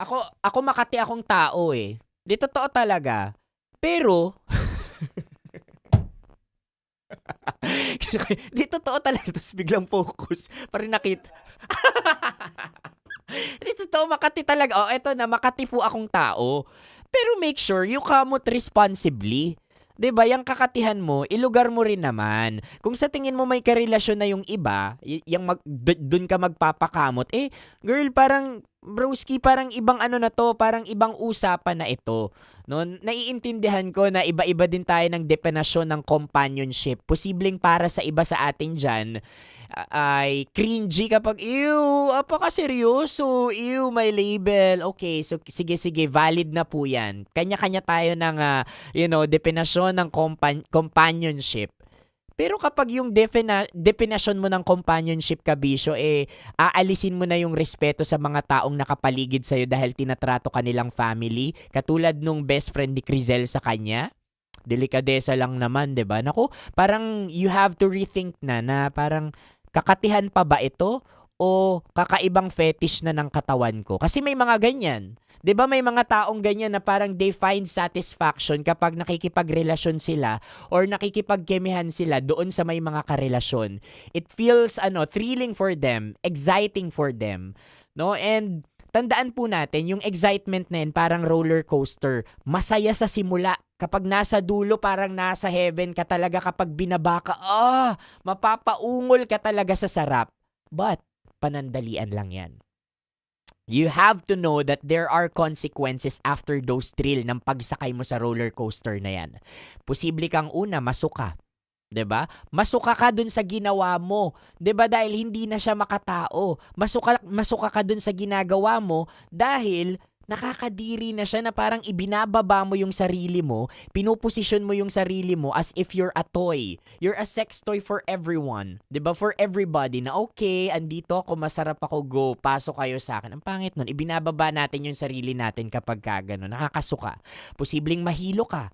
S3: ako makati akong tao eh. Di totoo talaga. Pero, di totoo talaga. Tapos biglang focus. Parang nakita. Di totoo, makati talaga. Eto na, makati po akong tao. Pero make sure you come out responsibly. 'Di ba, yung kakatihan mo, ilugar mo rin naman. Kung sa tingin mo may karelasyon na yung iba, dun ka magpapakamot, girl, parang broski, parang ibang ano na to, parang ibang usapan na ito. No, naiintindihan ko na iba-iba din tayo ng definasyon ng companionship. Posibleng para sa iba sa atin diyan ay cringy kapag apakaseryoso, may label. Okay, so sige, valid na po 'yan. Kanya-kanya tayo ng definasyon ng companionship. Pero kapag yung definition mo ng companionship, kabisyo, aalisin mo na yung respeto sa mga taong nakapaligid sa'yo dahil tinatrato kanilang family, katulad nung best friend ni Crizel sa kanya. Delikadesa lang naman, 'di ba? Naku, parang you have to rethink na parang kakatihan pa ba ito o kakaibang fetish na ng katawan ko? Kasi may mga ganyan. 'Di ba may mga taong ganyan na parang they find satisfaction kapag nakikipagrelasyon sila or nakikipagkemihan sila doon sa may mga karelasyon. It feels thrilling for them, exciting for them, no? And tandaan po natin, yung excitement na yun, parang roller coaster. Masaya sa simula. Kapag nasa dulo, parang nasa heaven ka talaga. Kapag binaba ka, mapapaungol ka talaga sa sarap. But, panandalian lang yan. You have to know that there are consequences after those thrill ng pagsakay mo sa roller coaster na yan. Posible kang una, masuka. 'Di ba? Masuka ka dun sa ginawa mo. 'Di ba? Dahil hindi na siya makatao. Masuka ka dun sa ginagawa mo dahil nakakadiri na siya na parang ibinababa mo yung sarili mo, pinuposisyon mo yung sarili mo as if you're a toy. You're a sex toy for everyone. 'Di ba? For everybody na okay, andito ako, masarap ako, go, pasok kayo sa akin. Ang pangit nun, ibinababa natin yung sarili natin kapag gano'n, nakakasuka. Posibleng mahilo ka.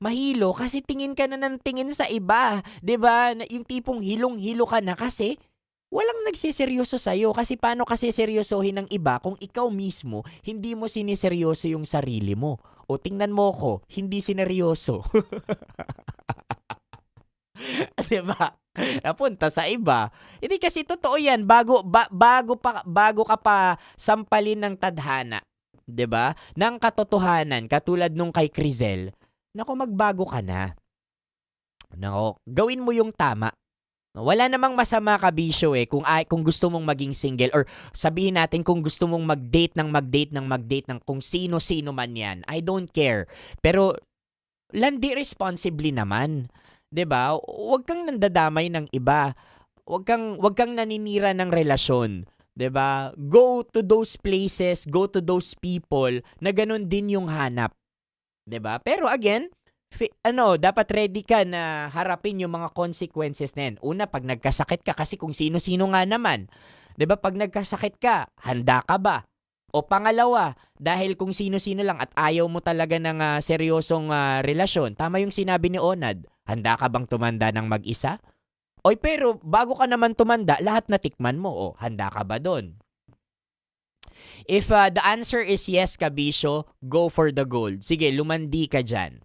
S3: Mahilo kasi tingin ka na ng tingin sa iba. 'Di ba? Yung tipong hilong-hilo ka na kasi walang nagseseryoso sa'yo. Kasi paano kasi seryosohin ng iba kung ikaw mismo hindi mo siniseryoso yung sarili mo? O tingnan mo ko, hindi sineryoso. Diba? Napunta sa iba. Hindi kasi totoo yan. Bago ka pa sampalin ng tadhana. 'Di ba? Ng katotohanan, katulad nung kay Crizel, nako, magbago ka na. Nako, gawin mo yung tama. Wala namang masama, kabisyo kung gusto mong maging single or sabihin natin kung gusto mong mag-date ng kung sino-sino man yan. I don't care. Pero landi responsibly naman. 'Di ba? Huwag kang nandadamay ng iba. Huwag kang naninira ng relasyon. 'Di ba? Go to those places, go to those people na ganun din yung hanap. 'Di ba? Pero again, dapat ready ka na harapin yung mga consequences na yan. Una, pag nagkasakit ka, kasi kung sino-sino nga naman. 'Di ba? Pag nagkasakit ka, handa ka ba? O pangalawa, dahil kung sino-sino lang at ayaw mo talaga ng seryosong relasyon, tama yung sinabi ni Onad, handa ka bang tumanda ng mag-isa? Oy, pero bago ka naman tumanda, lahat natikman mo. O, handa ka ba doon? If the answer is yes, kabisyo, go for the gold. Sige, lumandi ka dyan.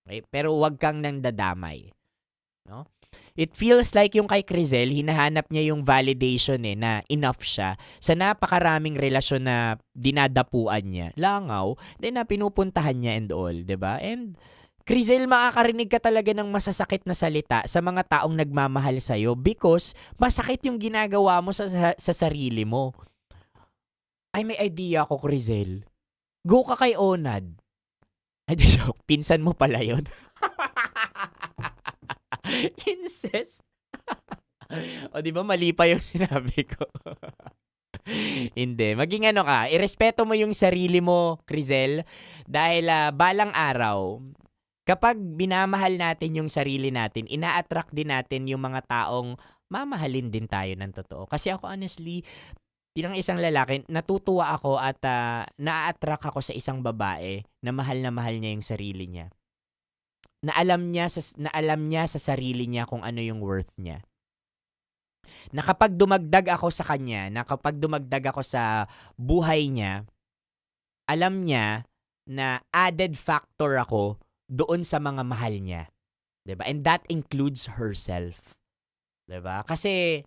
S3: Okay? Pero wag kang nang dadamay. No? It feels like yung kay Crizel, hinahanap niya yung validation na enough siya sa napakaraming relasyon na dinadapuan niya. Langaw, then na pinupuntahan niya and all, 'di ba? And Crizel, makakarinig ka talaga ng masasakit na salita sa mga taong nagmamahal sa'yo because masakit yung ginagawa mo sa sarili mo. Ay, may idea ako, Crizel. Go ka kay Onad. Ay, joke. Pinsan mo pala yun. Incest. O, di ba mali pa yung sinabi ko? Hindi. Maging irespeto mo yung sarili mo, Crizel. Dahil balang araw, kapag binamahal natin yung sarili natin, ina-attract din natin yung mga taong mamahalin din tayo ng totoo. Kasi ako honestly, bilang isang lalaki, natutuwa ako at na-attract ako sa isang babae na mahal niya yung sarili niya. Na alam niya sa sarili niya kung ano yung worth niya. Na kapag dumagdag ako sa kanya, na kapag dumagdag ako sa buhay niya, alam niya na added factor ako doon sa mga mahal niya. 'Di ba? And that includes herself. 'Di ba? Kasi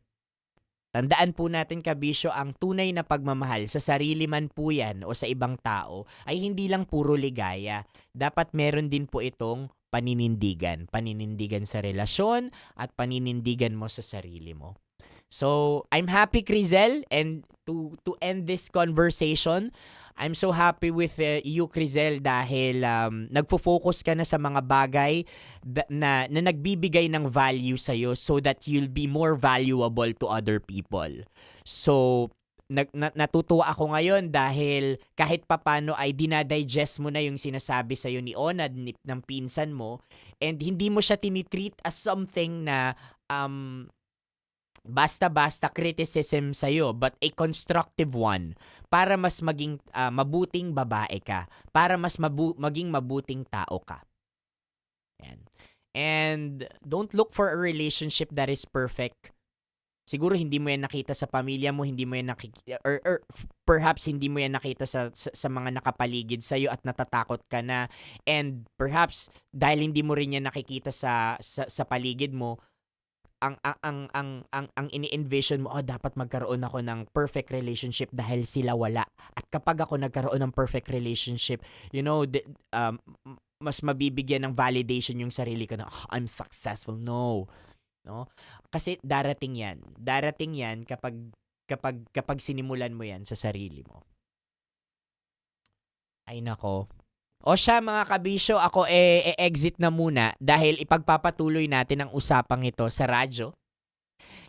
S3: tandaan po natin, kabisyo, ang tunay na pagmamahal sa sarili man po yan o sa ibang tao ay hindi lang puro ligaya. Dapat meron din po itong paninindigan. Paninindigan sa relasyon at paninindigan mo sa sarili mo. So, I'm happy, Crizel, and to end this conversation, I'm so happy with you, Crizel, dahil nagfo-focus ka na sa mga bagay na nagbibigay ng value sa'yo so that you'll be more valuable to other people. So, natutuwa ako ngayon dahil kahit papano ay dinadigest mo na yung sinasabi sa'yo ni Onad, ng pinsan mo, and hindi mo siya tinitreat as something na basta-basta criticism sa'yo, but a constructive one para mas maging mabuting babae ka, para mas maging mabuting tao ka. Yan. And don't look for a relationship that is perfect. Siguro hindi mo yan nakita sa pamilya mo, hindi mo yan nakikita, or perhaps hindi mo yan nakita sa mga nakapaligid sa'yo at natatakot ka na. And perhaps dahil hindi mo rin yan nakikita sa paligid mo, ang ini-envision mo, dapat magkaroon ako ng perfect relationship dahil sila wala. At kapag ako nagkaroon ng perfect relationship, mas mabibigyan ng validation yung sarili ko na, I'm successful. No. Kasi darating yan kapag sinimulan mo yan sa sarili mo. Ay nako. O siya mga kabisyo, ako exit na muna dahil ipagpapatuloy natin ang usapang ito sa radyo.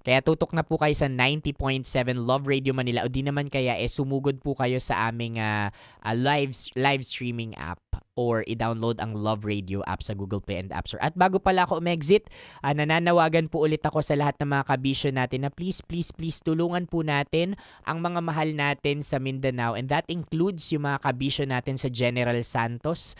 S3: Kaya tutok na po kayo sa 90.7 Love Radio Manila o di naman kaya sumugod po kayo sa aming live streaming app or i-download ang Love Radio app sa Google Play and App Store. At bago pala ako umexit, nananawagan po ulit ako sa lahat ng mga kabisyo natin na please tulungan po natin ang mga mahal natin sa Mindanao, and that includes yung mga kabisyo natin sa General Santos.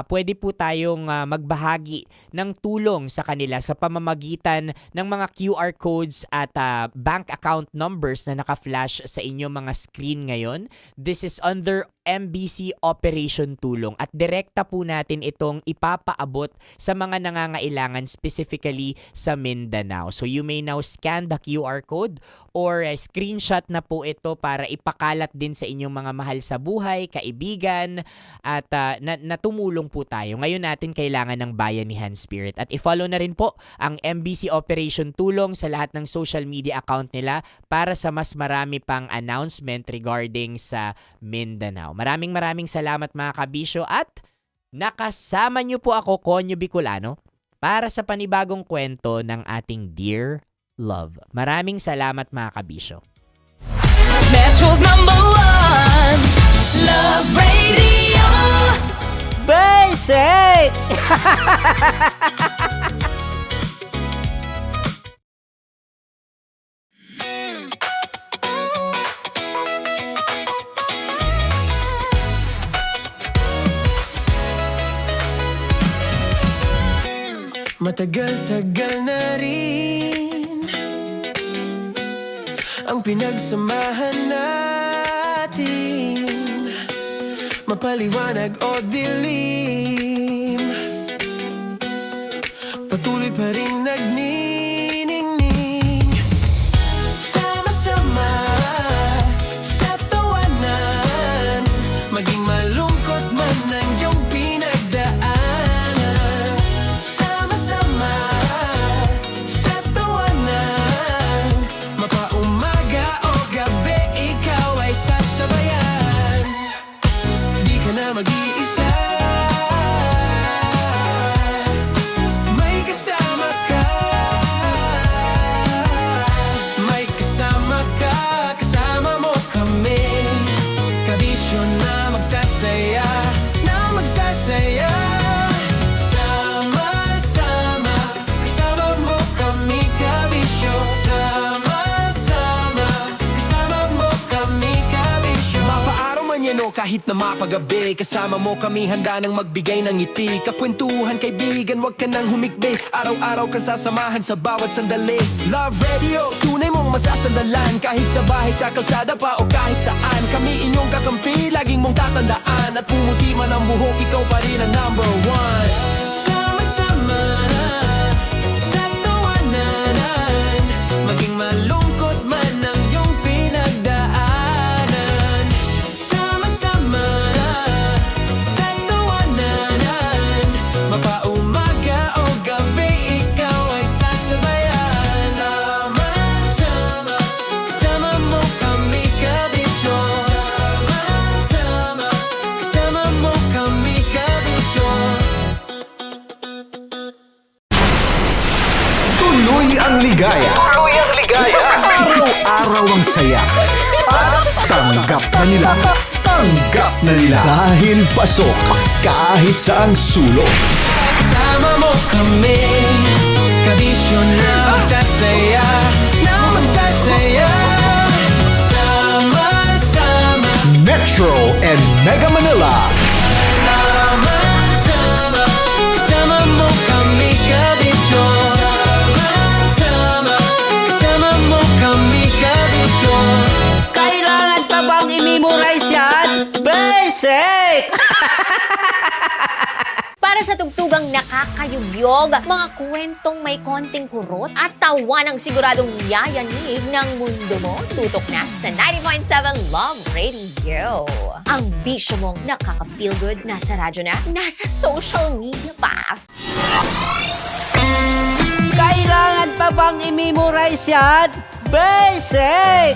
S3: Pwede po tayong magbahagi ng tulong sa kanila sa pamamagitan ng mga QR codes at bank account numbers na naka-flash sa inyong mga screen ngayon. This is under MBC Operation Tulong at direkta po natin itong ipapaabot sa mga nangangailangan specifically sa Mindanao. So you may now scan the QR code or screenshot na po ito para ipakalat din sa inyong mga mahal sa buhay, kaibigan at natumulong po tayo. Ngayon natin kailangan ng bayanihan spirit. At i-follow na rin po ang MBC Operation Tulong sa lahat ng social media account nila para sa mas marami pang announcement regarding sa Mindanao. Maraming salamat mga kabisyo at nakasama niyo po ako, Konyo Bicolano, para sa panibagong kwento ng ating Dear Love. Maraming salamat mga kabisyo.
S4: Metro's #1 Love Radio.
S3: Basic!
S2: Matagal-tagal na rin ang pinagsamahan natin, mapaliwanag o dilim, patuloy pa rin nagniningning, sama-sama sa tawanan, maging malungkot man ang iyong pinagdaanan. Mag-iisa, may kasama ka, kasama mo kami, kabisyo na magsasaya, sama-sama, kasama mo kami, kabisyo, sama-sama, kasama mo kami, kabisyo. Mapaaraw man yan o kahit na mapagabi, kasama mo kami handa nang magbigay ng ngiti. Kakwentuhan kaibigan, wag ka nang humikbi, araw-araw ka sasamahan sa bawat sandali. Love Radio, tunay mong masasandalan, kahit sa bahay, sa kalsada pa o kahit saan. Kami inyong kakampi, laging mong tatandaan, at pumuti man ang buhok, ikaw pa rin ang #1. Sama-sama sa tawanan, maging malungkot man ang iyong pinagdaanan. Sama-sama sa tawanan, mapaumaga o gabi, ikaw ay sasabayan. Sama-sama, kasama mo kami, kabisyo. Sama-sama, kasama mo kami, kabisyo.
S1: Tuloy ang ligaya. Araw-araw ang saya. At tanggap na nila. Dahil pasok kahit saang sulok.
S2: Kasama mo kami, kabisyo na magsasaya, sama-sama.
S1: Metro and Mega Manila.
S2: Sama-sama, kasama mo kami, kabisyo. Sama-sama, kasama mo kami.
S6: Basic!
S12: Para sa tugtugang nakakayugyog, mga kwentong may konting kurot at tawa ng siguradong yayanig ng mundo mo, tutok na sa 90.7 Love Radio. Ang bisyo mong nakaka-feel good, nasa radyo na, nasa social media pa.
S6: Kailangan pa bang i-memorize yan? Basic!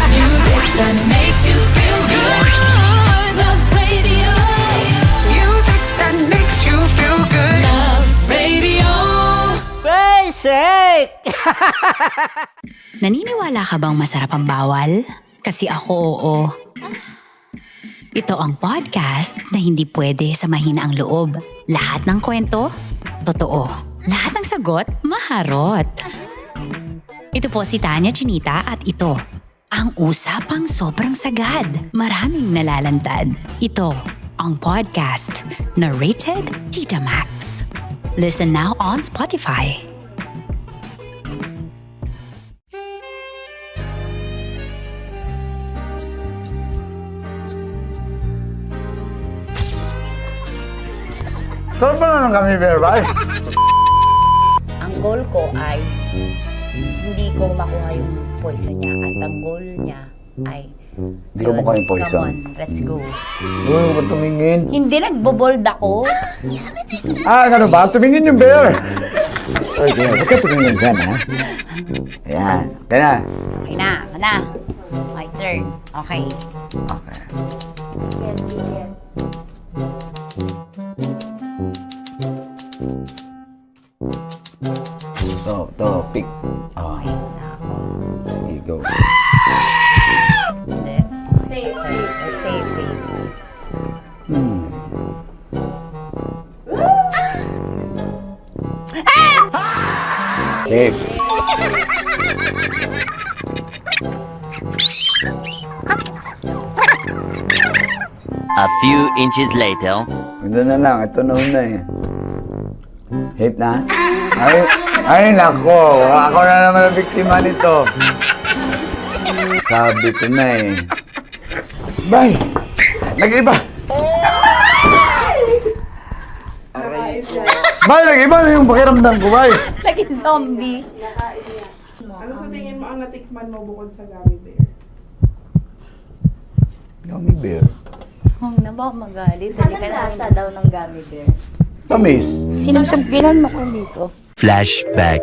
S4: Music that makes you feel good. Love Radio. Music that makes you feel good. Love Radio.
S6: Basic!
S7: Naniniwala ka bang masarap ang bawal? Kasi ako oo. Ito ang podcast na hindi pwede sa mahina ang loob. Lahat ng kwento, totoo. Lahat ng sagot, maharot. Ito po si Tanya Chinita at ito, ang usapang sobrang sagad. Maraming nalalantad. Ito, ang podcast na Rated Tita Max. Listen now on Spotify.
S5: Saan pa na lang kami, Berbay?
S13: Ang goal ko ay hindi ko makuha yung poison niya at ang goal niya ay
S5: Hindi ko makuha yung poison.
S13: Come on, let's go.
S5: Huwag mo tumingin.
S13: Hindi, nagbobold ako.
S5: Ano ba? Tumingin yung bear. Oy, bear, huwag ka tumingin dyan, ha? Ayan. Kaya na.
S13: Okay na, na. My turn. Okay.
S5: Okay.
S13: Yes, yes.
S5: To, pick. Oh. Here you go.
S13: Safe, safe.
S5: Safe.
S21: A few inches later.
S5: Ito na lang. Ito na una eh. Hate na? Ay, nako. Ako na naman ang biktima nito. Sabi ko na eh. Bay! Nag-iba! Bay, nag-iba na yung pakiramdam ko, bay!
S13: Naging zombie.
S22: Ano sa tingin mo ang natikman mo bukod sa gummy bear?
S5: Gummy bear?
S13: Huwag na ba magalit? Hindi ka lasa daw ng gummy bear.
S5: Tamis.
S13: Sinusumpiran mo ko dito.
S21: Flashback.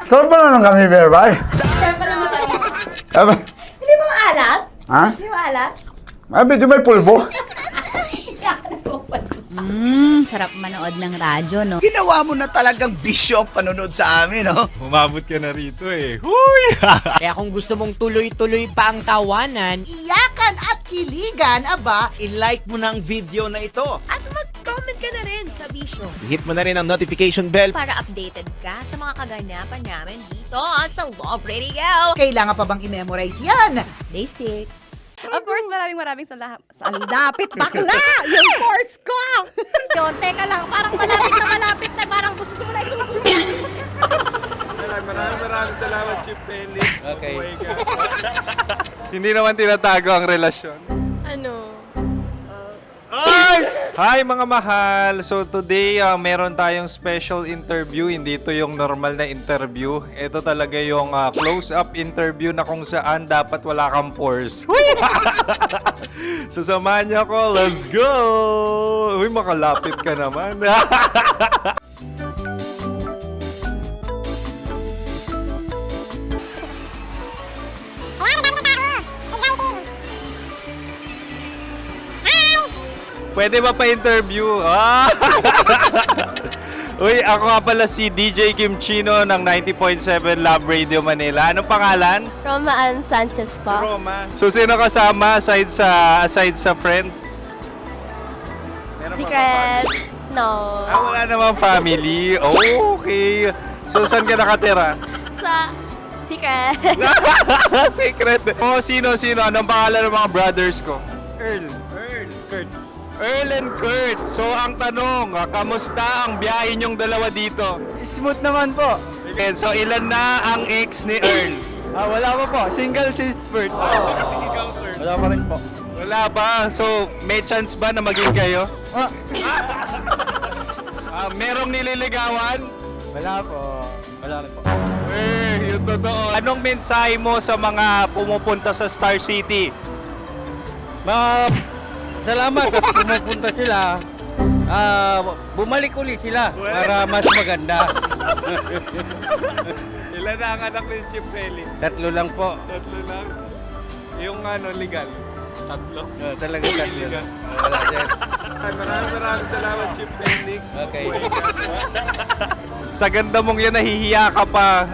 S5: Saan pa na lang kami, bear, bay?
S13: Saan pa naman tayo? Hindi mo maalat?
S5: Ha?
S13: Hindi mo maalat?
S5: Abi, di may pulbo?
S13: Sarap manood ng radyo, no?
S6: Ginawa mo na talagang bisyo ang panonood sa amin, no?
S16: Umabot ka na rito eh. Huy!
S3: Kaya kung gusto mong tuloy-tuloy pa ang tawanan,
S20: Iyakan at kiligan, aba,
S6: i-like mo na ang video na ito.
S9: At mag-comment ka na rin sa Bisyo.
S6: Hit mo na rin ang notification bell.
S12: Para updated ka sa mga kaganapan namin dito sa Love Radio.
S20: kailangan pa bang i-memorize yan?
S13: Basic.
S15: Of course, maraming salamat. Ang lapit bakla! Yung force ko! Yun, teka lang. Parang malapit na. Parang gusto mo na isulat.
S16: Maraming salamat, Chief Felix. Okay. Hindi naman tinatago ang relasyon.
S15: Ano?
S16: Hi mga mahal! So today, meron tayong special interview. Hindi ito yung normal na interview. Ito talaga yung close-up interview na kung saan dapat wala kang pores. So samahan niyo ako. Let's go! Uy, makalapit ka naman. Pwede ba pa-interview? Uy, ako nga pala si DJ Kim Chino ng 90.7 Love Radio Manila. Anong pangalan?
S9: Roma Ann Sanchez po.
S16: Roma. So, sino kasama aside sa friends?
S9: Secret. No.
S16: Wala namang family. Oh, okay. So, saan ka nakatira?
S9: Sa secret.
S16: Secret. Oh, sino? Anong pangalan ng mga brothers ko? Earl. Kurt. Earl and Kurt. So ang tanong, kamusta ang biyahe niyong dalawa dito?
S17: Smooth naman po.
S16: Okay, so ilan na ang ex ni Earl?
S17: Wala pa po. Single since birth. Wala pa rin po.
S16: Wala ba? So may chance ba na maging kayo? Merong nililigawan?
S17: Wala po. Wala rin po.
S16: Yung totoo. Anong mensahe mo sa mga pumupunta sa Star City?
S17: Salamat at pumupunta sila. Bumalik uli sila para mas maganda.
S16: Ilan na ang anak ni Chief Felix?
S17: 3 lang po.
S16: 3 lang? Yung legal? 3?
S17: Talagang 3.
S16: Legal.
S17: Wala, sir.
S16: Maraming salamat, Chief Felix.
S17: Okay.
S16: Sa ganda mong yan, nahihiya ka pa.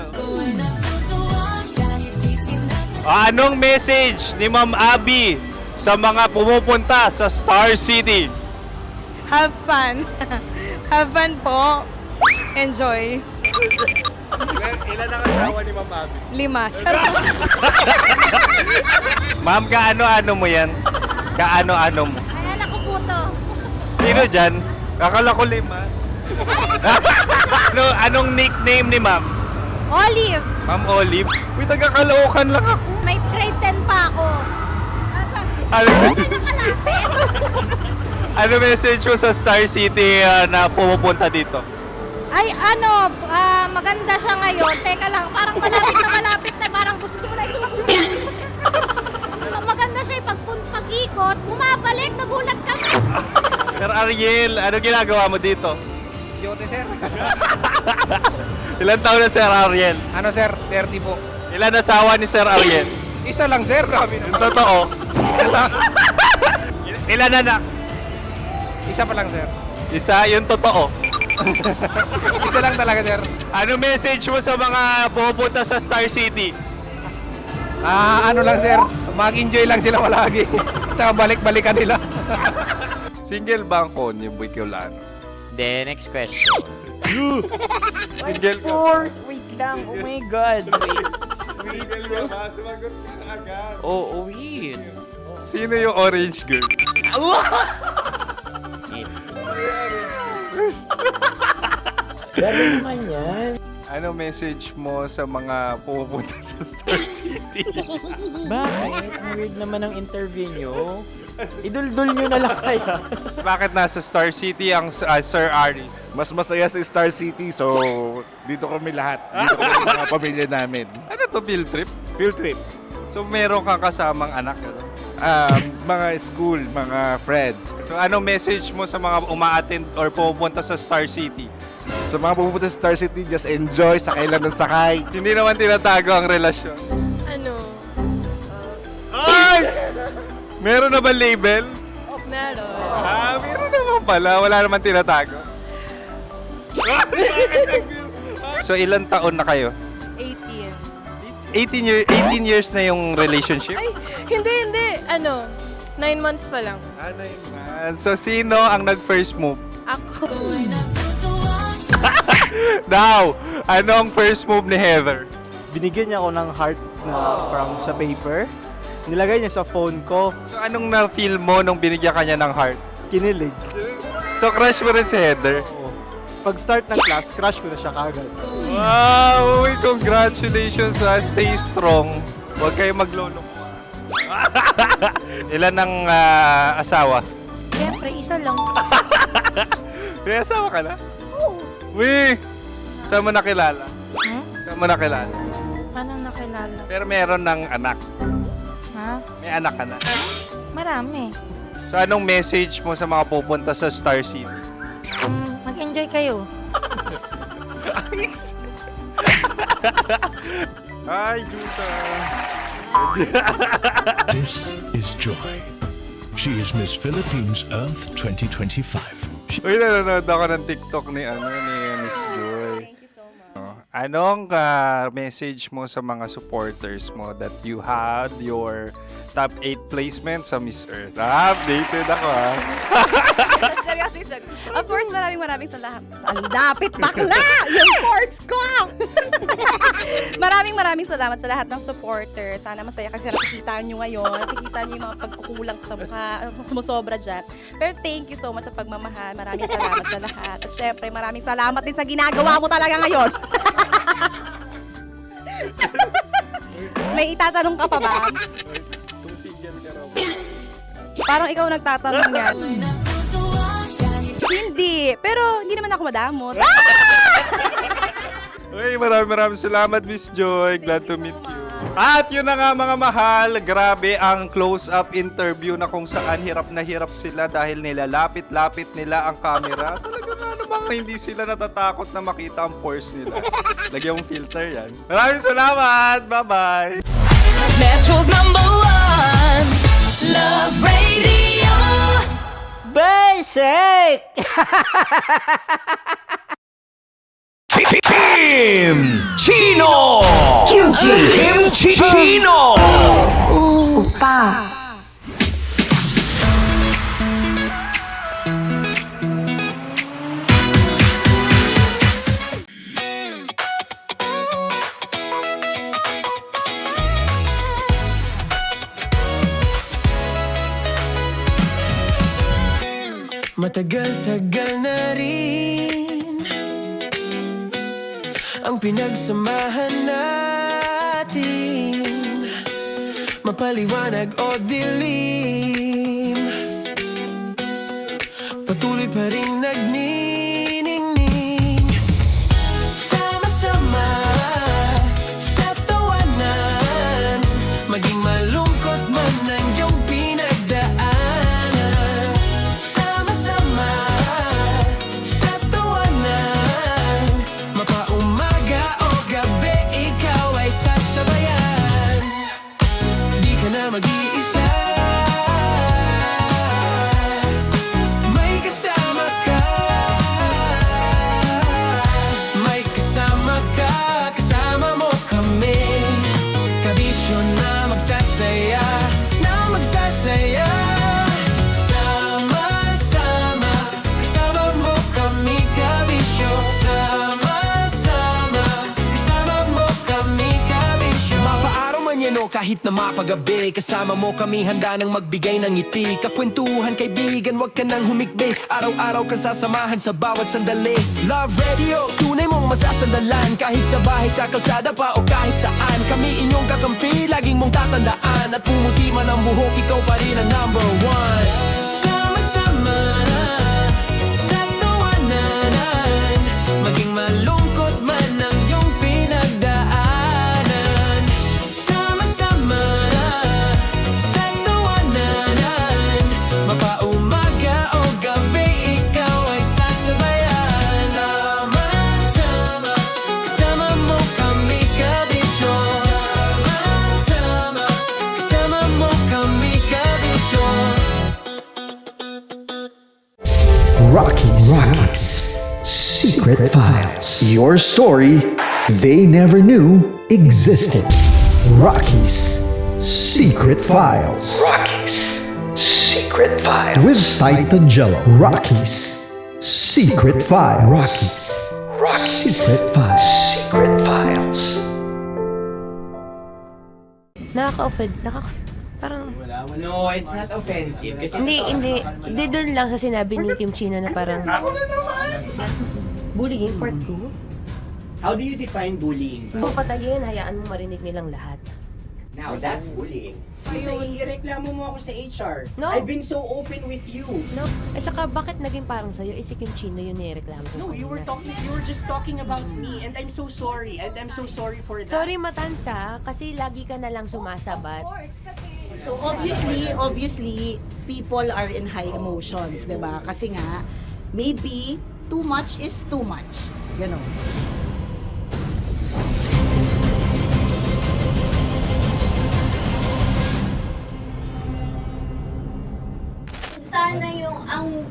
S16: Anong message ni Ma'am Abby sa mga pumupunta sa Star City?
S18: Have fun. Have fun po. Enjoy.
S16: Ilan ang asawa ni Ma'am Abby?
S18: 5. Charot.
S16: Ma'am, kaano-ano mo yan? Kaano-ano mo?
S18: Ayan ako po to.
S16: Sino dyan? Akala ko 5. Anong nickname ni Ma'am?
S18: Olive.
S16: Ma'am Olive? Uy, taga-Caloocan lang ako.
S18: May grade 10 pa ako.
S16: Ano message mo sa Star City na pumupunta dito?
S18: Ay, maganda siya ngayon. Teka lang, parang malapit na, parang gusto mo na isulat. Maganda siya pag-ikot, bumabalik, nagulat ka.
S16: Sir Ariel, ano ginagawa mo dito?
S17: Yote, sir.
S16: Ilan taon na Sir Ariel?
S17: Ano, sir? 30 po.
S16: Ilan asawa ni Sir Ariel?
S17: Isa lang, sir. Grabe
S16: Yung totoo?
S17: Isa lang.
S16: Ilan anak?
S17: Isa pa lang, sir.
S16: Isa, yung totoo.
S17: Isa lang talaga, sir.
S16: Ano message mo sa mga pumupunta sa Star City?
S17: Ano lang, sir. Mag-enjoy lang sila palagi. Tsaka balik-balikan nila.
S16: Single ba ang Konyo, Boy Kiolano?
S3: Then, next question.
S16: Single ka?
S3: Wait lang. Oh my God.
S16: Single ka ba? Sumagot ka na agad.
S3: Oo, wait.
S16: Sino yung orange girl?
S3: Grabe naman yan.
S16: Ano message mo sa mga pumupunta sa Star City?
S3: Bakit? Ang weird naman ang interview nyo. Iduldul nyo na lang kaya.
S16: Bakit nasa Star City ang Sir Aris?
S1: Mas masaya sa Star City, so dito kami lahat. Dito kami mga pamilya namin.
S16: Ano to, field trip?
S1: Field trip.
S16: So meron kang kasamang anak? Ano?
S1: Mga school, mga friends.
S16: So anong message mo sa mga uma-attend or pupunta sa Star City?
S1: Sa mga pupunta sa Star City, just enjoy, sakay lang ng sakay.
S16: Hindi naman tinatago ang relasyon.
S9: Ano?
S16: Ay! Meron na ba label?
S9: Meron.
S16: Meron naman pala. Wala naman tinatago. So ilan taon na kayo?
S9: 18.
S16: 18 years na yung relationship?
S9: Ay, hindi. 9 months pa lang.
S16: 9 months. So sino ang nag-first move?
S9: Ako.
S16: Now, anong first move ni Heather?
S11: Binigyan niya ako ng heart na from sa paper. Nilagay niya sa phone ko.
S16: So anong na-feel mo nung binigyan ka niya ng heart?
S11: Kinilig.
S16: So crush mo rin si Heather?
S11: Oo. Pag start ng class, crush ko na siya kagad.
S16: Wow! Uy, congratulations ha. Stay strong. Huwag kayo maglolo. Ilan ang asawa?
S18: Siyempre, isa lang.
S16: May asawa ka na?
S18: Oo.
S16: Uy! Saan mo nakilala? Saan mo nakilala?
S18: Paano nakilala?
S16: Pero meron ng anak.
S18: Ha?
S16: May anak ka na.
S18: Marami.
S16: So anong message mo sa mga pupunta sa Star City?
S18: Mag-enjoy kayo.
S16: Hi, Juta!
S19: This is Joy. She is Miss Philippines Earth 2025.
S16: Uy, nanonood ako ng TikTok ni Miss Joy.
S15: Thank you so much.
S16: Anong message mo sa mga supporters mo that you had your top 8 placement sa Miss Earth? Updated ako
S15: Of course, maraming salamat. Lapit bakla! Yung course ko! maraming salamat sa lahat ng supporter. Sana masaya kasi nakikita nyo ngayon. Nakikita nyo yung mga pagkukulang sa mukha, sumusobra dyan. Pero thank you so much sa pagmamahal. Maraming salamat sa lahat. At syempre, maraming salamat din sa ginagawa mo talaga ngayon. May itatanong ka pa ba? Parang ikaw nagtatanong yan. Hindi. Pero hindi naman ako madamot.
S16: Uy, maraming salamat, Miss Joy. Glad to meet you. At yun na nga mga mahal, grabe ang close-up interview na kung saan hirap na hirap sila dahil nilalapit-lapit nila ang camera. Talagang ano mga hindi sila natatakot na makita ang pores nila. Lagyan mong filter yan. Maraming salamat! Bye-bye!
S4: Metro's #1 Love Radio.
S6: Basic! Kim Chino! Kim Chino!
S4: Upa.
S2: Matagal-tagal na rin ang pinagsamahan natin, mapaliwanag o dilim, patuloy pa rin nagniningning. Sama-sama sa tawanan, maging malungkot man ang iyong pinagdaanan. Sama-sama sa tawanan, mapaumaga o gabi, ikaw ay sasabayan. Di ka na mag-iisa, may kasama ka. May kasama ka, kasama mo kami. Kabisyo na magsasaya, na magsasaya. Sama-sama, kasama mo kami, kabisyo. Sama-sama, kasama mo kami, kabisyo. Mapaaraw man yan o kahit na mapagabi, kasama mo kami, handa nang magbigay ng ngiti. Kakwentuhan, kaibigan, wag ka nang humikbi. Araw-araw kasasamahan sa bawat sandali. Love Radio, tunay mong masasandalan. Kahit sa bahay, sa kalsada pa o kahit saan, kami inyong kakampi, laging mong tatandaan. At pumuti man ang buhok, ikaw pa rin ang #1. Sama-sama sa tawanan, maging malungkot man ang iyong pinagdaanan. Sama-sama sa tawanan, mapaumaga o gabi, ikaw ay sasabayan. Sama-sama, kasama mo kami, kabisyo. Sama-sama, kasama mo kami, kabisyo.
S1: Rockies. Secret Files. Your story they never knew existed. Rockies. Secret Files.
S21: Secret Files.
S1: With Titan Jello. Rockies. Secret Files. Rockies. Secret Files.
S21: Secret Files.
S10: Nakaka-offend. Parang...
S3: No, it's not offensive. Kasi
S10: Hindi doon lang sa sinabi ni Kim Chino na parang... Bullying, part 2?
S3: how do you define bullying?
S10: Kung patayin, hayaan mo marinig nilang lahat.
S3: Now, that's bullying. So, ireklamo mo ako sa HR.
S10: No.
S3: I've been so open with you.
S10: No? At saka, bakit naging parang sa'yo? Si Kim Chino yun nireklamo ko.
S3: No, you were just talking about me, and I'm so sorry. And I'm so sorry for that.
S10: Sorry, Matansa, kasi lagi ka na lang sumasabat.
S20: So obviously, people are in high emotions, 'di ba? Kasi nga maybe too much is too much. Ganon.
S14: Sana yung ang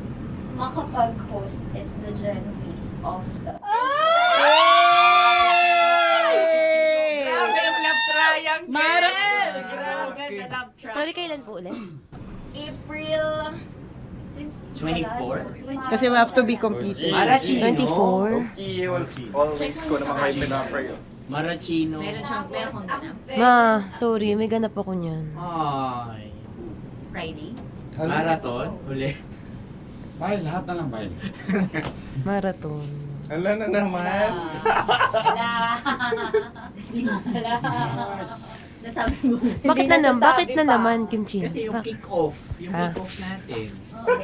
S14: makapag-host is the Gen Zs of the
S3: Grabe yung love triangle! Grabe
S10: Sorry, kailan po ulit?
S14: April 16 Since
S3: 24?
S20: Kasi we have to be completed.
S3: Marachino.
S10: 24.
S16: Okay, always ko naman kayo pinapray.
S3: Marachino.
S12: Meron siyang ganap.
S10: Ma, sorry, may ganap ako niyan.
S3: Ay.
S12: Friday.
S3: Marathon? Ulit.
S5: Mahal, lahat na lang mahal.
S10: Marathon.
S16: Ala na naman.
S12: Nasabi mo.
S10: Bakit na naman, Kim Chin?
S3: Kasi yung kick-off. Yung kick-off natin.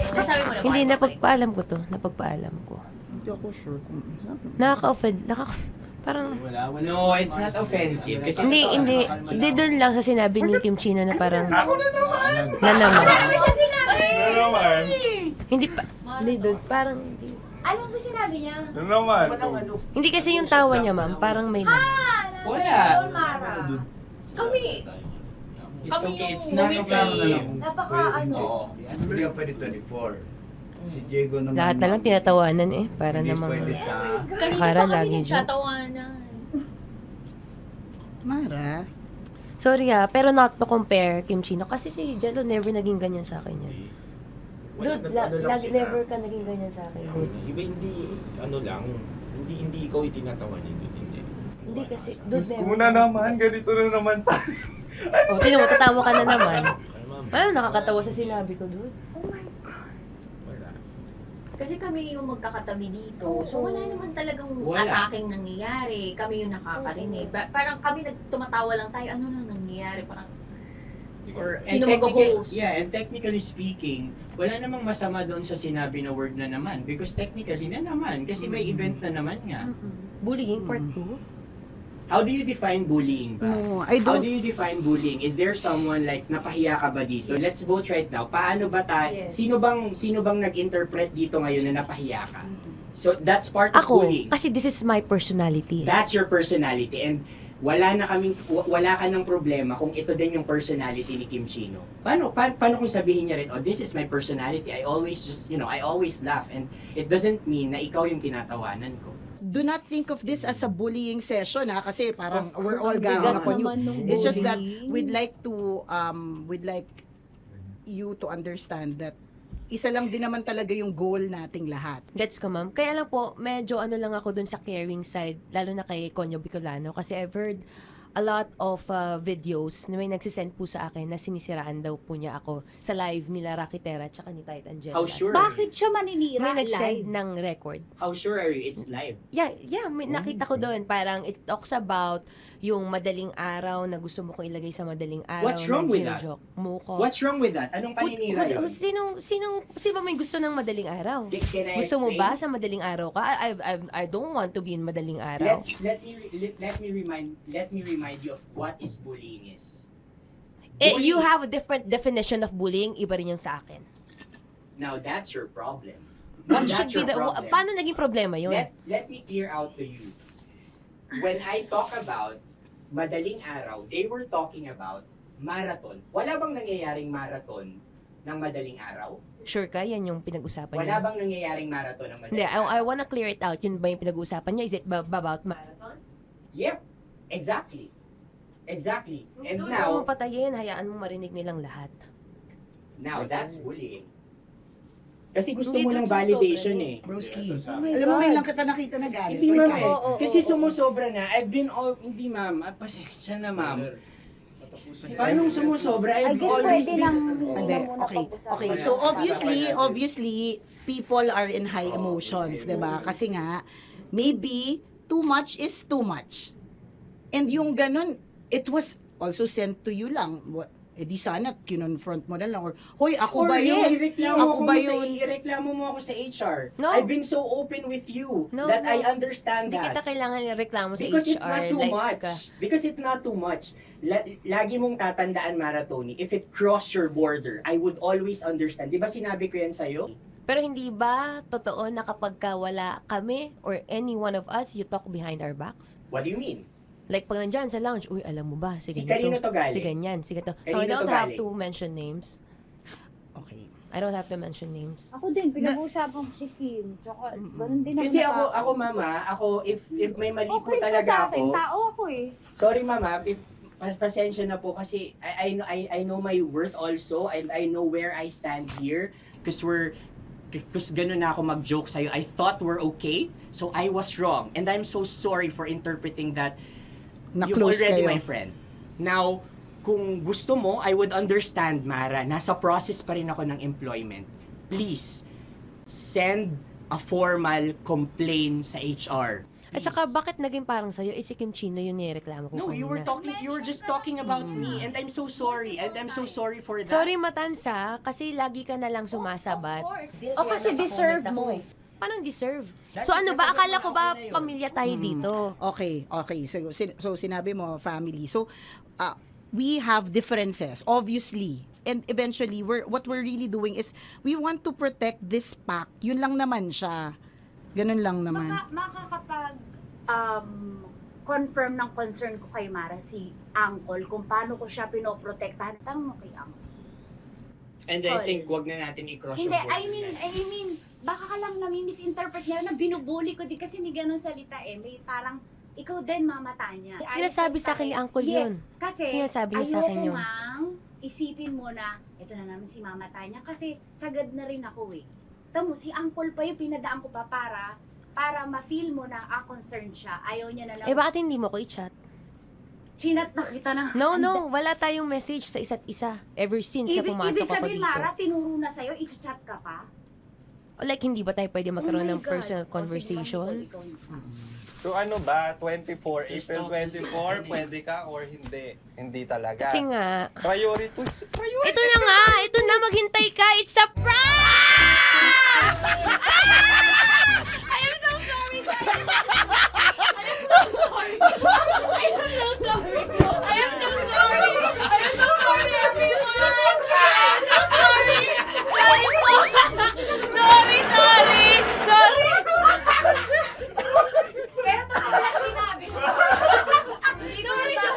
S12: Nasabi mo naman.
S10: Hindi, napagpaalam ko to. Napagpaalam ko.
S20: Hindi ako sure kung
S10: Nakaka-offend. Parang...
S3: Wala. No, it's not offensive. Kasi
S10: Hindi doon lang sa sinabi ni Kim Chino na parang...
S16: Ako na naman!
S10: Na naman.
S14: Ano siya sinabi?
S16: Na naman!
S10: Hindi pa... Hindi doon, parang... Hindi.
S14: Ano ba sinabi niya?
S16: Na naman!
S10: Hindi kasi yung tawa niya, ma'am. Parang may lang.
S3: Wala.
S14: Doon, Mara. Kami.
S3: It's
S14: Kami
S3: okay.
S14: yung
S3: It's not offensive.
S14: Napaka ano.
S5: Hindi ka pwede 24. Si Diego naman.
S10: Lahat na lang tinatawanan eh. Para
S5: Hindi
S10: namang...
S5: pwede sa...
S10: Akala lagi joke.
S14: Tatawanan.
S20: Mara.
S10: Sorry pero not to compare Kim Chino. Kasi si Jello never naging ganyan sa akin yan. Dude, lagi never ka naging ganyan sa akin, dude.
S3: Iba hindi, ano lang, hindi ikaw itinatawa niya.
S10: Hindi kasi, dude,
S16: Diyos ko na naman, ganito na naman tayo.
S10: O, sino mo, tatawa ka na naman. Alam, nakakatawa sa sinabi ko, dude.
S12: Kasi kami yung magkakatabi dito. So wala naman talagang
S3: Wala.
S12: ataking nangyayari. Kami yung nakakarinig. Parang kami tumatawa lang tayo. Ano nang nangyayari? Parang sino mag-host?
S3: Yeah, and technically speaking, wala namang masama doon sa sinabi na word na naman. Because technically na naman. Kasi may event na naman nga.
S10: Bullying part 2?
S3: How do you define bullying ba?
S20: No, I
S3: How
S20: don't...
S3: do you define bullying? Is there someone like napahiya ka ba dito? Let's vote right now. Paano ba tayo?
S14: Yes.
S3: Sino bang nag-interpret dito ngayon na napahiya ka? So that's part of bullying.
S10: Kasi this is my personality.
S3: That's your personality and wala ka ng problema kung ito din yung personality ni Kim Chino. Paano kung sabihin niya rin, oh, this is my personality. I always I always laugh and it doesn't mean na ikaw yung tinatawanan ko.
S20: Do not think of this as a bullying session kasi parang we're all ganging upon you. It's just that we'd like you to understand that isa lang din naman talaga yung goal nating lahat.
S10: Gets ko, ma'am. Kaya lang po, medyo lang ako dun sa caring side, lalo na kay Conyo Bicolano. Kasi I've heard a lot of videos na may nagsisend po sa akin na sinisiraan daw po niya ako sa live nila Rocky Terra tsaka ni Tight Angela.
S3: How sure?
S14: Bakit siya maninira
S10: May nag-send
S14: live?
S10: ng record.
S3: How sure are you it's live?
S10: Yeah, may nakita ko doon. Parang it talks about yung madaling araw na gusto mo kong ilagay sa madaling araw.
S3: What's wrong
S10: na
S3: with that?
S10: gino-joke mo ko.
S3: What's wrong with that? Anong paninira yun?
S10: Sino ba may gusto ng madaling araw?
S3: Can I
S10: Gusto mo
S3: explain?
S10: ba sa madaling araw ka? I don't want to be in madaling araw.
S3: Let me remind you of what is bullying is.
S10: You have a different definition of bullying, iba rin yung sa akin.
S3: Now that's your problem.
S10: What
S3: That's
S10: should be
S3: your
S10: the
S3: problem.
S10: paano naging problema yun?
S3: Let me clear out to you. When I talk about madaling araw, they were talking about marathon. Wala bang nangyayaring marathon ng madaling araw?
S10: Sure ka? Yan yung pinag-usapan
S3: Wala
S10: niya?
S3: bang nangyayaring marathon ng madaling
S10: Hindi,
S3: araw?
S10: I wanna clear it out. Yun ba yung pinag-usapan niya? Is it about marathon?
S3: Yep, exactly. Exactly. And
S10: Doon
S3: now,
S10: mo patayin, hayaan mo marinig nilang lahat.
S3: now that's bullying. Kasi gusto
S10: Hindi,
S3: mo
S10: doon
S3: ng validation
S10: sumusobra
S3: eh.
S20: Broski. Alam mo, ngayon lang kita nakita na galit.
S3: Hindi ma'am eh.
S14: oo,
S3: Kasi
S14: oo.
S3: sumusobra na. I've been all, hindi ma'am. Pasensya na ma'am. Paano sumusobra? I've always been...
S20: Hindi, okay. So obviously, people are in high emotions, 'di ba? Kasi nga, maybe too much is too much. And yung ganun, it was also sent to you lang. Di sana kinonfront mo na lang or hoy, ako ba yun? Ako ba yun?
S3: Ireklamo mo ako sa HR.
S10: No.
S3: I've been so open with you
S10: No,
S3: that
S10: no.
S3: I understand
S10: Hindi
S3: that.
S10: kita kailangan ireklamo sa
S3: Because
S10: HR.
S3: it's not too
S10: like,
S3: much. Because it's not too much. Lagi mong tatandaan, Maratoni, if it cross your border, I would always understand. Di ba sinabi ko yan sa'yo?
S10: Pero hindi ba totoo na kapag wala kami or any one of us, you talk behind our backs?
S3: What do you mean?
S10: Like pag nandyan sa lounge, uy, alam mo ba, si
S3: Si
S10: ganito,
S3: kanino to galing?
S10: si ganyan, si ganito.
S3: Kanino
S10: I don't
S3: to
S10: have
S3: galing?
S10: to mention names.
S20: Okay.
S10: I don't have to mention names.
S14: Ako din, pinag-uusapan ko si Kim. Tsaka, ganun din naman
S3: Kasi
S14: ako.
S3: ako mama, if may mali po
S14: Okay pa
S3: talaga
S14: sa akin,
S3: ako.
S14: tao ako eh.
S3: Sorry mama, if pasensya na po kasi I know my worth also and I know where I stand here. Because ganun na ako mag-joke sa'yo. I thought we're okay, so I was wrong. And I'm so sorry for interpreting that you're
S20: Na-close
S3: already
S20: kayo.
S3: my friend. Now, kung gusto mo, I would understand, Mara. Nasa process pa rin ako ng employment. Please, send a formal complaint sa HR.
S10: At saka, bakit naging parang sa'yo? Si Kim Chino yung nireklamo ko
S3: No,
S10: kanina.
S3: you were just talking about me, and I'm so sorry. And I'm so sorry for that.
S10: Sorry, Matansa, kasi lagi ka na lang sumasabat.
S13: O kasi deserve mo.
S10: Paano deserve? So ano ba? Akala ko ba pamilya tayo dito?
S20: Okay. So sinabi mo, family. So, we have differences, obviously. And eventually, what we're really doing is, we want to protect this pact. Yun lang naman siya. Ganun lang naman.
S13: Makakapag confirm ng concern ko kay Mara si Uncle kung paano ko siya pinoprotektahan. Tanong mo kay Uncle.
S3: And I think wag na natin i-cross
S13: Hindi,
S3: yung
S13: I mean, baka ka lang nami-misinterpret niya na binubuli ko din kasi may ganun salita eh. May parang, ikaw din mamata niya.
S10: Sinasabi sa akin ni Uncle yun.
S13: Kasi,
S10: Sinasabi niya sa akin yun.
S13: ayoko ngang isipin mo na, ito na naman si mamata niya kasi sagad na rin ako eh. Tamo, si Uncle pa yung pinadaan ko pa para ma-feel mo na concerned siya. Ayaw niya na lang.
S10: Bakit hindi mo ko i-chat?
S13: Chinat na kita na.
S10: No, wala tayong message sa isa't isa ever since na pumasok
S13: Ibig
S10: ako
S13: sabihin,
S10: dito.
S13: Mara, tinuro na sa'yo, i-chat ka pa?
S10: Like, hindi ba tayo pwede magkaroon
S13: Oh my
S10: ng
S13: God.
S10: personal conversation?
S16: So ano ba, 24, April 24, pwede ka or hindi? Hindi talaga.
S10: Kasi nga,
S16: Priorities.
S10: ito na nga, ito na, maghintay ka, it's a prank! I am so sorry, guys! I am so sorry! I am so sorry! I am so sorry, everyone! I am so sorry! Sorry po! Sorry!
S13: Pero totoo lang sinabi ko. Sorry na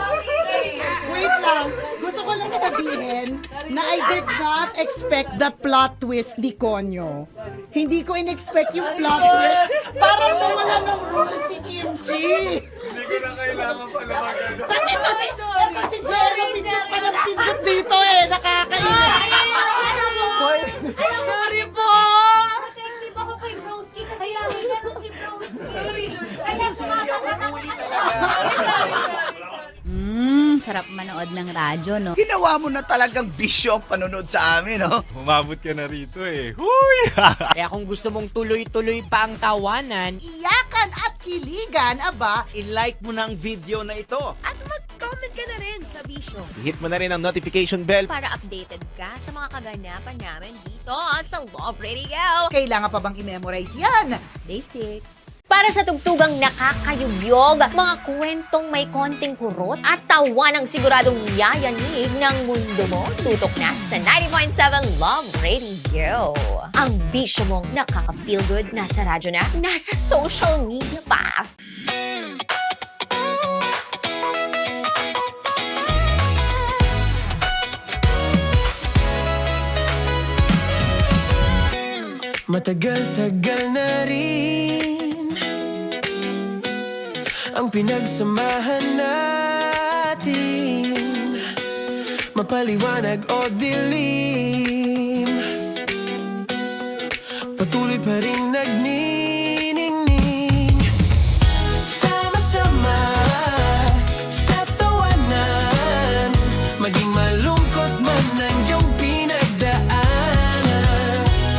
S20: Wait lang. Gusto ko lang sabihin na I did not expect the plot twist ni Konyo. Hindi ko in-expect yung plot twist. Parang nawala ng role si Kimchi.
S16: Hindi ko na kailangan pa na magano.
S20: Kasi ito si Jerry, pindot pa ng pindot dito eh. Nakakaiyak.
S10: Sorry po!
S13: Protective ako kay Broski kasi lagi ganun si Broski. Sorry, Lord. Kaya sumasagot ako kasi.
S7: Sarap manood ng radyo, no?
S1: Ginawa mo na talagang bisyo ang panonood sa amin, no?
S16: Umabot ka na rito eh. Huy!
S3: Kaya kung gusto mong tuloy-tuloy pa ang tawanan,
S20: Iyakan at kiligan, aba,
S6: I-like mo na ang video na ito.
S10: At mag-comment ka na rin sa Bisyo.
S6: Hit mo na rin ang notification bell.
S12: Para updated ka sa mga kaganapan namin dito sa Love Radio.
S20: kailangan pa bang i-memorize yan?
S10: Basic.
S12: Para sa tugtugang nakakayugyog, mga kwentong may konting kurot at tawa ng siguradong yayanig ng mundo mo, tutok na sa 90.7 Love Radio. Ang bisyo mong nakaka-feel good, nasa radyo na, nasa social media pa.
S2: Matagal-tagal na rin ang pinagsamahan natin, mapaliwanag o dilim, patuloy pa rin nagniningning. Sama-sama sa tawanan, maging malungkot man ang iyong pinagdaanan.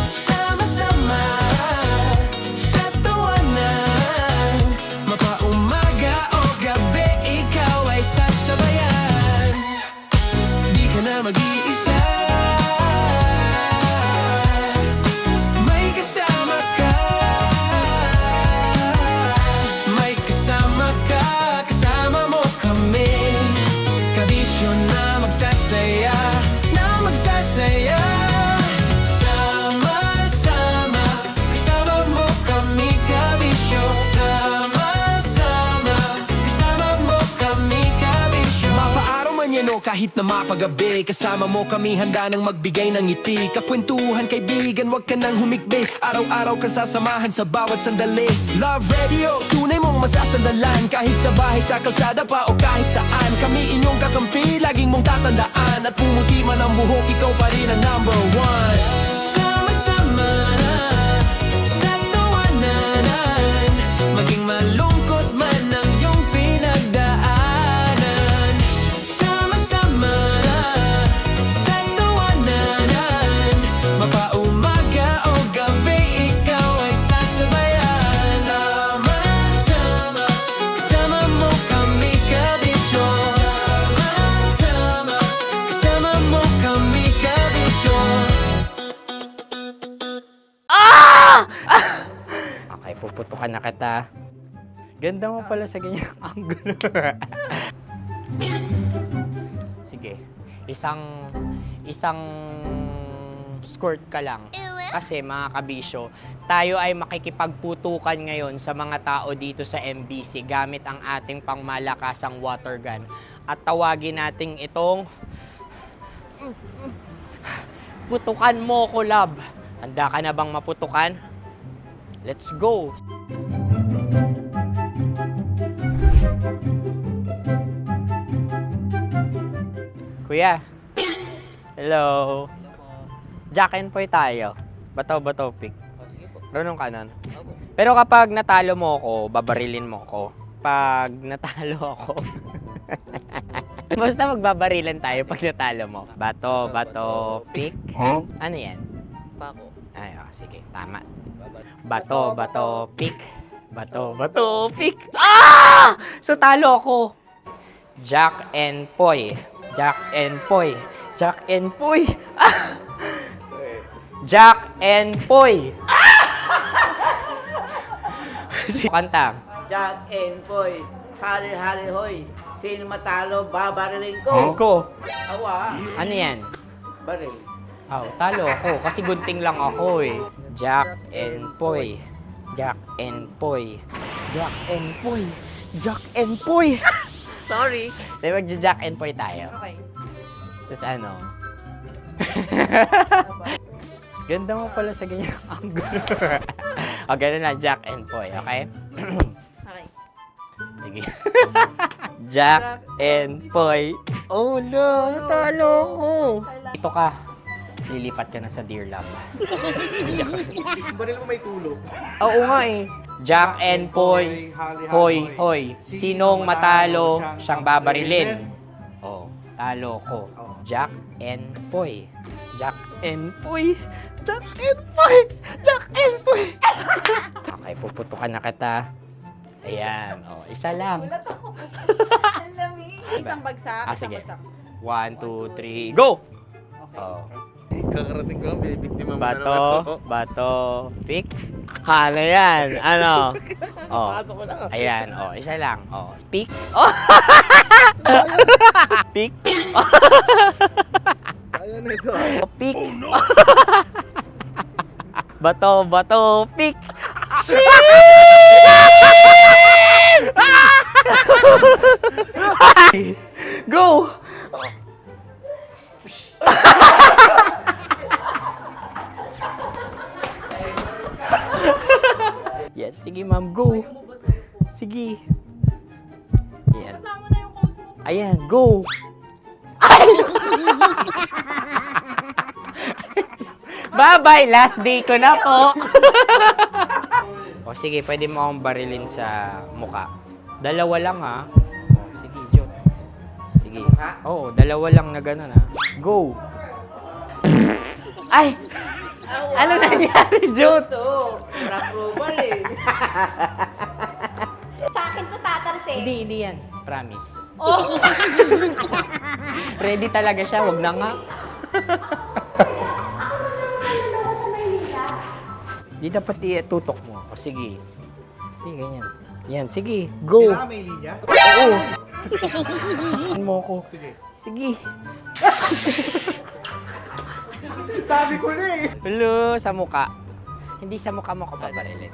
S2: Sama-sama sa tawanan, mapaumaga o gabi, ikaw ay sasabayan. Di ka na mag-iisa, may kasama ka. May kasama ka, kasama mo kami. Kabisyo na magsasaya, na magsasaya. Sama-sama, kasama mo kami, kabisyo. Sama-sama, kasama mo kami, kabisyo. Mapaaraw man yan o kahit na mapagabi, kasama mo kami, handa nang magbigay ng ngiti. Kakwentuhan, kaibigan, wag ka nang humikbi. Araw-araw ka sasamahan sa bawat sandali. Love Radio, tunay mong masasandalan. Kahit sa bahay, sa kalsada pa o kahit saan, kami inyong kakampi, laging mong tatandaan. At pumuti man ang buhok, ikaw pa rin ang number one. Sama-sama
S3: puputukan na kita. Ganda mo pala sa ganyang angulo. Sige, isang squirt ka lang. Kasi mga kabisyo, tayo ay makikipagputukan ngayon sa mga tao dito sa MBC gamit ang ating pangmalakasang water gun. At tawagin natin itong putukan mo ko, love. Handa ka na bang maputukan? Let's go! Kuya. Hello. Jack and Poy tayo. Bato-bato pick. Runong kanan. Pero kapag natalo mo ako, babarilin mo ako. Pag natalo ako, basta magbabarilan tayo pag natalo mo. Bato, pick.
S21: Huh?
S3: Ano yan?
S21: Pako.
S3: Ay, sige, tama. Bato, pick. Bato, pick. Ah! So, talo ako. Jack and Poy. Jack and Poy. Jack and Poy. Ah! Jack and Poy. Kanta.
S21: Jack and Poy, hali-hali hoy. Sino matalo, babarilin ko.
S3: Ko.
S21: Awa.
S3: Ano yan?
S21: Baril.
S3: Oh, talo ako kasi gunting lang ako eh. Jack and Poy. Jack and Poy. Jack and Poy. Jack and Poy. Sorry. Dahil magja-Jack and Poy tayo.
S15: Okay.
S3: Tapos ano? Ganda mo pala sa ganyang angulo. O, ganun lang, Jack and Poy, okay?
S15: Okay.
S3: Sige. Jack and Poy. Oh no, natalo ko. Ito ka. Lilipat ka na sa Dear Love.
S11: Baril mo may tulog.
S3: Oo nga eh. Jack and Poy. Hoy, hoy. Sinong matalo, siyang babarilin. Oh, talo ko. Jack and Poy. Jack and Poy. Jack and Poy. Jack and Poy. Okay, puputukan na kita. Ayan. Oh, isa lang.
S15: Isang bagsak.
S3: Ah, sige. 1, 2, 3, go! Oh.
S21: Kakarating ko, binibiktima mo
S3: Bato, pick. Ano yan? Ano? Oh.
S21: Pasok ko lang.
S3: Ayan, oh, isa lang. Oh, pick. Oh. Pick.
S21: Ayan na ito.
S3: Oh, pick. Bato, pick. Go! Yes, sige ma'am, go. Sige. Ayan. Ayan, go. Ay! Bye-bye, last day ko na po. O sige, pwede mo akong barilin sa muka. Dalawa lang ha. O, sige, Jot. Sige. Oo, dalawa lang na gano'n ha. Go. Ay! Ano nangyari, Jot?
S21: Approval eh.
S18: Sa akin to tatalsik.
S3: Hindi yan. Promise.
S18: Oh.
S3: Ready talaga siya, wag na nga. Di dapat itutok mo. O sige. Sige, ganyan. Yan, sige. Go.
S11: Kailangan may linya?
S3: Oo. Mo ko. Sige.
S11: Sabi ko na eh.
S3: Hello, sa muka. Hindi sa muka mo ko paparilin.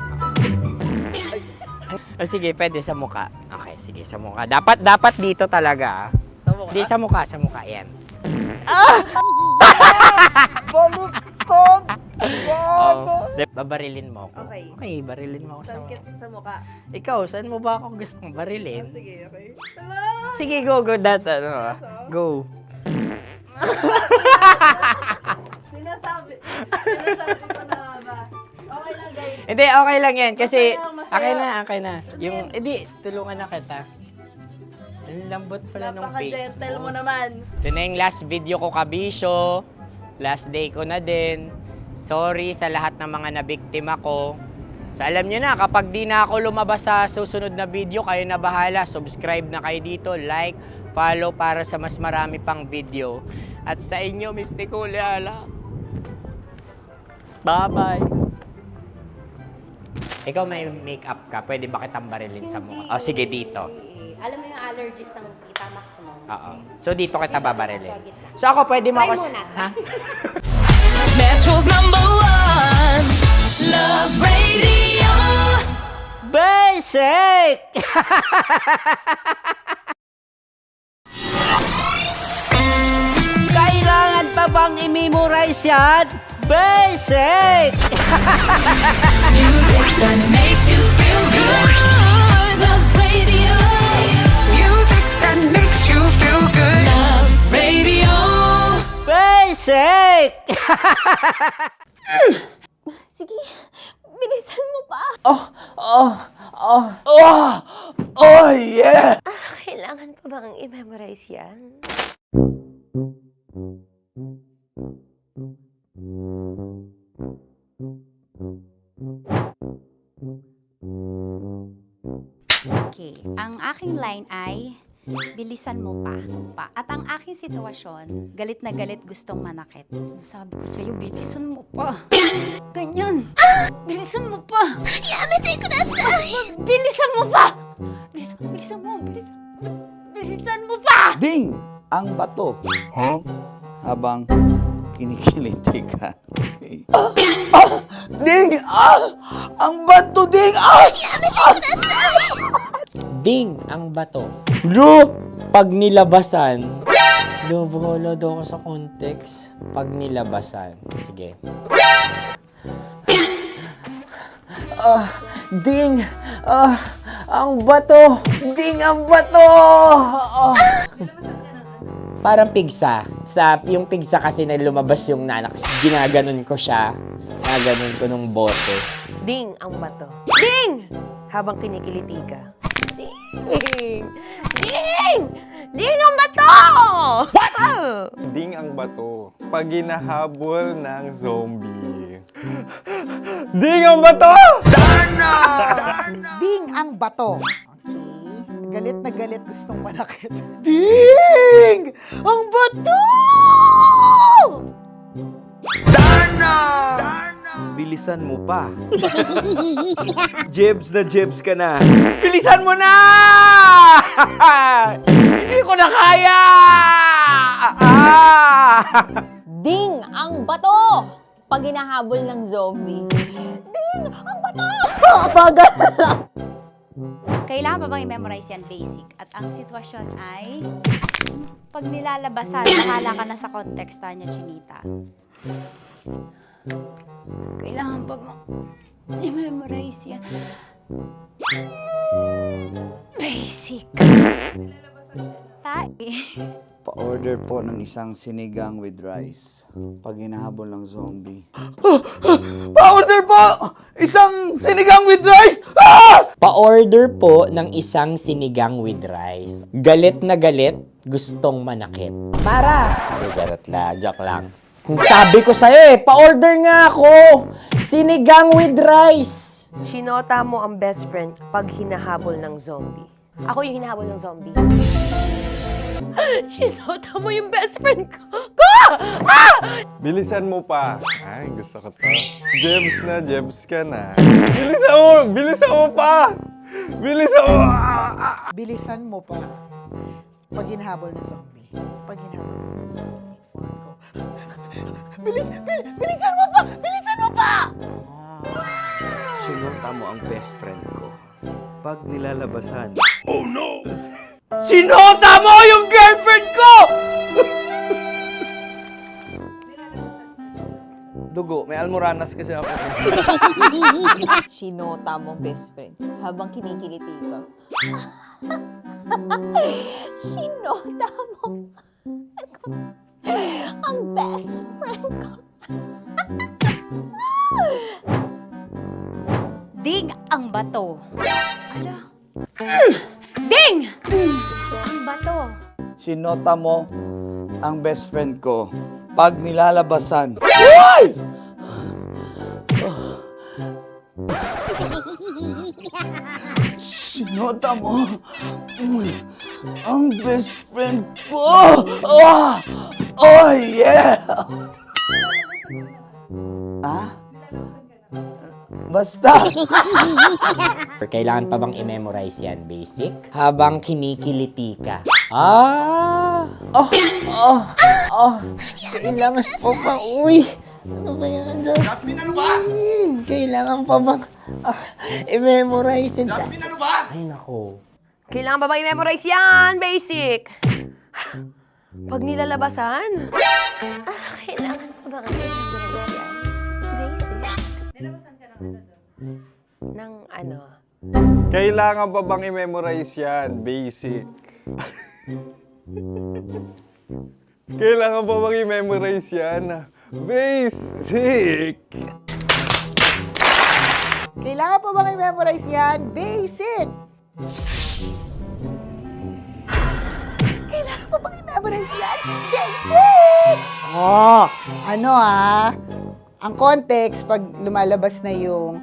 S3: O sige, pwede sa muka. Okay, sige, sa muka. Dapat dito talaga.
S21: Sa mukha?
S3: Hindi, sa muka. Yan. Ah!
S21: Baluktot!
S3: Oh, babarilin mo ako.
S15: Okay.
S3: Okay, barilin mo ako sa
S15: Sakit sa mukha.
S3: Ikaw, saan mo ba ako gustong barilin?
S15: Sige, okay.
S3: Sige, go. Go.
S15: Sinasabi ko na ba? Okay lang, guys.
S3: Hindi, okay lang yan. Kasi,
S15: Masaya.
S3: okay na. Yung, hindi, tulungan na kita. Ang lambot pala ng face
S15: Napaka-gentle
S3: mo.
S15: mo naman.
S3: Ito na yung last video ko, kabisyo. Last day ko na din. Sorry sa lahat ng mga nabiktima ko. So alam nyo na, kapag di na ako lumabas sa susunod na video, kayo na bahala. Subscribe na kayo dito, like, follow para sa mas marami pang video. At sa inyo, Mr. Kuliala. Bye-bye. Ikaw may makeup ka, pwede ba kitang barilin sa mukha? Oh, sige, dito.
S13: Alam mo yung allergies ng Tita Max mo?
S3: Oo. So, dito kita babarilin. So, ako pwede mo
S13: Try
S3: ako...
S13: muna.
S3: Ha?
S4: Metro's #1 Love Radio.
S3: Basic! Kailangan pa bang i-memorize yan? Basic!
S4: Music that makes you feel good. Love Radio. Music that makes you feel good. Love Radio.
S3: Basic!
S12: Sige, bilisan mo pa.
S5: Oh, yeah!
S12: Kailangan pa bang i-memorize yan?
S13: Okay, ang aking line ay, bilisan mo pa. At ang aking sitwasyon, galit na galit gustong manakit. Sabi ko sa'yo, bilisan mo pa. Ganyan. Bilisan mo pa.
S4: Yamitay ko na sa...
S13: Bilisan mo pa! Bilisan mo pa!
S5: Ding! Ang bato. Habang kinikiliti ka. Okay. Ding! Ang bato, Ding!
S4: Yamitay ko na sa...
S3: Ding ang bato. Bro! Pag nilabasan. Wala daw ako sa context. Pag nilabasan. Sige. Ding! Ang bato! Ding ang bato! Parang pigsa. Yung pigsa kasi na lumabas yung nanak. Ginaganon ko siya. Ginaganon ko nung bote.
S10: Ding ang bato. Ding! Habang kinikiliti ka. Ding! Ding! Ding ang bato! What?
S16: Ding ang bato. Pag hinahabol ng zombie. Ding ang bato!
S20: Ding ang bato. Okay. Galit na galit gustong manakit.
S3: Ding! Ang bato!
S17: Bilisan mo pa. Jebs na jebs ka na. Bilisan mo na! Hindi ko na kaya!
S12: Ding ang bato! Pag hinahabol ng zombie. Ding ang bato! Bagal!
S13: Kailangan pa bang i-memorize yan basic? At ang sitwasyon ay, pag nilalabasan, nakala ka na sa context niya, Chinita. Kailangan pa bang i-memorize yan? Basic.
S5: Pa-order po ng isang sinigang with rice. Pag hinahabol ng zombie. Pa-order po! Isang sinigang with rice!
S3: Pa-order po ng isang sinigang with rice. Galit na galit, gustong manakit. Para! Charot na, joke lang. Sabi ko sa'yo pa-order nga ako! Sinigang with rice!
S10: Sinota mo ang best friend pag hinahabol ng zombie. Ako yung hinahabol ng zombie. Sinota mo yung best friend ko!
S16: Bilisan mo pa. Ay, gusto ko to. Jebs na, jebs ka na. Bilisan mo pa! Bilisan mo!
S20: Bilisan mo pa. Pag hinahabol ng zombie. Pag hinahabol ng zombie. Bilisan mo pa! Bilisan mo pa!
S17: Sinunta mo ang best friend ko. Pag nilalabasan.
S6: Oh no!
S17: Sinota mo yung girlfriend ko! Dugo, may almoranas kasi ako.
S12: Sinota mo best friend habang kinikiliti ka. Sinota mo ang best friend ko.
S13: Ding ang bato. Ala. Ding! Ang bato.
S5: Sinota mo ang best friend ko pag nilalabasan. Uy! Sinota mo ang best friend ko. Oh yeah! Basta.
S3: Kailangan pa bang i-memorize yan, basic? Habang kinikiliti ka. Kailangan pa ba? Uy! Ano ba yan, Jasmine, ano ba? Kailangan pa bang i-memorize yan? Jasmine, ano ba? Ay, nako.
S8: Kailangan ba i-memorize yan? Basic. Pag nilalabasan? Kailangan pa ba i-memorize yan? Basic. Nilabasan ka ng ano?
S16: Kailangan pa bang i-memorize yan? Basic. Kailangan pa bang i-memorize yan? Basic.
S20: Kailangan pa bang i-memorize yan? Basic! Kailangan pa bang i-memorize yan? Basic! Ang context, pag lumalabas na yung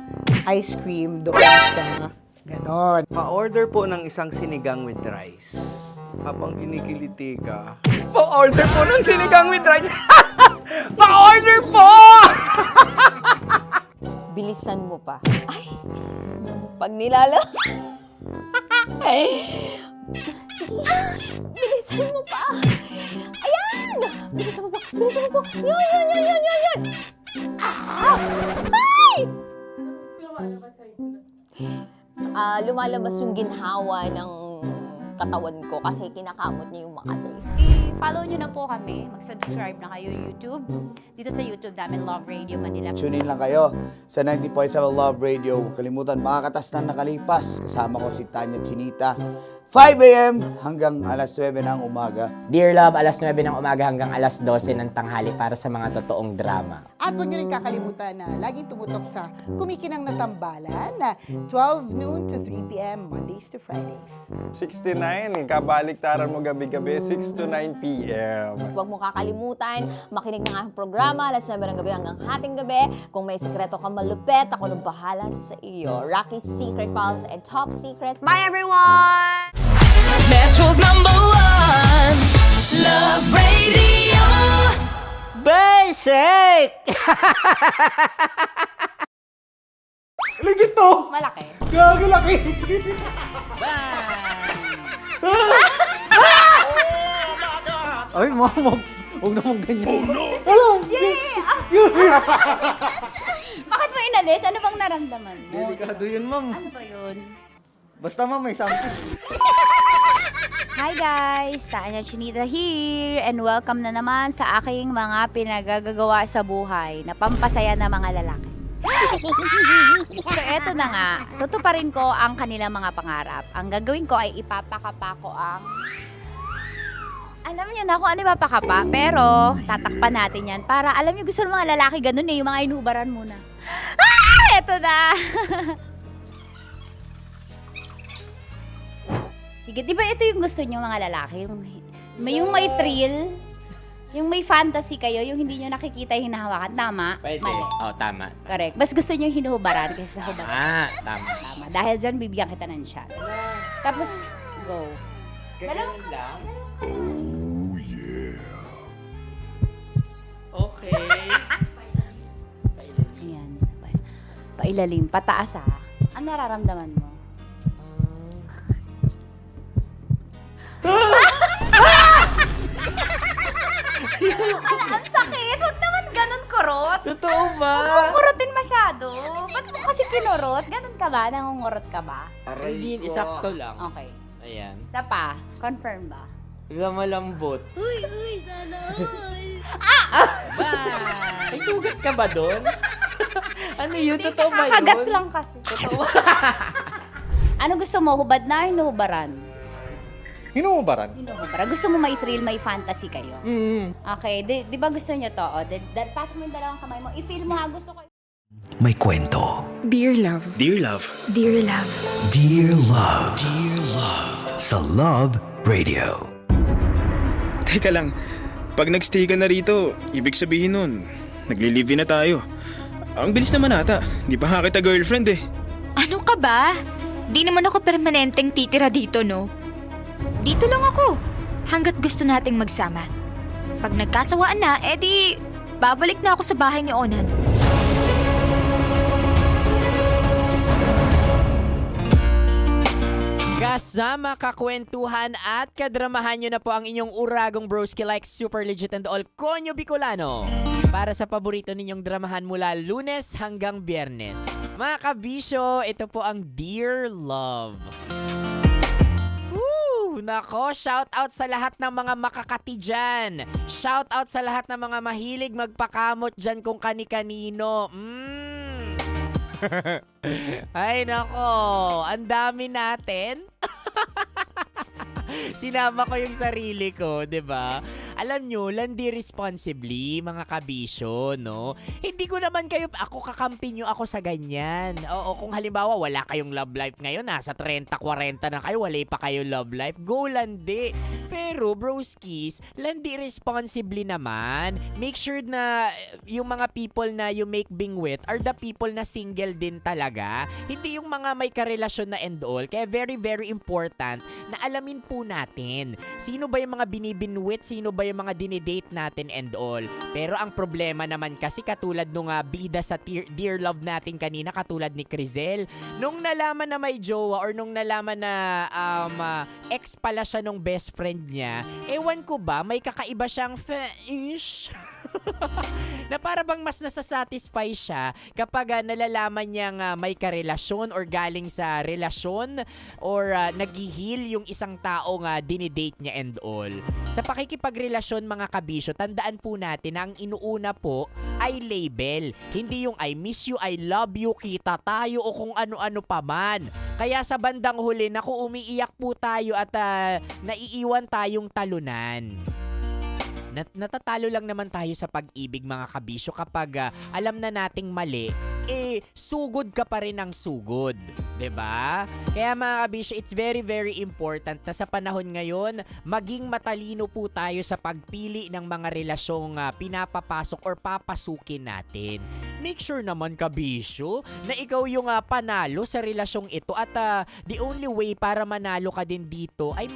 S20: ice cream doon sa ganon.
S17: Pa-order po ng isang sinigang with rice. Habang kinikiliti ka, pa-order po ng sinigang with rice. Pa-order po!
S12: Bilisan mo pa. Ay, pag nilala... Bilisan mo pa. Ayan! Bilisan mo pa. Bilisan mo pa. Yan. Ay! Lumalabas yung ginhawa ng katawan ko kasi kinakamot niya yung Makati.
S13: I-follow nyo na po kami. Mag-subscribe na kayo YouTube. Dito sa YouTube namin, Love Radio Manila.
S5: Tune in lang kayo sa 90.7 Love Radio. Huwag kalimutan, makakatas na nakalipas. Kasama ko si Tanya Chinita. 5 a.m. hanggang alas 9 ng umaga.
S3: Dear Love, alas 9 ng umaga hanggang alas 12 ng tanghali para sa mga totoong drama.
S20: At huwag nyo rin kakalimutan na laging tumutok sa Kumikinang na Tambalan na 12 noon to 3 p.m. Mondays to Fridays.
S16: 69, kabaliktaran mo gabi-gabi, 6 to 9 p.m.
S12: Huwag mo kakalimutan, makinig ng aking programa, alas 9 ng gabi hanggang hating gabi. Kung may sekreto kang malupet, ako nang bahala sa iyo. Rocky's Secret Files and Top Secret.
S8: Bye, everyone!
S4: Metro's #1 Love Radio.
S3: Basic!
S11: Legit to!
S13: Malaki.
S11: Gago laki! Ay, mama, huwag naman ganyan. Oh no! Hello!
S13: Bakit mo inalis? Ano bang naramdaman mo?
S11: Delikado yun, ma'am.
S13: Ano ba yun?
S11: Basta, ma'am, may something.
S13: Hi guys! Tanya Chinita here and welcome na naman sa aking mga pinagagagawa sa buhay na pampasaya ng mga lalaki. So eto na nga, tutuparin ko ang kanilang mga pangarap. Ang gagawin ko ay ipapakapa ko ang... Alam niyo na kung ano ipapakapa, pero tatakpan natin yan para alam niyo gusto ng mga lalaki ganun eh, yung mga inubaran muna. Eto na! Sige, di ba ito yung gusto nyo mga lalaki? Yung may thrill, yung may fantasy kayo, yung hindi nyo nakikita yung hinahawakan. Tama?
S3: Pwede.
S13: Mali.
S3: Tama.
S13: Correct. Mas gusto nyo yung hinuhubaran kaysa sa hubaran.
S3: Tama.
S13: Tama. Dahil dyan, bibigyan kita ng shot. Tapos, go.
S3: Ganun lang?
S19: Oh, yeah.
S3: Okay.
S13: Ayan. Pailalim. Pataas ah. Ano nararamdaman mo? Ang sakit! Huwag naman ganun kurot!
S3: Totoo ba?
S13: Huwag mong kurotin masyado. Ba't mo kasi kinurot? Ganun ka ba? Nangungurot ka ba?
S3: Hindi, isakto lang.
S13: Okay.
S3: Ayan.
S13: Isa pa. Confirm ba?
S3: Malambot.
S18: Uy, sana all.
S3: May sugat ka ba doon? Ano yun? Totoo ba yun?
S13: Kakagat lang kasi. Totoo. Ano gusto mo? Hubad na? Hinuhubaran?
S11: Hinuhubaran?
S13: Hinuhubaran. Gusto mo may thrill, may fantasy kayo? Okay. Di ba gusto nyo to? Pass mo yung dalawang kamay mo. I-feel mo ha. Gusto ko.
S6: May kwento.
S2: Dear Love.
S6: Dear Love.
S2: Dear Love.
S6: Dear Love. Dear Love. Sa Love Radio.
S22: Teka lang, pag nagstay ka na rito, ibig sabihin nun, nagli-live na tayo. Ang bilis naman ata, di pa nga kita girlfriend eh.
S18: Ano ka ba? Di naman ako permanenteng titira dito, no? Dito lang ako, hanggat gusto nating magsama. Pag nagkasawaan na, edi babalik na ako sa bahay ni Onan.
S3: Kasama kakwentuhan at kadramahan nyo na po ang inyong uragong broski like Super Legit and All Konyo Bicolano. Para sa paborito ninyong dramahan mula Lunes hanggang Biyernes. Mga kabisyo, ito po ang Dear Love. Nako, shout out sa lahat ng mga makakati dyan. Shout out sa lahat ng mga mahilig magpakamot dyan kung kani-kanino. Ay nako, ang dami natin. Sinama ko yung sarili ko, 'di ba? Alam nyo, landi responsibly, mga kabisyo, no? Hindi ko naman ako kakampi nyo ako sa ganyan. Oo, kung halimbawa wala kayong love life ngayon, nasa 30-40 na kayo, wala pa kayo love life, go landi. Pero, broskies, landi responsibly naman. Make sure na yung mga people na you make bing with are the people na single din talaga. Hindi yung mga may karelasyon na and all. Kaya very, very important na alamin po natin. Sino ba yung mga binibinwit? Sino ba yung mga dinidate natin and all? Pero ang problema naman kasi katulad nung bida sa Dear Love natin kanina, katulad ni Crizel, nung nalaman na may jowa or nung nalaman na ex pala siya nung best friend niya, ewan ko ba, may kakaiba siyang ish na para bang mas nasasatisfy siya kapag nalalaman niyang may karelasyon or galing sa relasyon or nag-heal yung isang tao nga dinidate niya and all. Sa pakikipagrelasyon mga kabisyo, tandaan po natin na ang inuuna po ay label. Hindi yung I miss you, I love you, kita tayo o kung ano-ano pa man. Kaya sa bandang huli, naku, umiiyak po tayo at naiiwan tayong talunan. Natatalo lang naman tayo sa pag-ibig mga kabisyo kapag alam na nating mali, sugod ka pa rin ng sugod. 'Di ba? Kaya mga kabisyo, it's very very important na sa panahon ngayon, maging matalino po tayo sa pagpili ng mga relasyong pinapapasok or papasukin natin. Make sure naman kabisyo na ikaw yung panalo sa relasyong ito at the only way para manalo ka din dito ay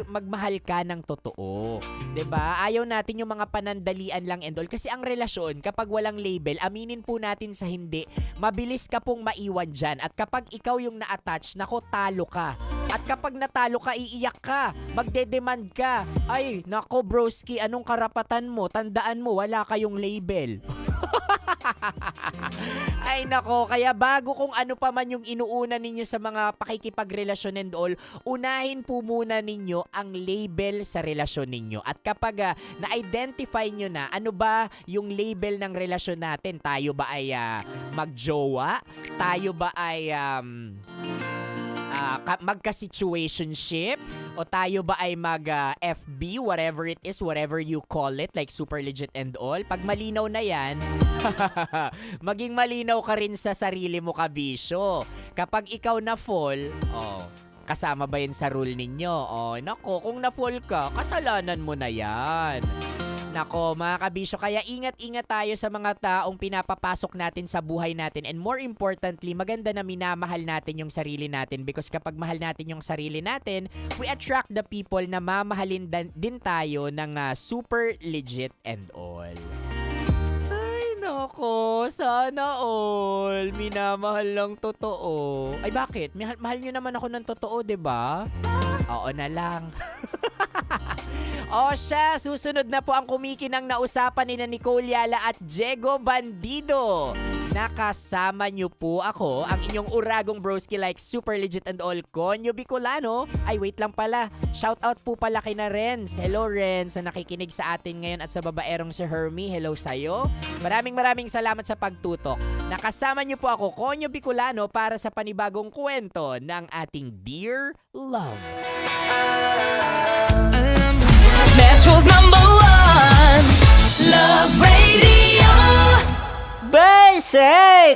S3: magmahal ka ng totoo. 'Di ba? Ayaw natin yung mga panandalian lang and all. Kasi ang relasyon, kapag walang label, aminin po natin sa hindi, mabilis ka pong maiwan dyan. At kapag ikaw yung na-attach, nako, talo ka. At kapag natalo ka, iiyak ka, magde-demand ka. Ay, nako broski, anong karapatan mo? Tandaan mo, wala kayong label. Ay nako, kaya bago kung ano pa man yung inuuna ninyo sa mga pakikipagrelasyon and all, unahin po muna ninyo ang label sa relasyon ninyo. At kapag na-identify nyo na ano ba yung label ng relasyon natin, tayo ba ay magjowa? Tayo ba ay magka-situationship? O tayo ba ay mag-FB, whatever it is, whatever you call it, like Super Legit and all? Pag malinaw na yan, maging malinaw ka rin sa sarili mo kabisyo. Kapag ikaw na-fall, kasama ba yun sa rule ninyo? Nako, kung na-fall ka, kasalanan mo na yan. Nako mga kabisyo, kaya ingat-ingat tayo sa mga taong pinapapasok natin sa buhay natin, and more importantly, maganda na minamahal natin yung sarili natin, because kapag mahal natin yung sarili natin, we attract the people na mamahalin din tayo ng super legit and all. Ay nako, sana all minamahal lang totoo. Ay bakit? Mahal nyo naman ako ng totoo, 'di ba? Oo na lang. O siya, susunod na po ang kumikinang na usapan ni Nicole Yala at Diego Bandido. Nakasama niyo po ako, ang inyong uragong broski like Super Legit and all Konyo Bicolano. Ay wait lang pala, shout out po pala kay na Renz. Hello Renz, na nakikinig sa atin ngayon, at sa babaerong si Hermie, hello sa'yo. Maraming salamat sa pagtutok. Nakasama niyo po ako, Konyo Bicolano, para sa panibagong kwento ng ating Dear Love.
S4: Metro's #1 Love Radio
S3: Basic!